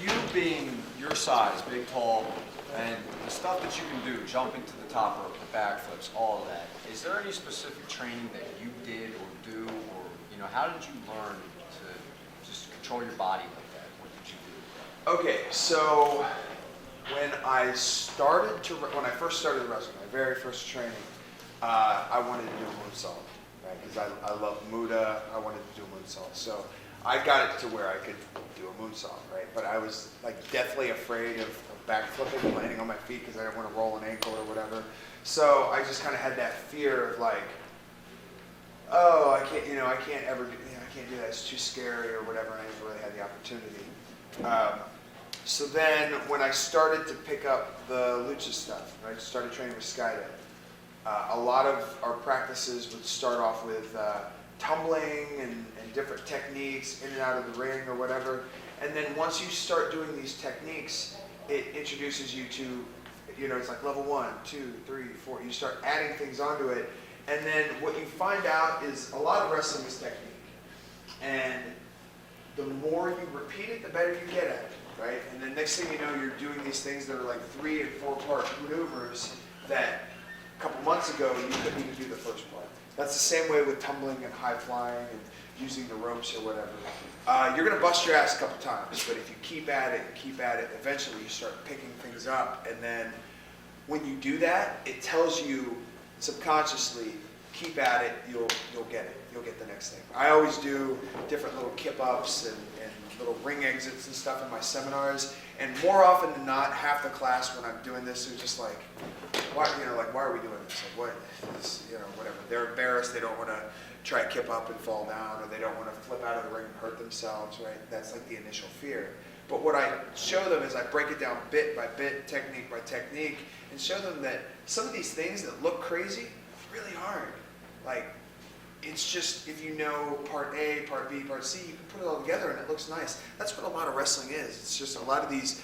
You being your size, big, tall, and the stuff that you can do, jumping to the top rope, the backflips, all of that, is there any specific training that you did or do, or how did you learn to just control your body like that? What did you do? Okay, so when I first started wrestling, my very first training, I wanted to do a moonsault, right? Because I love Muda. I wanted to do a moonsault. So I got it to where I could do a moonsault, right? But I was deathly afraid of backflipping and landing on my feet because I didn't want to roll an ankle or whatever. So I just kind of had that fear of oh, I can't ever do, I can't do that. It's too scary or whatever. I never really had the opportunity. So then when I started to pick up the lucha stuff, right, started training with Skydive, a lot of our practices would start off with tumbling and different techniques in and out of the ring or whatever. And then once you start doing these techniques, it introduces you to, it's like level 1, 2, 3, 4. You start adding things onto it. And then what you find out is a lot of wrestling is technique. And the more you repeat it, the better you get at it, right? And then next thing you know, you're doing these things that are like 3 and 4 part maneuvers that a couple months ago you couldn't even do the first part. That's the same way with tumbling and high flying and using the ropes or whatever. You're going to bust your ass a couple times, but if you keep at it, eventually you start picking things up. And then when you do that, it tells you subconsciously, keep at it, you'll get it. You'll get the next thing. I always do different little kip-ups and little ring exits and stuff in my seminars. And more often than not, half the class when I'm doing this is just like, why are we doing this? Like, whatever. They're embarrassed. They don't want to try kip up and fall down, or they don't want to flip out of the ring and hurt themselves, right? That's like the initial fear. But what I show them is I break it down bit by bit, technique by technique, and show them that some of these things that look crazy are really hard. Like, it's just, if you know part A, part B, part C, you can put it all together and it looks nice. That's what a lot of wrestling is. It's just a lot of these,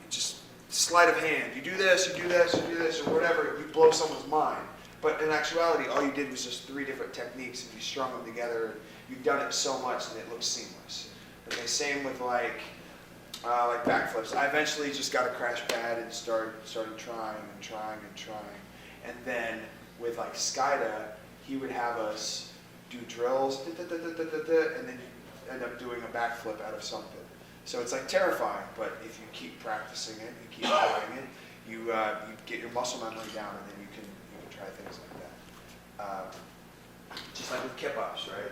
just sleight of hand. You do this, you do this, you do this, or whatever, you blow someone's mind. But in actuality, all you did was just 3 different techniques and you strung them together. And you've done it so much that it looks seamless. Okay, same with like backflips. I eventually just got a crash pad and started trying. And then with like Skyda, he would have us do drills, and then you end up doing a backflip out of something. So it's like terrifying, but if you keep practicing it, you keep trying it, you get your muscle memory down, and then you can try things like that. Just like with kip-ups, right?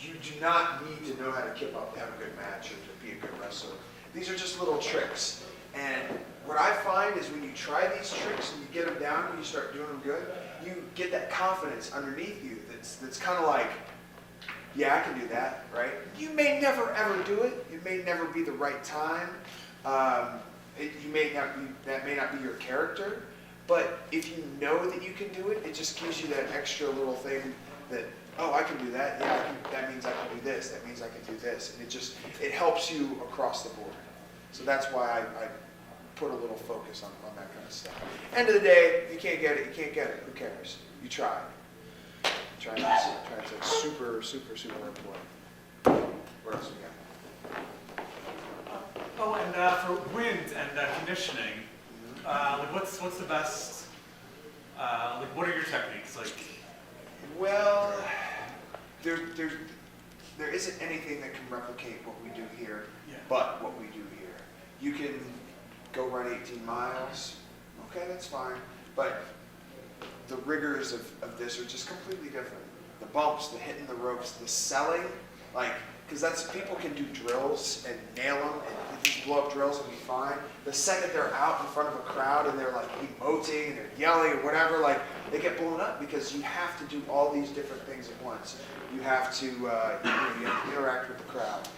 You do not need to know how to kip up to have a good match or to be a good wrestler. These are just little tricks. And what I find is when you try these tricks and you get them down and you start doing them good, you get that confidence underneath you that's kind of like, yeah, I can do that, right? You may never ever do it. It may never be the right time. That may not be your character. But if you know that you can do it, it just gives you that extra little thing that, oh, I can do that. Yeah, that means I can do this. That means I can do this. And it helps you across the board. So that's why I put a little focus on that kind of stuff. End of the day, you can't get it. Who cares? You try. Try it's super, super, super important. What else we got? And for wind and conditioning, like what's the best? Like what are your techniques? Like, well, there isn't anything that can replicate what we do here, but what we do here. You can go run 18 miles. Okay, that's fine. But the rigors of this are just completely different. The bumps, the hitting the ropes, the selling, because people can do drills and nail them and these blow up drills and be fine. The second they're out in front of a crowd and they're like emoting and they're yelling or whatever, they get blown up because you have to do all these different things at once. You have to, you have to interact with the crowd.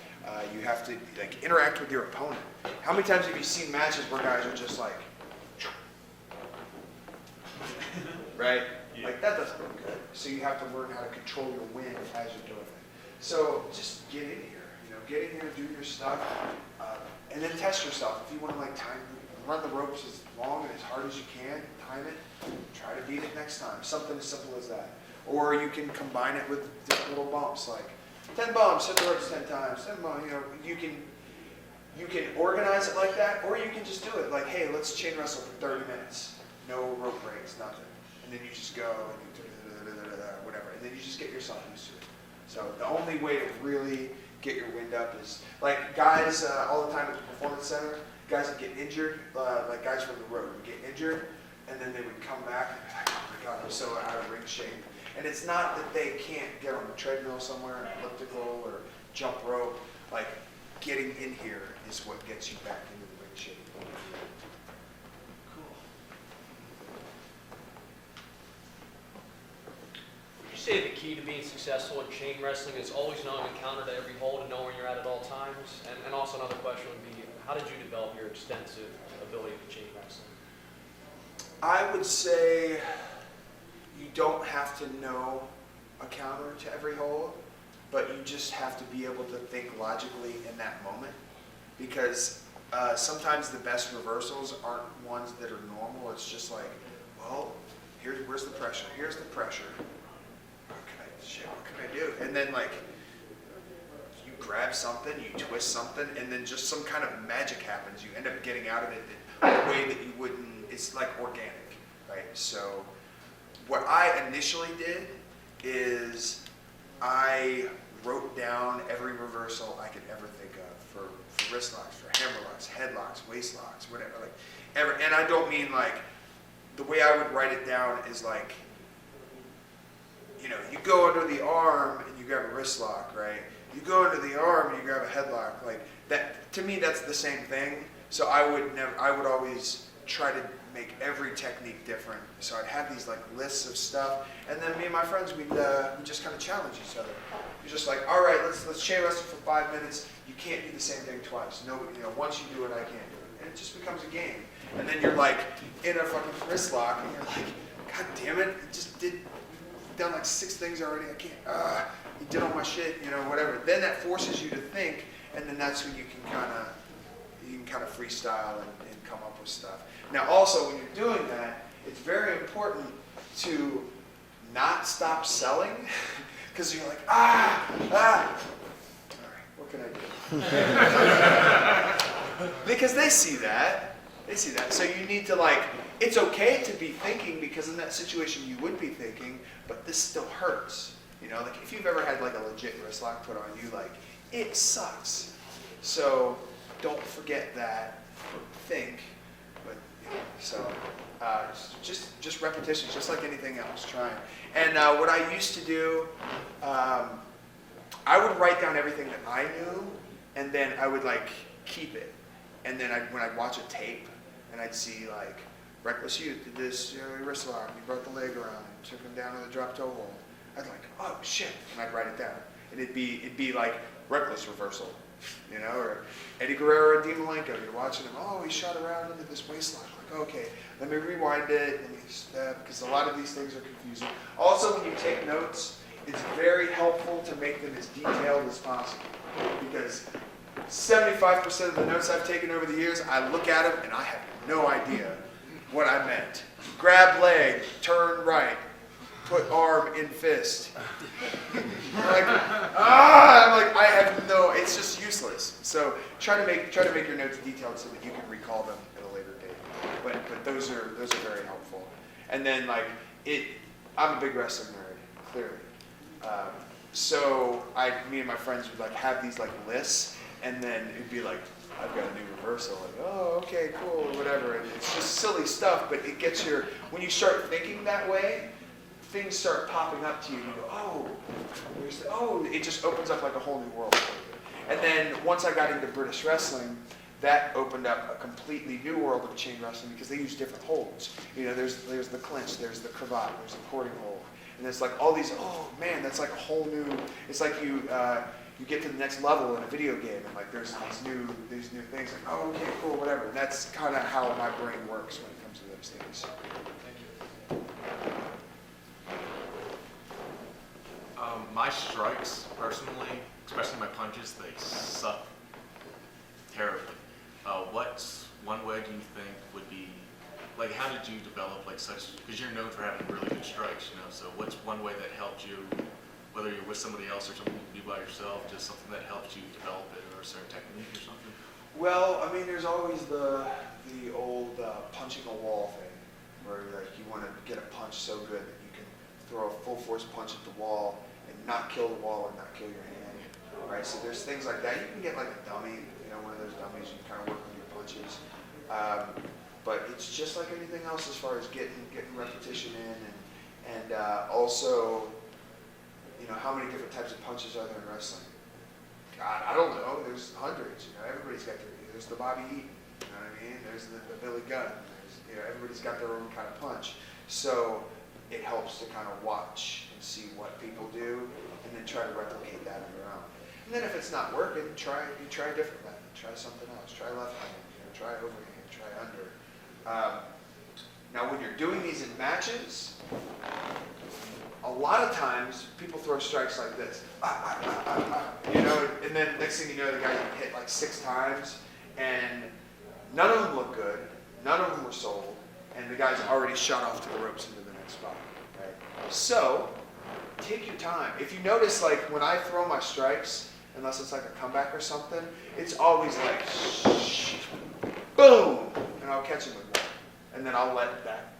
You have to interact with your opponent. How many times have you seen matches where guys are just like, right? Like that doesn't look good. So you have to learn how to control your wind as you're doing it. So just get in here, get in here, do your stuff, and then test yourself. If you want to run the ropes as long and as hard as you can, time it, try to beat it next time. Something as simple as that. Or you can combine it with different little bumps, like 10 bumps, hit the ropes 10 times, 10 bumps, you can organize it like that, or you can just do it like, hey, let's chain wrestle for 30 minutes. No rope breaks, nothing. And then you just go and you whatever, and then you just get yourself used to it. So the only way to really get your wind up is, like guys all the time at the Performance Center, guys that get injured, like guys from the road would get injured, and then they would come back and be like, oh my God, I'm so out of ring shape. And it's not that they can't get on a treadmill somewhere, an elliptical, or jump rope. Like getting in here is what gets you back into the ring shape. Would you say the key to being successful in chain wrestling is always knowing the counter to every hold and knowing where you're at all times? And also another question would be, how did you develop your extensive ability to chain wrestling? I would say you don't have to know a counter to every hold, but you just have to be able to think logically in that moment, because sometimes the best reversals aren't ones that are normal. It's just like, well, where's the pressure? Here's the pressure. What can I do? And then like, you grab something, you twist something, and then just some kind of magic happens. You end up getting out of it in a way that you wouldn't. It's like organic, right? So what I initially did is I wrote down every reversal I could ever think of for wrist locks, for hammer locks, head locks, waist locks, whatever. Like and I don't mean like, the way I would write it down is like, you know, you go under the arm and you grab a wrist lock, right? You go under the arm and you grab a headlock. Like that, to me, that's the same thing. So I would always try to make every technique different. So I'd have these like lists of stuff, and then me and my friends, we'd just kind of challenge each other. You're just like, all right, let's chain wrestle for 5 minutes. You can't do the same thing twice. No, you know, once you do it, I can't do it. And it just becomes a game. And then you're like in a fucking wrist lock, and you're like, God damn it, you've done like 6 things already. I can't. You did all my shit, you know, whatever. Then that forces you to think, and then that's when you can kind of freestyle and come up with stuff. Now, also when you're doing that, it's very important to not stop selling, because you're like, all right, what can I do? Because they see that. So you need to like, it's okay to be thinking, because in that situation you would be thinking, but this still hurts. You know, like if you've ever had like a legit wrist lock put on you, like it sucks. So don't forget that. Think, but you know, so just repetition, just like anything else. Trying. And what I used to do, I would write down everything that I knew, and then I would like keep it. And then when I'd watch a tape, and I'd see like Reckless Youth did this, you know, wrist lock, he brought the leg around, took him down to the drop toe hold. I'd like, oh shit, and I'd write it down. And it'd be like Reckless reversal, you know, or Eddie Guerrero or Dean Malenko, you're watching him, oh, he shot around into this waist lock. Like, okay, let me rewind it, let me step, because a lot of these things are confusing. Also, when you take notes, it's very helpful to make them as detailed as possible, because 75% of the notes I've taken over the years, I look at them and I have no idea what I meant. Grab leg, turn right, put arm in fist. I'm like, I have no, it's just useless. So try to make your notes detailed so that you can recall them at a later date. But those are very helpful. And then like I'm a big wrestling nerd, clearly. So me and my friends would like have these like lists, and then it'd be like, I've got a new reversal, like, oh, okay, cool, or whatever. And it's just silly stuff, but it gets when you start thinking that way, things start popping up to you, and you go, it just opens up like a whole new world for you. And then once I got into British wrestling, that opened up a completely new world of chain wrestling, because they use different holds. You know, there's the clinch, there's the cravat, there's the cording hold. And it's like all these, oh man, that's like a whole new, it's like you get to the next level in a video game, and like there's these new things, like, oh, okay, cool, whatever. And that's kind of how my brain works when it comes to those things. My strikes, personally, especially my punches, they suck terribly. What's one way do you think would be, like, how did you develop like such, because you're known for having really good strikes, you know, so what's one way that helped you, whether you're with somebody else or something you do by yourself, just something that helps you develop it, or a certain technique or something? Well, I mean, there's always the old punching a wall thing, where like you want to get a punch so good that you can throw a full force punch at the wall and not kill the wall and not kill your hand, right? So there's things like that. You can get like a dummy, you know, one of those dummies, you kind of work with your punches. But it's just like anything else as far as getting repetition in, and also, you know, how many different types of punches are there in wrestling? God, I don't know. There's hundreds. You know, everybody's got there's the Bobby Eaton. You know what I mean? There's the Billy Gunn. You know, everybody's got their own kind of punch. So it helps to kind of watch and see what people do, and then try to replicate that on your own. And then if it's not working, try a different method. Try something else. Try left hand. You know, try overhand. Try under. Now, when you're doing these in matches, a lot of times people throw strikes like this, you know, and then next thing you know, the guy hit like 6 times, and none of them look good, none of them were sold, and the guy's already shot off to the ropes into the next spot, right? So, take your time. If you notice, like when I throw my strikes, unless it's like a comeback or something, it's always like, boom, and I'll catch him with one. And then I'll let that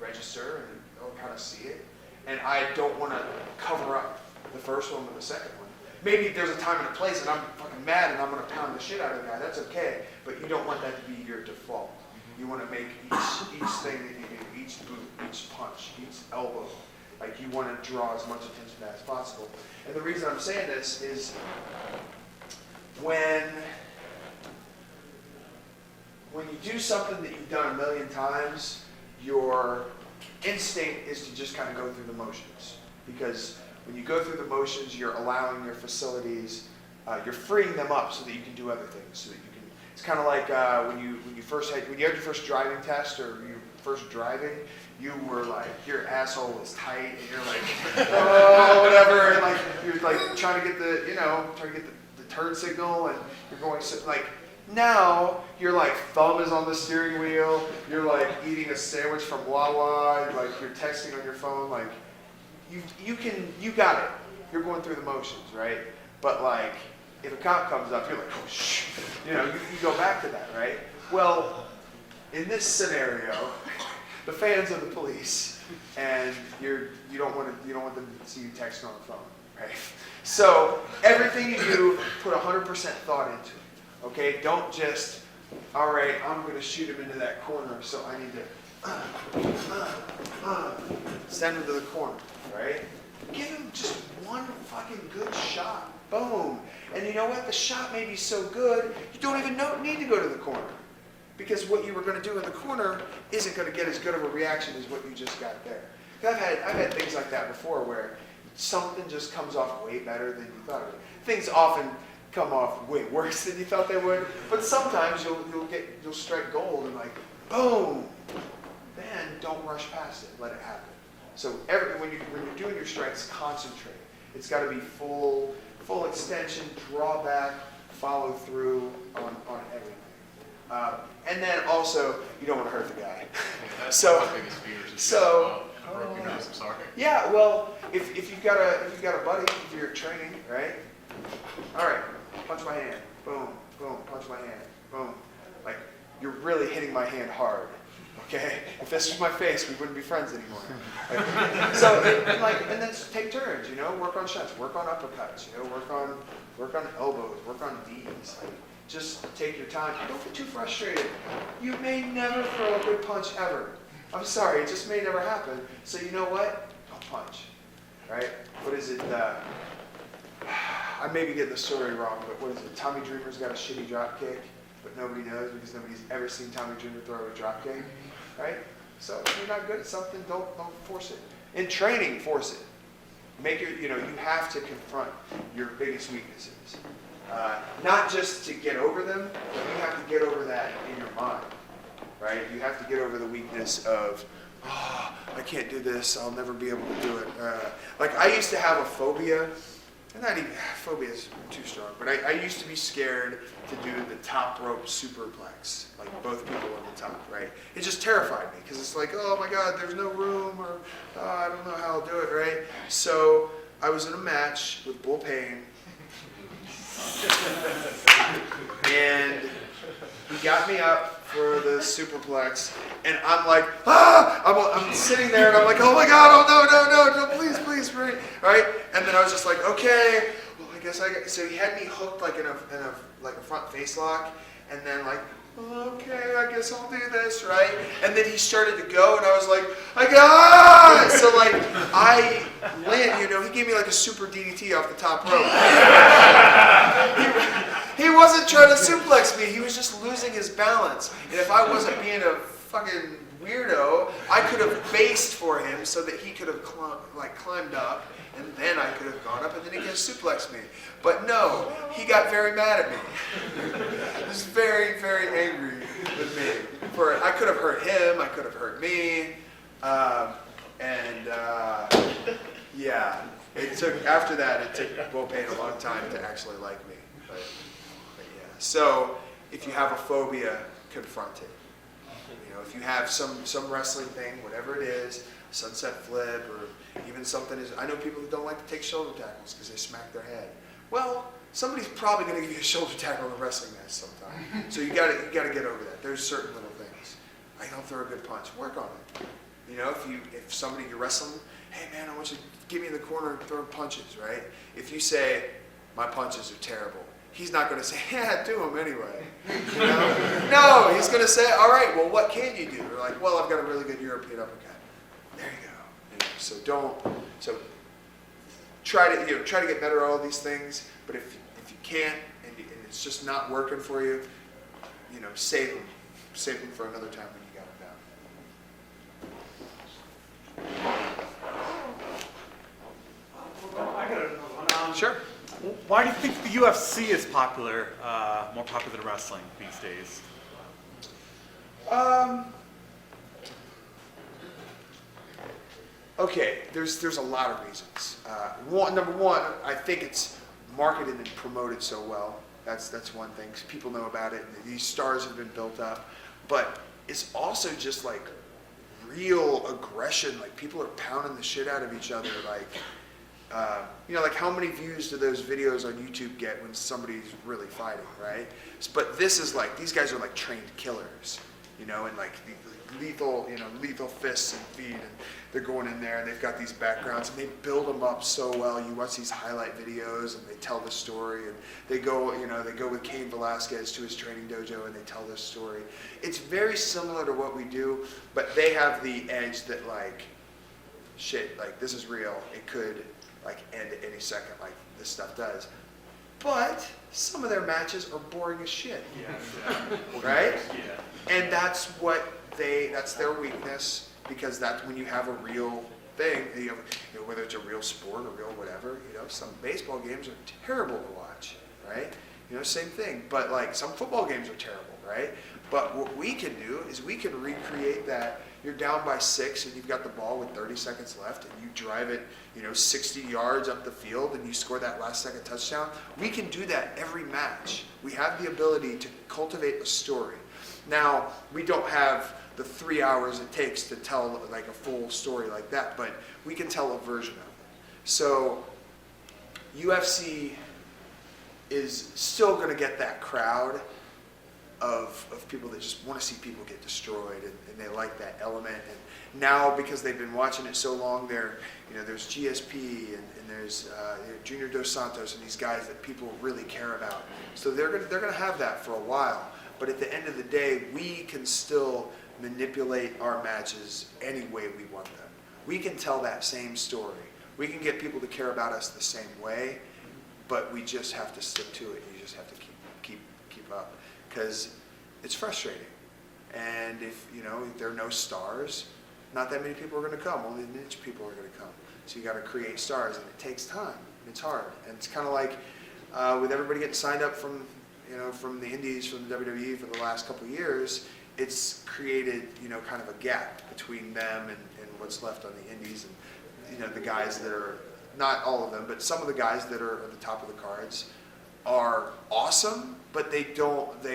register, and I'll kind of see it. And I don't want to cover up the first one with the second one. Maybe there's a time and a place, and I'm fucking mad, and I'm going to pound the shit out of the guy. That's okay, but you don't want that to be your default. You want to make each thing that you do, each boot, each punch, each elbow, like you want to draw as much attention to that as possible. And the reason I'm saying this is when you do something that you've done a million times, your instinct is to just kind of go through the motions. Because when you go through the motions, you're allowing your facilities, you're freeing them up so that you can do other things. So that you can. It's kind of like when you had your first driving test or you first driving, you were like, your asshole was tight, and you're like, oh, whatever, and like you're like trying to get the turn signal, and you're going like. Now, you're like, thumb is on the steering wheel, you're like eating a sandwich from Wawa, you're texting on your phone, like, you got it. You're going through the motions, right? But like, if a cop comes up, you're like, oh shh, you go back to that, right? Well, in this scenario, the fans are the police, and you don't want them to see you texting on the phone, right? So, everything you do, put 100% thought into it. Okay, don't just, all right, I'm going to shoot him into that corner, so I need to send him to the corner, right? Give him just one fucking good shot. Boom. And you know what? The shot may be so good, you don't even need to go to the corner. Because what you were going to do in the corner isn't going to get as good of a reaction as what you just got there. I've had things like that before where something just comes off way better than you thought it would. Things often come off way worse than you thought they would, but sometimes you'll strike gold and like, boom. Then don't rush past it. Let it happen. So when you're doing your strikes, concentrate. It's got to be full extension, draw back, follow through on everything. And then also, you don't want to hurt the guy. That's one of my biggest fears. Broke your nose. I'm sorry. Yeah, well, if you've got a buddy, if you're training, right? All right, punch my hand. Boom, boom, punch my hand. Boom. Like, you're really hitting my hand hard. Okay? If this was my face, we wouldn't be friends anymore. And then take turns, work on shots, work on uppercuts, work on elbows, work on D's. Like, just take your time. Don't get too frustrated. You may never throw a good punch ever. I'm sorry, it just may never happen. So you know what? Don't punch. Right? What is it? I may be getting the story wrong, but what is it? Tommy Dreamer's got a shitty drop kick, but nobody knows because nobody's ever seen Tommy Dreamer throw a drop kick. Right? So if you're not good at something, don't force it. In training, force it. You have to confront your biggest weaknesses. Not just to get over them, but you have to get over that in your mind. Right? You have to get over the weakness of, I can't do this, I'll never be able to do it. Like I used to have a phobia. Not even, phobia is too strong, but I used to be scared to do the top rope superplex, like both people on the top, right? It just terrified me, because it's like, oh my God, there's no room, or I don't know how I'll do it, right? So I was in a match with Bull Payne, and he got me up for the superplex, and I'm like, I'm sitting there, and I'm like, oh my God, oh no, please, right? And then I was just like, okay, well, I guess so he had me hooked like in a front face lock, and then like, okay, I guess I'll do this, right? And then he started to go, and I was like, I got it! So like, I landed, he gave me like a super DDT off the top rope. He wasn't trying to suplex me, he was just losing his balance. And if I wasn't being a fucking weirdo, I could have based for him so that he could have climbed up, and then I could have gone up, and then he could have suplexed me. But no, he got very mad at me. He was very, very angry with me. I could have hurt him, I could have hurt me, Yeah, it took, after that, it took Will Payne a long time to actually like me. But yeah. So if you have a phobia, confront it. You know, if you have some wrestling thing, whatever it is, sunset flip, or even something is, I know people that don't like to take shoulder tackles because they smack their head. Well, somebody's probably going to give you a shoulder tackle in a wrestling match sometime. So you got to get over that. There's certain little things. I don't throw a good punch. Work on it. You know, if somebody you're wrestling, hey man, I want you to get me in the corner and throw punches, right? If you say my punches are terrible, he's not going to say, yeah, do them anyway. You know? No, he's going to say, all right, well, what can you do? You're like, well, I've got a really good European uppercut. There you go. You know, so try to get better at all these things. But if you can't and it's just not working for you, you know, save them for another time when you got them down. I got another one. Sure. Why do you think the UFC is popular, more popular than wrestling these days? Okay, there's a lot of reasons. Number one, I think it's marketed and promoted so well. That's one thing. 'Cause people know about it, and these stars have been built up. But it's also just like real aggression. Like people are pounding the shit out of each other. Like, you know, like how many views do those videos on YouTube get when somebody's really fighting, right? But this is like, these guys are like trained killers, you know, and like lethal fists and feet, and they're going in there and they've got these backgrounds and they build them up so well. You watch these highlight videos and they tell the story, and they go with Cain Velasquez to his training dojo and they tell this story. It's very similar to what we do, but they have the edge that like, shit, like this is real. It could like end at any second, like this stuff does. But some of their matches are boring as shit. Right? Yeah. And that's their weakness, because that's when you have a real thing, you know, whether it's a real sport or real whatever, you know, some baseball games are terrible to watch, right? You know, same thing. But like some football games are terrible, right? But what we can do is we can recreate that. You're down by 6 and you've got the ball with 30 seconds left and you drive it, you know, 60 yards up the field and you score that last second touchdown. We can do that every match. We have the ability to cultivate a story. Now, we don't have the 3 hours it takes to tell like a full story like that, but we can tell a version of it. So UFC is still going to get that crowd of people that just want to see people get destroyed, and they like that element. And now, because they've been watching it so long, there's GSP and there's Junior Dos Santos and these guys that people really care about. So they're gonna have that for a while. But at the end of the day, we can still manipulate our matches any way we want them. We can tell that same story. We can get people to care about us the same way, but we just have to stick to it. You just have to keep up, because it's frustrating. And if there are no stars, not that many people are going to come. Only niche people are going to come. So you got to create stars, and it takes time. It's hard, and it's kind of like with everybody getting signed up from the Indies, from the WWE for the last couple of years. It's created kind of a gap between them and what's left on the Indies, and the guys that are, not all of them, but some of the guys that are at the top of the cards are awesome, but they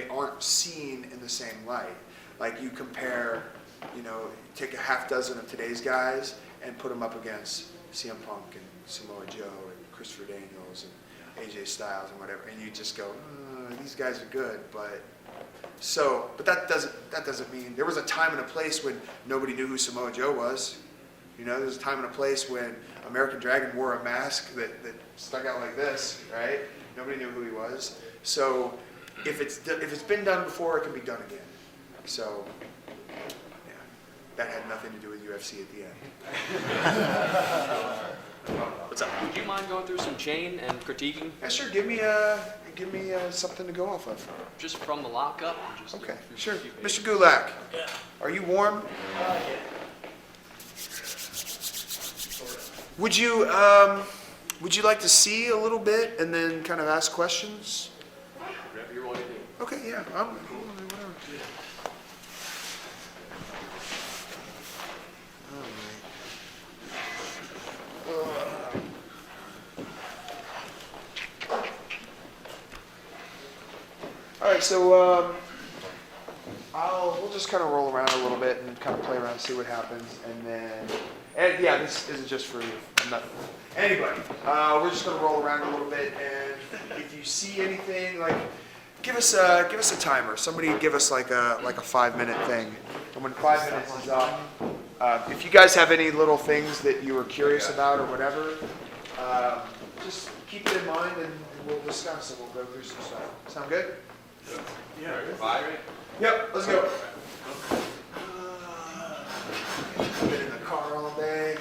aren't seen in the same light. Like you compare, take a half dozen of today's guys and put them up against CM Punk and Samoa Joe and Christopher Daniels and AJ Styles and whatever, and you just go, these guys are good, but that doesn't mean, there was a time and a place when nobody knew who Samoa Joe was. There was a time and a place when American Dragon wore a mask that stuck out like this, right? Nobody knew who he was. So if it's been done before, it can be done again. So yeah, that had nothing to do with UFC at the end. What's up? Would you mind going through some chain and critiquing? Yeah, sure. Give me something to go off of. Just from the lockup? Okay, sure. Mr. Gulak, are you warm? Yeah. Would you like to see a little bit and then kind of ask questions? Whatever you want to do. Okay, yeah, whatever. All right. right, so we'll just kind of roll around a little bit and kind of play around and see what happens, and yeah, this isn't just for you. I'm not anybody. We're just gonna roll around a little bit, and if you see anything, like, give us a timer. Somebody give us like a 5-minute thing, and when 5 minutes is up, if you guys have any little things that you were curious about or whatever, just keep it in mind, and we'll discuss and we'll go through some stuff. Sound good? Yeah. Yep, let's go. Been in the car all day.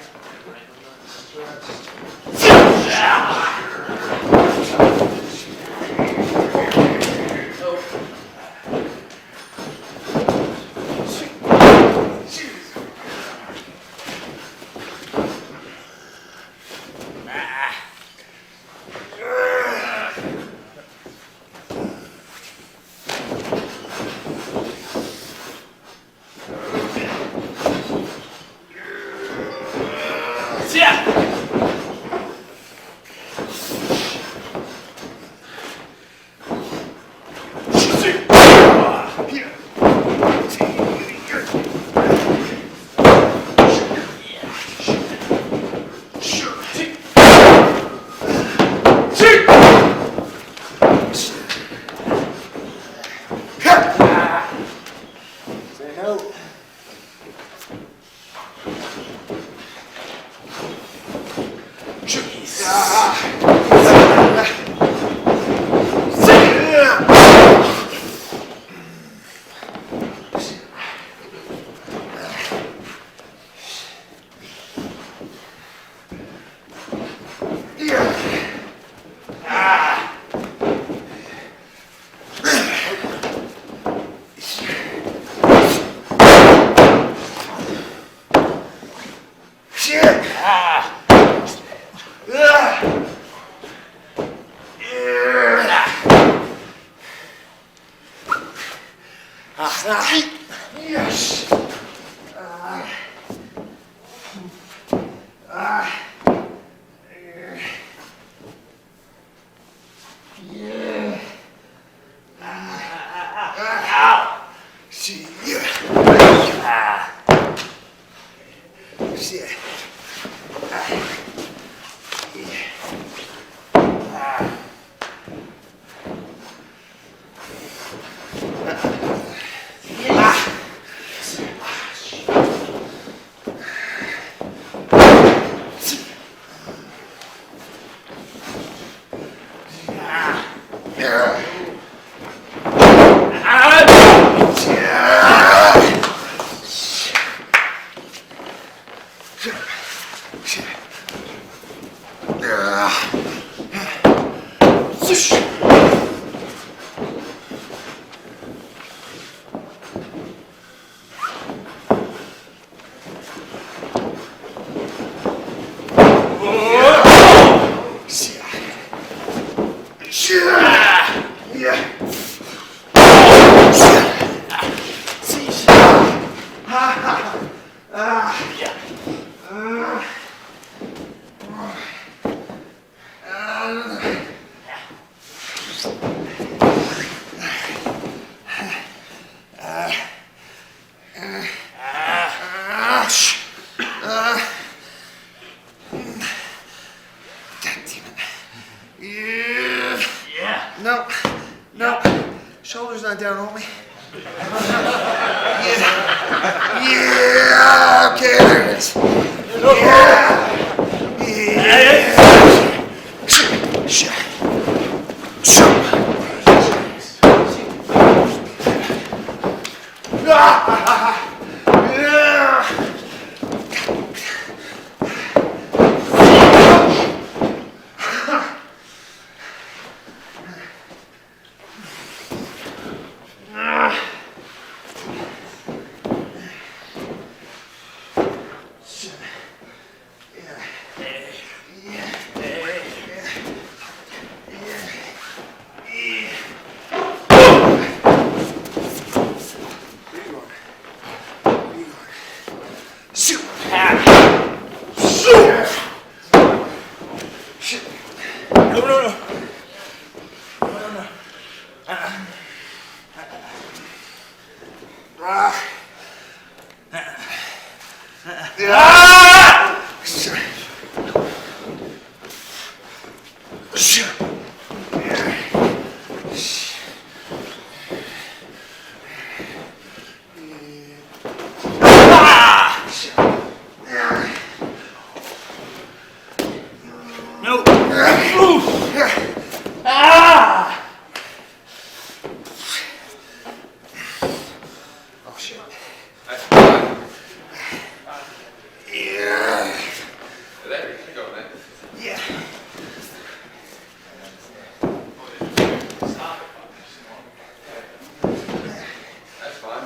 Yes. Yeah. See. Yeah. Shit. No, no, shoulders not down, homie. Yeah, okay, there it is. Oh shit. There you go, man. Yeah. That's fine.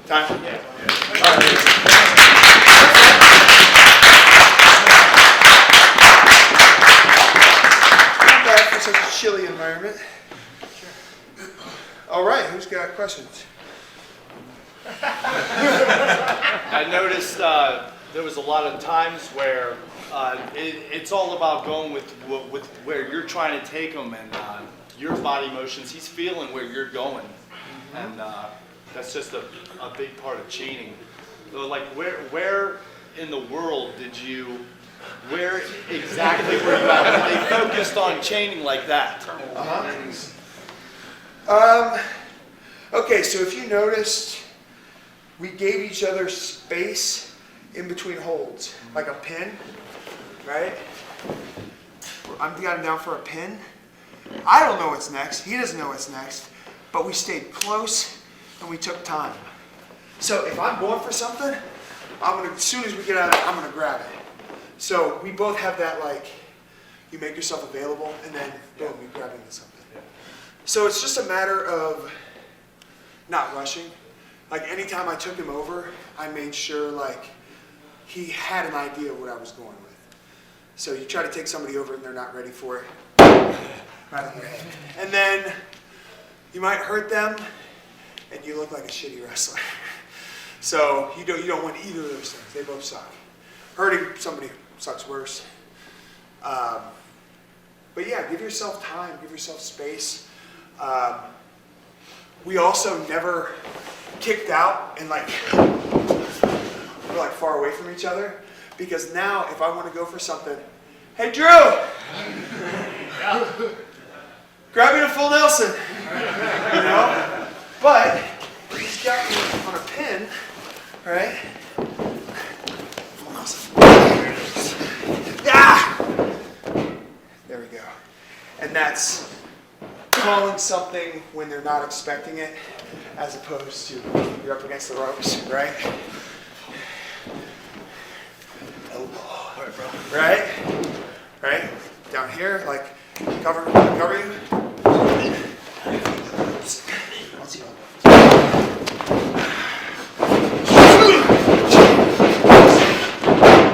Time? Yeah. Not bad for such a chilly environment. All right, who's got questions? I noticed there was a lot of times where it's all about going with where you're trying to take him and your body motions. He's feeling where you're going, and that's just a big part of chaining. So, like, where in the world where exactly were you at when they focused on chaining like that? Okay, so if you noticed, we gave each other space in between holds, like a pin, right? I'm got him down for a pin. I don't know what's next. He doesn't know what's next. But we stayed close and we took time. So if I'm going for something, as soon as we get out of it, I'm gonna grab it. So we both have that, like, you make yourself available and then boom, you grab into something. So it's just a matter of not rushing. Like, anytime I took him over, I made sure, like, he had an idea of what I was going with. So you try to take somebody over and they're not ready for it. Right on their head. And then you might hurt them and you look like a shitty wrestler. So you don't want either of those things. They both suck. Hurting somebody sucks worse. But yeah, give yourself time, give yourself space. We also never kicked out and we're like far away from each other, because now if I want to go for something, hey Drew, grab me a full Nelson, you know. But he's got me on a pin, right? Full Nelson. Yeah. There we go. And that's calling something when they're not expecting it, as opposed to you're up against the ropes, right? Right? Right? Down here, like, cover you.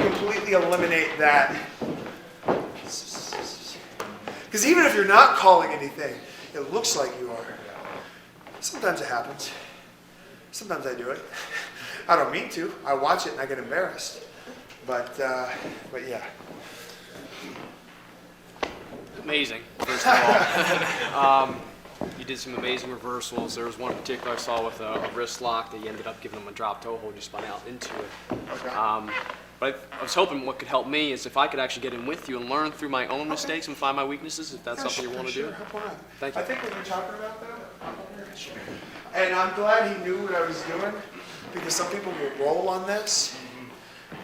Completely eliminate that. Because even if you're not calling anything, it looks like you are. Sometimes it happens. Sometimes I do it. I don't mean to. I watch it and I get embarrassed. But yeah. Amazing, first of all. You did some amazing reversals. There was one in particular I saw with a wrist lock that you ended up giving him a drop toe hold. You spun out into it. Okay. But I was hoping what could help me is if I could actually get in with you and learn through my own mistakes and find my weaknesses, if that's something you want to sure. do. Hop on. Thank you. I think what you're talking about, though, and I'm glad he knew what I was doing, because some people will roll on this,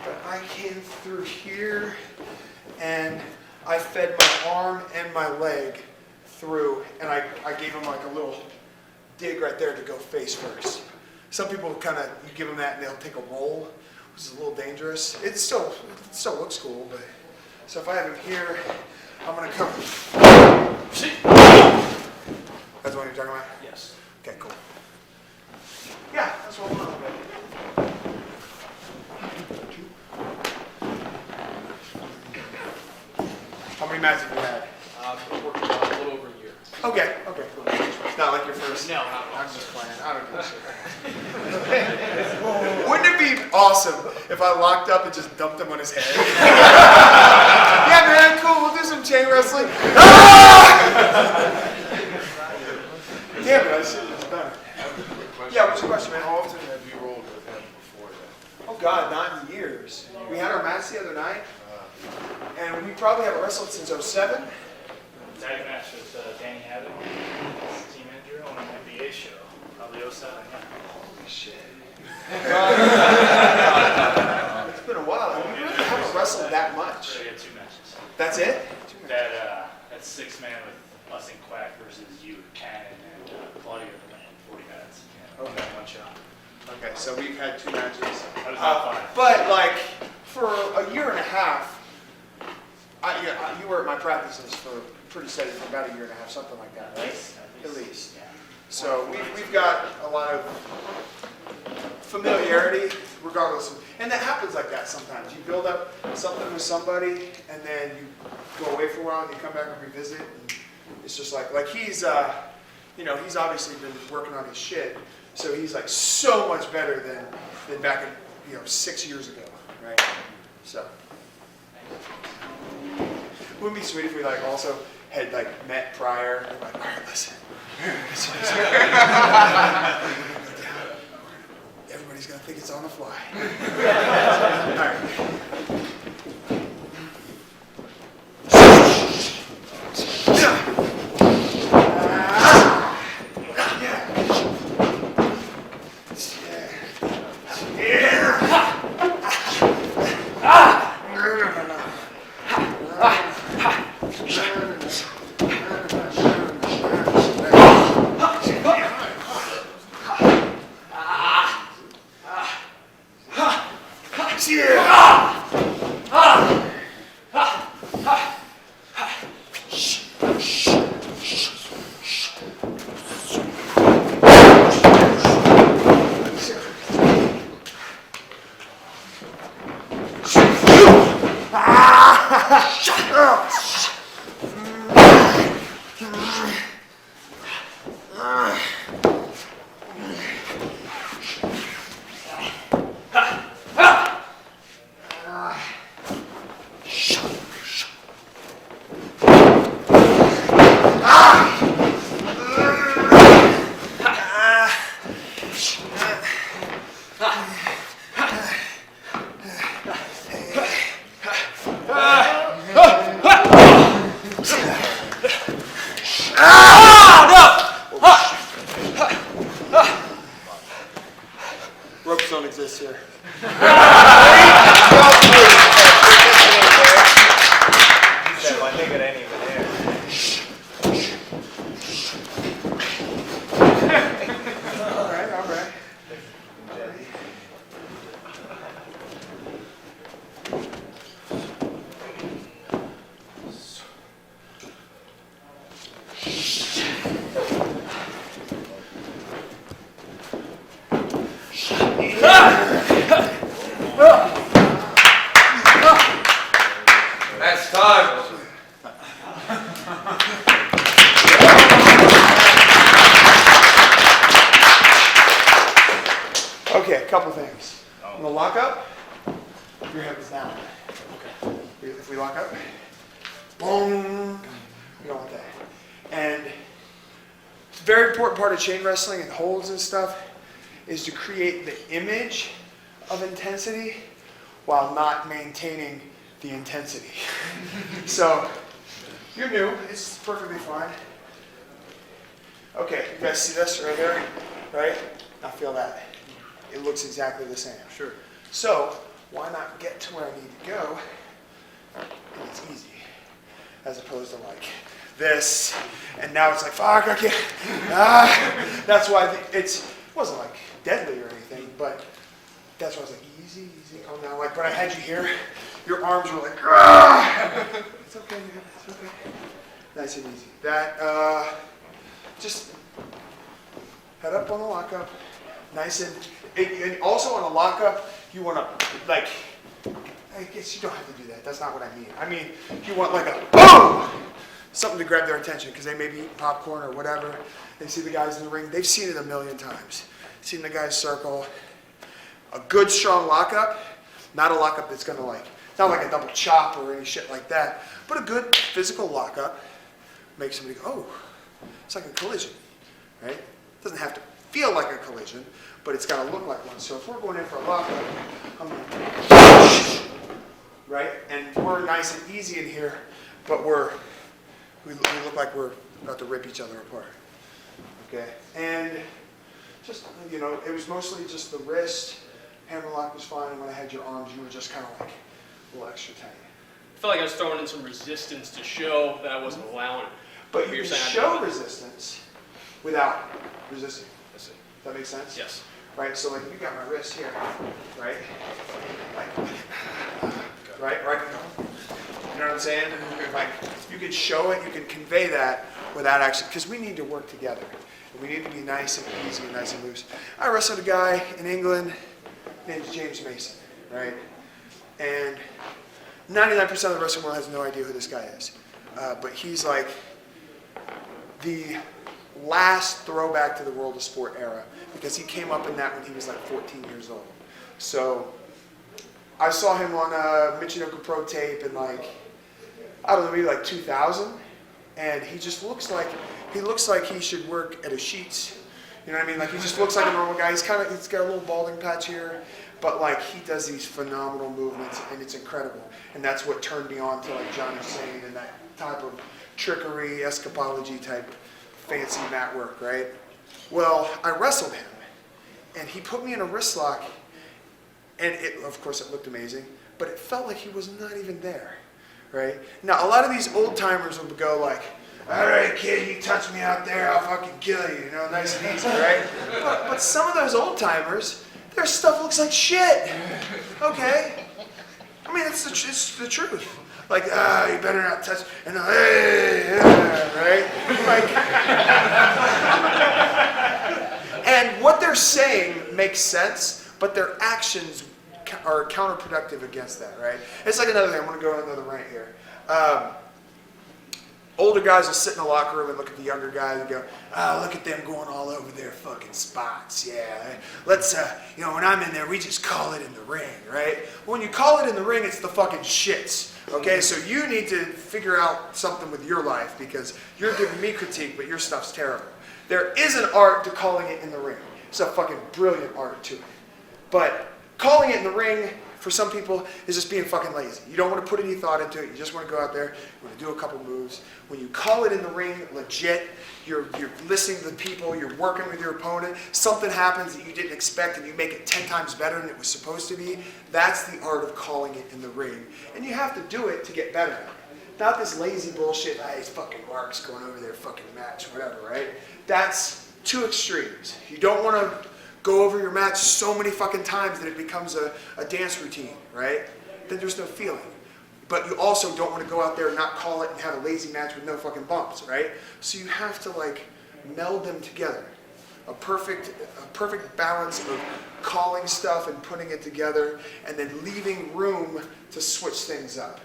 but I came through here, and I fed my arm and my leg through, and I gave him like a little dig right there to go face first. Some people kind of, you give them that and they'll take a roll, which is a little dangerous. It still looks cool, but, so if I have him here, I'm gonna come. That's what you're talking about? Yes. Okay, cool. Yeah, that's what I'm on. How many matches have you had? Been working on it a little over a year. Okay, cool. It's not like your first. No, not I'm just playing. I don't give a shit. Wouldn't it be awesome if I locked up and just dumped him on his head? Yeah, man, cool. We'll do some chain wrestling. Ah! years. We had our match the other night, and we probably haven't wrestled since '07. Tag match with Danny Havoc, team manager on an NBA show, probably '07. Yeah. Holy shit. It's been a while. We really haven't wrestled that much. We had 2 matches. That's it? That 6-man with us and Quack versus you, Cannon, and Claudio in 40 minutes. Yeah, Okay. One shot. Okay, so we've had 2 matches. That was not fun. But like for a year and a half, you were at my practices for pretty steady for about a year and a half, something like that, right? At least. Yeah. So we've got a lot of familiarity, regardless of, and that happens like that sometimes. You build up something with somebody, and then you go away for a while, and you come back and revisit, and it's just like he's, he's obviously been working on his shit, so he's like so much better than back in 6 years ago, right? So. Wouldn't it be sweet if we like also had like met prior? And like, all right, listen. Everybody's gonna think it's on the fly. All right. Ropes don't exist here. My nigga ain't even there. All right, all right. That's time. Okay, a couple things. On the lockup, your head is down. Okay. If we lock up, boom, we don't want that. And very important part of chain wrestling and holds and stuff is to create the image of intensity while not maintaining the intensity. So, you're new, it's perfectly fine. Okay, you guys see this right here, right? Now feel that. It looks exactly the same. Sure. So, why not get to where I need to go, and it's easy, as opposed to like this, and now it's like, fuck, I can't, That's why it wasn't like deadly or anything, but that's why I was like, easy, calm down. Like when I had you here, your arms were like, it's okay, it's okay. Nice and easy. That, just head up on the lockup, nice and also on a lockup, you want to, like, I guess you don't have to do that. That's not what I mean. I mean, you want like a boom! Something to grab their attention because they may be eating popcorn or whatever. They see the guys in the ring. They've seen it a million times. Seen the guys circle. A good, strong lockup, not a lockup that's going to like, it's not like a double chop or any shit like that, but a good physical lockup makes somebody go, oh, it's like a collision, right? It doesn't have to feel like a collision, but it's got to look like one. So if we're going in for a lockup, I'm going, right? And we're nice and easy in here, but we look like we're about to rip each other apart. Okay? And just, you know, it was mostly just the wrist. Hammerlock was fine, and when I had your arms, you were just kind of like a little extra tight. I felt like I was throwing in some resistance to show that I wasn't allowing it. But You're you can saying I show did it. resistance without resisting. I see. Does that make sense? Yes. Right, so like you got my wrist here, right? Right? You know what I'm saying? Like, you can show it, you can convey that without actually, because we need to work together. And we need to be nice and easy and nice and loose. I wrestled a guy in England named James Mason, right? And 99% of the wrestling world has no idea who this guy is. But he's like the last throwback to the world of sport era, because he came up in that when he was like 14 years old. So I saw him on Michinoku Pro tape in like, I don't know, maybe like 2000, and he just looks like he should work at a Sheetz. You know what I mean? Like, he just looks like a normal guy. He's got a little balding patch here, but like he does these phenomenal movements, and it's incredible. And that's what turned me on to like Johnny Sane and that type of trickery, escapology type fancy mat work, right? Well, I wrestled him, and he put me in a wrist lock, and of course it looked amazing, but it felt like he was not even there, right? Now, a lot of these old timers would go like, all right, kid, you touch me out there, I'll fucking kill you, you know, nice and easy, right? But some of those old timers, their stuff looks like shit, okay? I mean, it's the truth. Like, you better not touch, and hey, right? Like, and what they're saying makes sense, but their actions are counterproductive against that, right? It's like another thing. I'm going to go on another rant here. Older guys will sit in the locker room and look at the younger guys and go, look at them going all over their fucking spots. Yeah, let's, you know, when I'm in there, we just call it in the ring, right? When you call it in the ring, it's the fucking shits, okay? So you need to figure out something with your life, because you're giving me critique, but your stuff's terrible. There is an art to calling it in the ring. It's a fucking brilliant art to it. But calling it in the ring, for some people, is just being fucking lazy. You don't want to put any thought into it. You just want to go out there, you want to do a couple moves. When you call it in the ring, legit, you're listening to the people, you're working with your opponent, something happens that you didn't expect and you make it 10 times better than it was supposed to be, that's the art of calling it in the ring. And you have to do it to get better at it. Not this lazy bullshit, it's fucking Mark's going over their fucking match, whatever, right? That's two extremes. You don't want to go over your match so many fucking times that it becomes a dance routine, right? Then there's no feeling. But you also don't want to go out there and not call it and have a lazy match with no fucking bumps, right? So you have to like meld them together. A perfect balance of calling stuff and putting it together, and then leaving room to switch things up.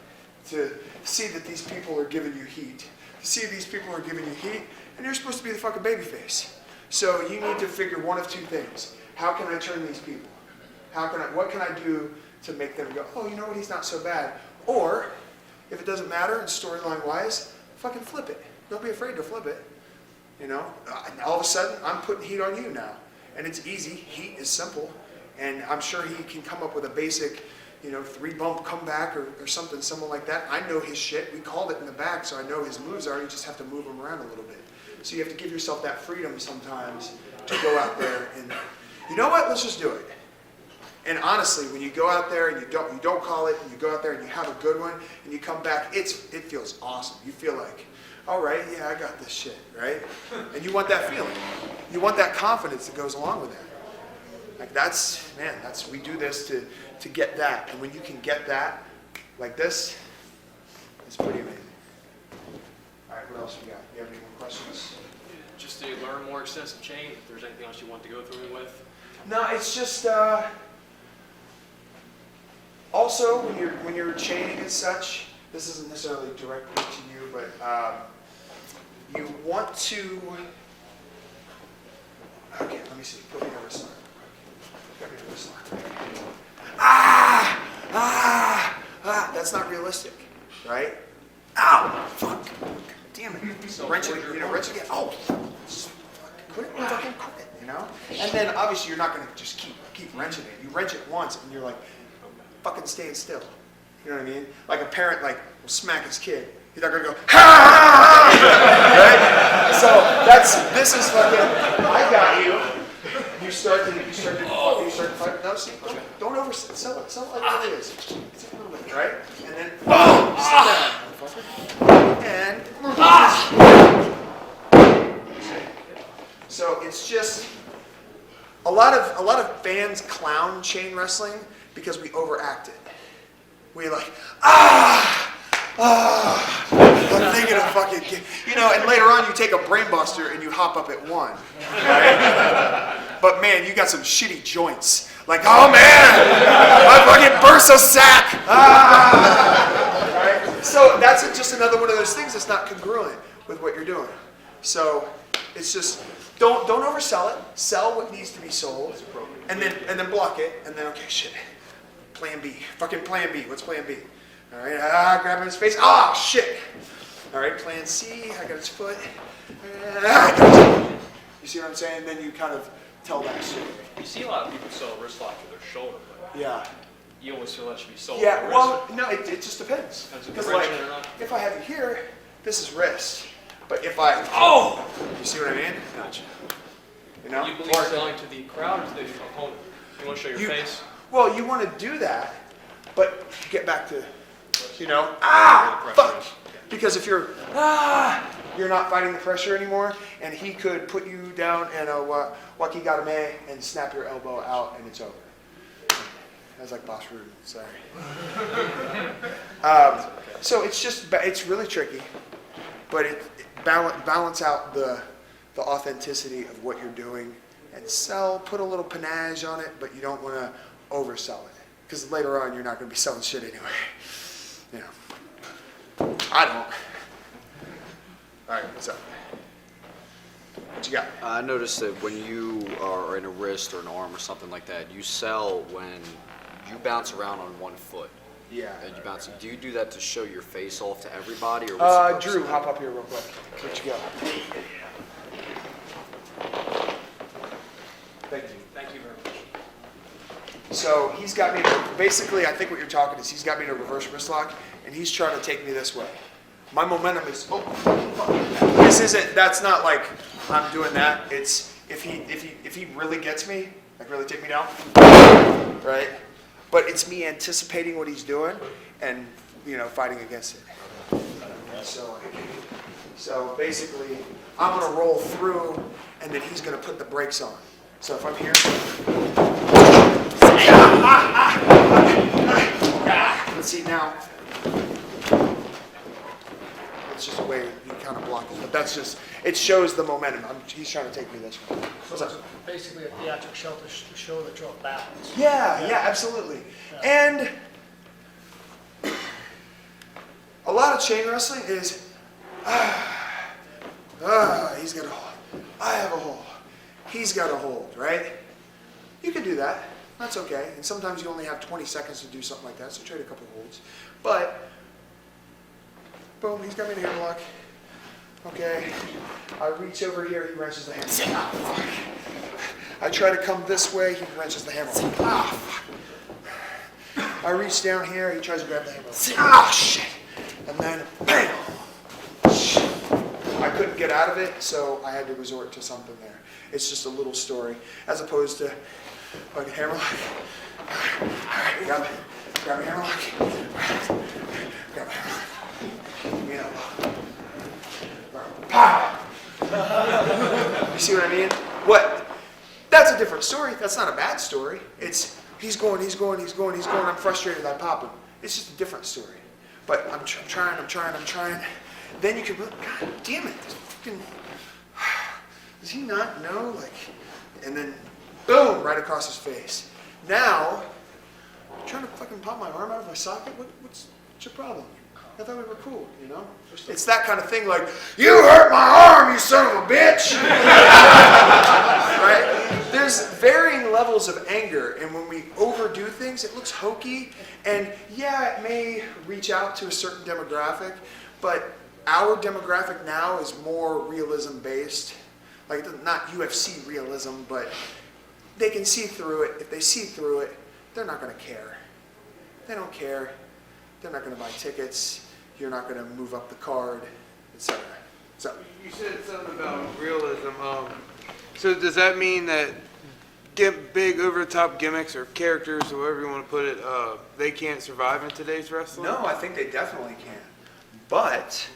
To see that these people are giving you heat. To see these people are giving you heat, and you're supposed to be the fucking babyface. So you need to figure one of two things. How can I turn these people? What can I do to make them go, oh, you know what, he's not so bad. Or, if it doesn't matter, and storyline-wise, fucking flip it. Don't be afraid to flip it. You know, and all of a sudden, I'm putting heat on you now. And it's easy. Heat is simple. And I'm sure he can come up with a basic, 3-bump comeback or something similar like that. I know his shit. We called it in the back, so I know his moves are. You just have to move them around a little bit. So you have to give yourself that freedom sometimes to go out there and, you know what, let's just do it. And honestly, when you go out there and you don't call it, and you go out there and you have a good one, and you come back, it feels awesome. You feel like, all right, yeah, I got this shit, right? And you want that feeling. You want that confidence that goes along with that. Like we do this to get that. And when you can get that, like this, it's pretty amazing. All right, what else we got? You have any more questions? Just to learn more extensive chain, if there's anything else you want to go through with. No, it's just also when you're chaining and such. This isn't necessarily directly to you, but you want to. Okay, let me see. Put me in a wrist lock. Put me in a wrist lock. That's not realistic, right? Ow! Fuck! God damn it! So wrench it. Wrench again. Oh! Put it in fucking quit, you know? And then obviously you're not gonna just keep wrenching it. You wrench it once and you're like, fucking staying still. You know what I mean? Like a parent like will smack his kid. He's not gonna go, ha! Right? So this is fucking, I got you. You start to fight. No, see, don't oversell it. Sell it like it is. It's a little bit, right? And then, boom! Sit down, motherfucker. So it's just, a lot of fans clown chain wrestling because we overact it. We like, I'm thinking of fucking, you know, and later on you take a brain buster and you hop up at 1. Right? But man, you got some shitty joints. Like, oh man, I fucking burst a sack. Right? So that's just another one of those things that's not congruent with what you're doing. So it's just, don't oversell it. Sell what needs to be sold, and then block it, and then okay, shit. Plan B, fucking plan B. What's plan B? All right, grab him in his face. Ah, shit. All right, plan C. I got his foot. You see what I'm saying? Then you kind of tell that story. You see a lot of people sell a wrist lock to their shoulder, but Yeah. you always feel that should be sold. Yeah. to the Well, wrist. no, it just depends. As a Because like, direction or not. if I have you here, this is wrist. But if I, you see what I mean? Gotcha. You know? You believe selling to the crowd or to the opponent? You want to show your face? Well, you want to do that, but get back to, you know, fuck. Because if you're not fighting the pressure anymore, and he could put you down in a wakigatame and snap your elbow out, and it's over. That's like Boss Rude, sorry. So it's just, it's really tricky, but it balance out the authenticity of what you're doing, and put a little panache on it, but you don't want to oversell it. Because later on, you're not going to be selling shit anyway. You know. I don't. All right, what's up? What you got? I noticed that when you are in a wrist or an arm or something like that, you sell when you bounce around on one foot. Yeah. And you bounce. Do you do that to show your face off to everybody, or what's the purpose Drew, of that? hop up here real quick. What you got? Thank you. Thank you very much. So he's got me, basically I think what you're talking is he's got me in a reverse wrist lock, and he's trying to take me this way. My momentum is, that's not like I'm doing that. It's, if he really gets me, like really take me down, right? But it's me anticipating what he's doing and, you know, fighting against it. So basically, I'm gonna roll through, and then he's gonna put the brakes on. So if I'm here, let's see now. It's just a way you kind of block it, but that's just, it shows the momentum. He's trying to take me this way. What's up? Basically a theatric show to show that you're off balance. Yeah, absolutely. And a lot of chain wrestling is, he's got a hold. I have a hold. He's got a hold, right? You can do that. That's okay. And sometimes you only have 20 seconds to do something like that, so trade a couple holds. But, boom, he's got me in a hammerlock. Okay. I reach over here, he wrenches the hammerlock. Ah, fuck. I try to come this way, he wrenches the hammerlock. Ah, fuck. I reach down here, he tries to grab the hammerlock. Ah, shit. And then, bam. Shit. I couldn't get out of it, so I had to resort to something there. It's just a little story, as opposed to like a hammerlock. All right, grab it. Grab a hammerlock. Grab a hammerlock. You know. Pow! You see what I mean? What? That's a different story. That's not a bad story. It's he's going. I'm frustrated. I pop him. It's just a different story. But I'm trying. Then you can, God damn it! This fucking, does he not know? Like, and then, boom, right across his face. Now, I'm trying to fucking pop my arm out of my socket. What's your problem? I thought we were cool, you know? It's that kind of thing like, you hurt my arm, you son of a bitch! Right? There's varying levels of anger, and when we overdo things, it looks hokey, and yeah, it may reach out to a certain demographic, but our demographic now is more realism-based. Like, not UFC realism, but they can see through it. If they see through it, they're not going to care. They don't care. They're not going to buy tickets. You're not going to move up the card, etc. So You said something about realism. So does that mean that big over-the-top gimmicks or characters, or whatever you want to put it, they can't survive in today's wrestling? no, I think they definitely can. But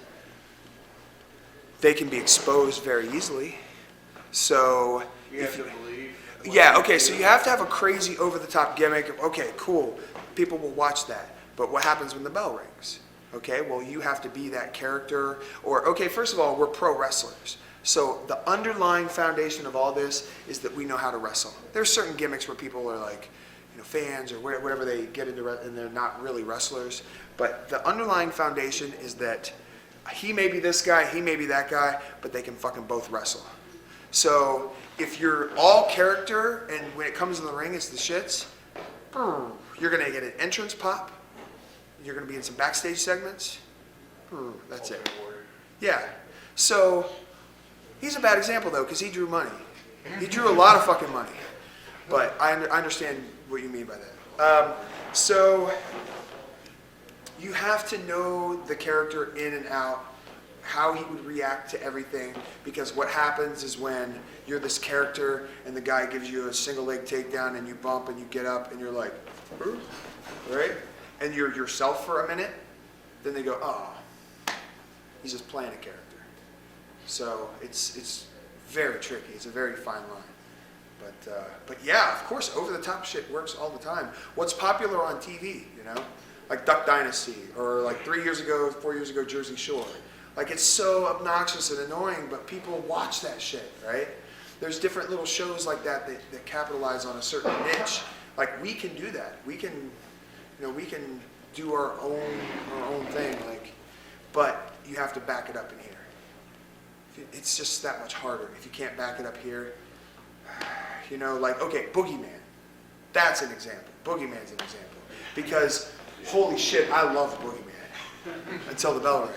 they can be exposed very easily. So You have to believe. yeah, okay, so you have to have a crazy over-the-top gimmick. Okay, cool. People will watch that. But what happens when the bell rings? Okay, well, you have to be that character. Or, okay, first of all, we're pro wrestlers. So the underlying foundation of all this is that we know how to wrestle. There's certain gimmicks where people are like, fans or whatever they get into, and they're not really wrestlers. But the underlying foundation is that he may be this guy, he may be that guy, but they can fucking both wrestle. So if you're all character and when it comes in the ring, it's the shits, you're going to get an entrance pop. You're going to be in some backstage segments. That's it. Yeah. So he's a bad example, though, because he drew money. He drew a lot of fucking money. But I understand what you mean by that. So you have to know the character in and out, how he would react to everything, because what happens is when you're this character and the guy gives you a single leg takedown and you bump and you get up and you're like, right? And you're yourself for a minute, then they go, oh, he's just playing a character. So it's very tricky. It's a very fine line. But yeah, of course, over-the-top shit works all the time. What's popular on TV, like Duck Dynasty, or like 4 years ago, Jersey Shore. Like, it's so obnoxious and annoying, but people watch that shit, right? There's different little shows like that capitalize on a certain niche. Like, we can do that. We can do our own thing. Like, but you have to back it up in here. It's just that much harder if you can't back it up here. Like, okay, Boogeyman. That's an example. Boogeyman's an example. Because, holy shit, I love Boogeyman. Until the bell rang.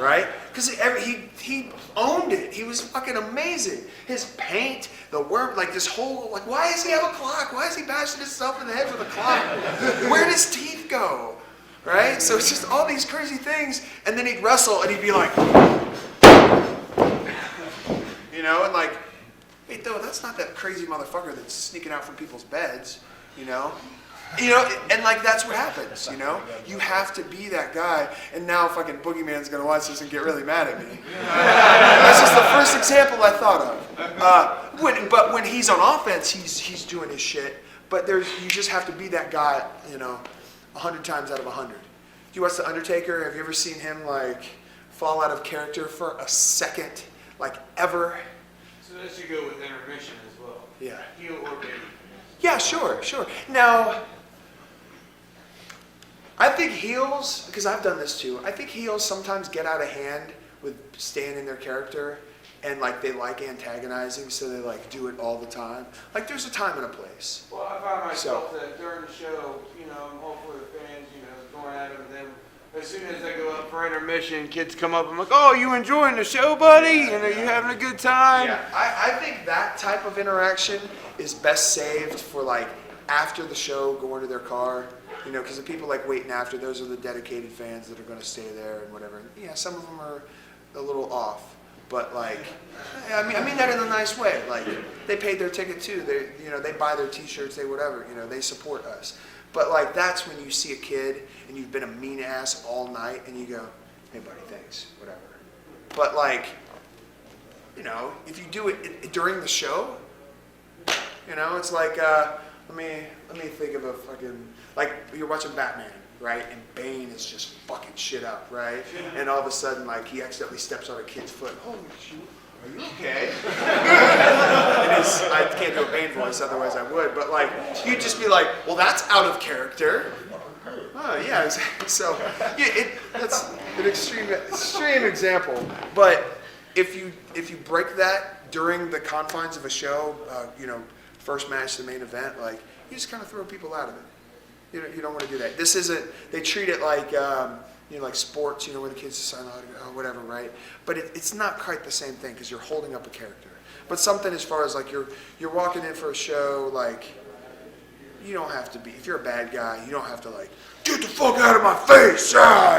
Right? Because he owned it. He was fucking amazing. His paint, the worm, like this whole, like, why does he have a clock? Why is he bashing himself in the head with a clock? Where does his teeth go? Right? So it's just all these crazy things. And then he'd wrestle and he'd be like, and like, wait, though, that's not that crazy motherfucker that's sneaking out from people's beds, and like that's what happens, You have to be that guy, and now fucking Boogeyman's gonna watch this and get really mad at me. That's just the first example I thought of. But when he's on offense, he's doing his shit. But you just have to be that guy, 100 times out of 100. Do you watch The Undertaker? Have you ever seen him like fall out of character for a second, like ever? So that should go with intermission as well. Yeah. Heel or baby. Yeah, sure. Now, I think heels, because I've done this too, I think heels sometimes get out of hand with staying in their character, and like they like antagonizing, so they like do it all the time. Like there's a time and a place. Well, I find myself that during the show, I'm all for the fans, going at them, and then as soon as I go up for intermission, kids come up, I'm like, oh, you enjoying the show, buddy? Are you having a good time? Yeah, I think that type of interaction is best saved for like after the show, going to their car, because the people like waiting after, those are the dedicated fans that are going to stay there and whatever. And, yeah, some of them are a little off, but like, I mean that in a nice way. Like they paid their ticket too. They buy their T-shirts, they whatever. They support us. But like that's when you see a kid and you've been a mean ass all night and you go, hey buddy, thanks, whatever. But like, if you do it during the show, it's like, let me think of a fucking, like you're watching Batman, right? And Bane is just fucking shit up, right? And all of a sudden, like he accidentally steps on a kid's foot. Holy shit, are you okay? I can't do a Bane voice, otherwise I would. But like, you'd just be like, well, that's out of character. Oh yeah, exactly. So yeah, that's an extreme example. But if you break that during the confines of a show, first match, the main event, like you just kind of throw people out of it. You don't want to do that. This isn't. They treat it like you know, like sports, you know, where the kids sign autograph or whatever, right? But it's not quite the same thing because you're holding up a character. But something as far as like you're walking in for a show, like you don't have to be, if you're a bad guy, you don't have to like, get the fuck out of my face,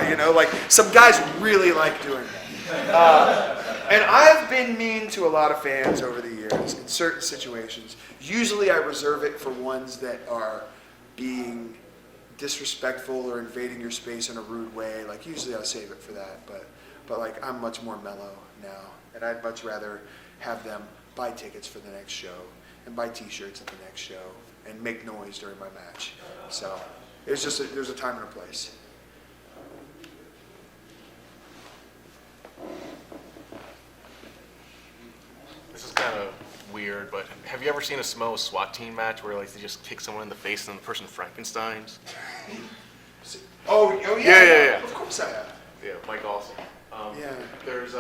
you know, like some guys really like doing that. And I've been mean to a lot of fans over the years in certain situations. Usually I reserve it for ones that are being disrespectful or invading your space in a rude way. Like usually I'll save it for that, but like I'm much more mellow now, and I'd much rather have them buy tickets for the next show and buy t-shirts at the next show and make noise during my match. So it's just there's a time and a place. This is kind of weird, but have you ever seen a Samoa SWAT team match where like they just kick someone in the face and the person Frankensteins? Oh yeah. Yeah. Of course I have. Yeah, Mike Austin. Yeah. There's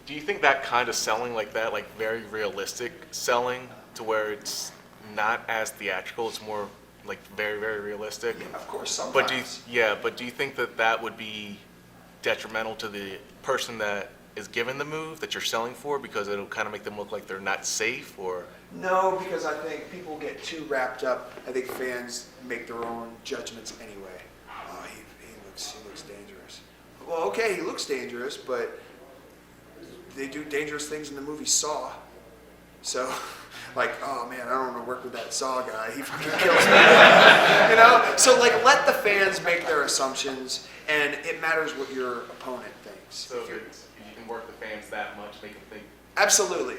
do you think that kind of selling like that, like very realistic selling, to where it's not as theatrical, it's more like very, very realistic? Yeah, of course, sometimes. But do you think that that would be detrimental to the person that is given the move that you're selling for, because it'll kind of make them look like they're not safe, or? No, because I think people get too wrapped up. I think fans make their own judgments anyway. Oh, he looks dangerous. Well, okay, he looks dangerous, but they do dangerous things in the movie Saw. So, like, oh man, I don't want to work with that Saw guy. He fucking kills me. You know? So, like, let the fans make their assumptions, and it matters what your opponent thinks. So if you can work the fans that much, make them think. Absolutely.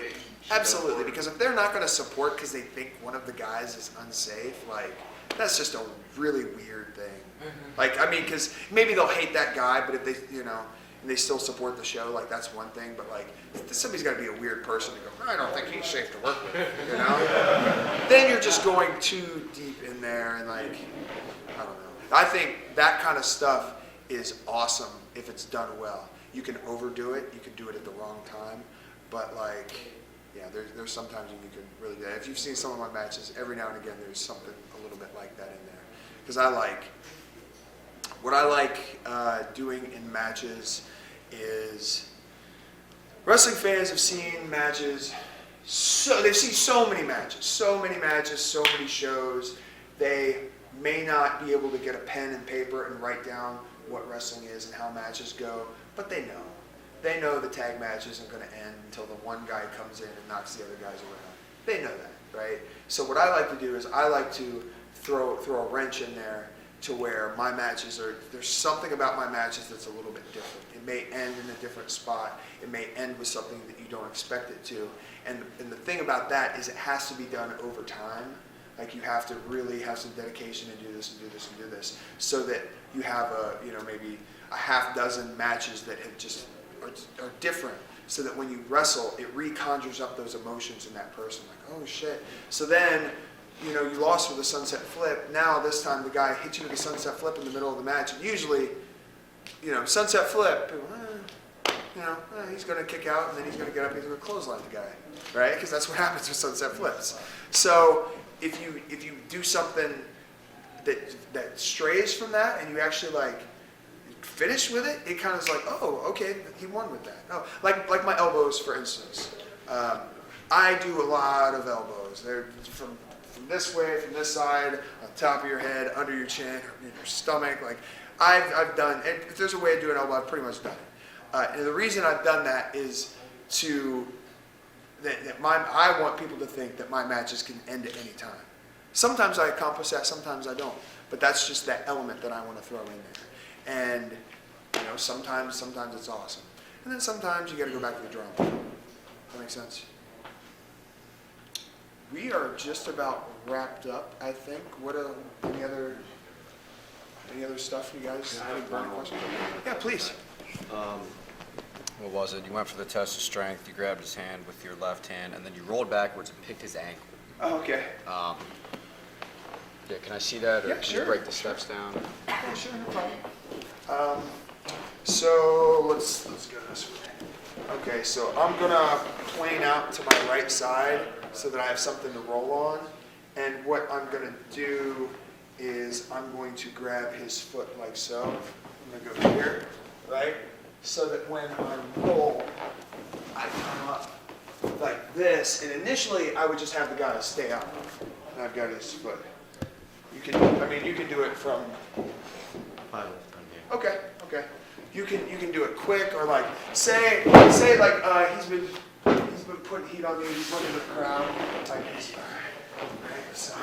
Absolutely. Because if they're not going to support because they think one of the guys is unsafe, like, that's just a really weird thing. Like, I mean, because maybe they'll hate that guy, but if they, you know, and they still support the show, like, that's one thing. But, like, somebody's got to be a weird person to go, I don't think he's safe to work with, you know? Then you're just going too deep in there, and, like, I don't know. I think that kind of stuff is awesome if it's done well. You can overdo it. You can do it at the wrong time. But, like, yeah, there's sometimes when you can really do that. If you've seen some of my matches, every now and again there's something a little bit like that in there. Because what I like doing in matches is, wrestling fans have seen matches, they've seen so many matches, so many shows. They may not be able to get a pen and paper and write down what wrestling is and how matches go, but they know. They know the tag match isn't going to end until the one guy comes in and knocks the other guys around. They know that, right? So what I like to do is I like to throw a wrench in there to where my matches there's something about my matches that's a little bit different. It may end in a different spot. It may end with something that you don't expect it to. And the thing about that is it has to be done over time. Like, you have to really have some dedication and do this and do this and do this, so that you have maybe a half dozen matches that have just are different, so that when you wrestle, it reconjures up those emotions in that person. Like, oh shit. So then, you lost with a sunset flip. Now this time the guy hits you with a sunset flip in the middle of the match. And usually, sunset flip, people, he's going to kick out and then he's going to get up and he's going to clothesline the guy, right? Because that's what happens with sunset flips. So if you do something that strays from that and you actually finish with it, it kind of is like, oh, okay, he won with that. Oh, like my elbows, for instance. I do a lot of elbows. They're from this way, from this side, on top of your head, under your chin, or in your stomach. Like, I've done, and if there's a way to do an elbow, I've pretty much done it. And the reason I've done that is I want people to think that my matches can end at any time. Sometimes I accomplish that, sometimes I don't. But that's just that element that I want to throw in there. And, sometimes it's awesome. And then sometimes you got to go back to the drum. That makes sense? We are just about wrapped up, I think. Any other stuff you guys? Any burning questions? Yeah, please. What was it? You went for the test of strength, you grabbed his hand with your left hand, and then you rolled backwards and picked his ankle. Oh, okay. Yeah, can I see that? Or Yeah, can sure. you break the steps down? Yeah, sure, no problem. So let's go this way. Okay, so I'm gonna plane out to my right side so that I have something to roll on. And what I'm gonna do is I'm going to grab his foot like so. I'm gonna go here, right? So that when I roll, I come up like this, and initially I would just have the guy stay out. And I've got his foot. You can do it from. Okay. You can do it quick, or like say like he's been putting heat on me. He's looking at the crowd like this. Right, so.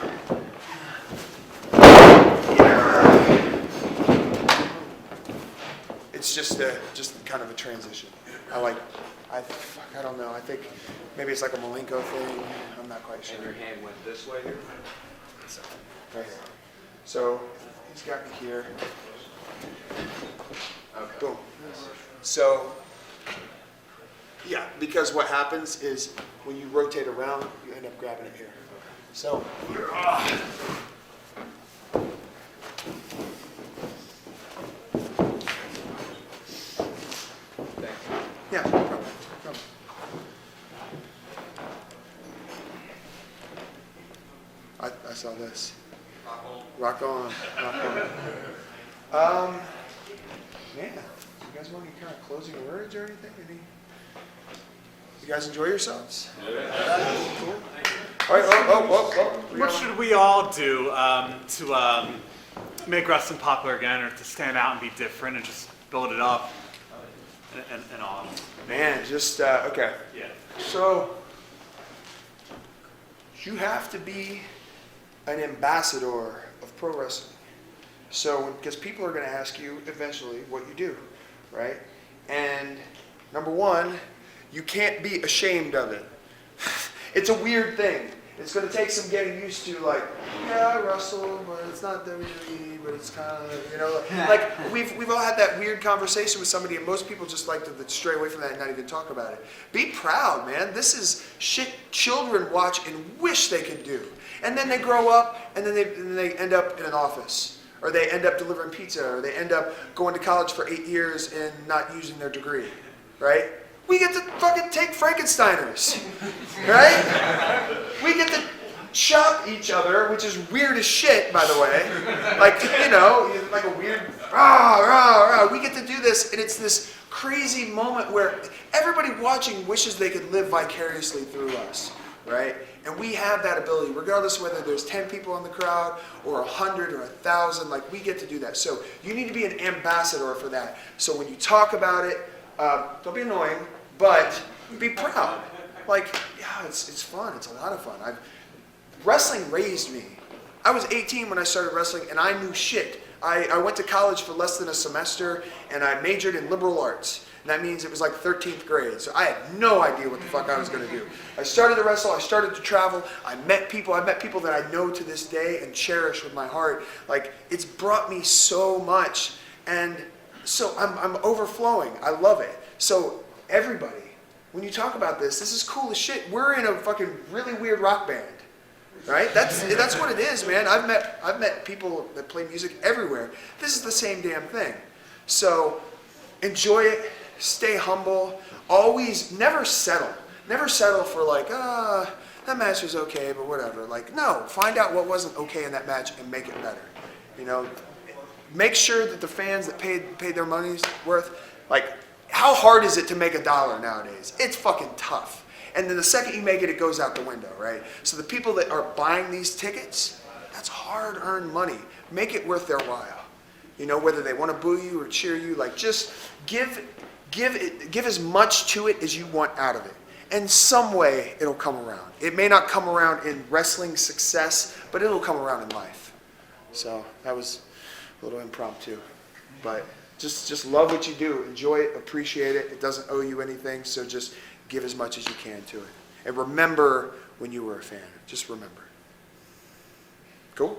It's just kind of a transition. I don't know. I think maybe it's like a Malenko thing. I'm not quite sure. And your hand went this way here? Right here. So he's got me here. Okay. Boom. So yeah, because what happens is when you rotate around, you end up grabbing it here. So yeah, no problem. I saw this. Rock on. Man, you guys want any kind of closing words or anything? You guys enjoy yourselves? Yeah. Cool. All right. What should we all do to make wrestling popular again, or to stand out and be different and just build it up and all? Man, just okay. Yeah. So you have to be an ambassador of pro wrestling. So, because people are going to ask you eventually what you do, right? And number one, you can't be ashamed of it. It's a weird thing. It's going to take some getting used to, like, yeah, I wrestle, but it's not WWE, but it's kind of, like we've all had that weird conversation with somebody, and most people just like to stray away from that and not even talk about it. Be proud, man. This is shit children watch and wish they could do. And then they grow up, and then they end up in an office, or they end up delivering pizza, or they end up going to college for 8 years and not using their degree, right? We get to fucking take Frankensteiners, right? We get to shop each other, which is weird as shit, by the way. Like, like a weird, rah, rah, rah. We get to do this, and it's this crazy moment where everybody watching wishes they could live vicariously through us, right? And we have that ability, regardless of whether there's 10 people in the crowd or 100 or 1,000, like we get to do that. So you need to be an ambassador for that. So when you talk about it, don't be annoying, but be proud. Like, yeah, it's fun. It's a lot of fun. Wrestling raised me. I was 18 when I started wrestling, and I knew shit. I went to college for less than a semester, and I majored in liberal arts. And that means it was like 13th grade. So I had no idea what the fuck I was going to do. I started to wrestle. I started to travel. I met people that I know to this day and cherish with my heart. Like, it's brought me so much. And so I'm overflowing. I love it. So everybody, when you talk about this is cool as shit. We're in a fucking really weird rock band. Right? That's what it is, man. I've met people that play music everywhere. This is the same damn thing. So enjoy it. Stay humble. Always never settle. Never settle for like, that match was okay, but whatever. Like, no, find out what wasn't okay in that match and make it better. Make sure that the fans that paid their money's worth, like, how hard is it to make $1 nowadays? It's fucking tough. And then the second you make it, it goes out the window, right? So the people that are buying these tickets, that's hard-earned money. Make it worth their while. Whether they want to boo you or cheer you, like, just give as much to it as you want out of it. And some way it'll come around. It may not come around in wrestling success, but it'll come around in life. So that was a little impromptu. But just love what you do. Enjoy it. Appreciate it. It doesn't owe you anything, so just give as much as you can to it. And remember when you were a fan. Just remember. Cool?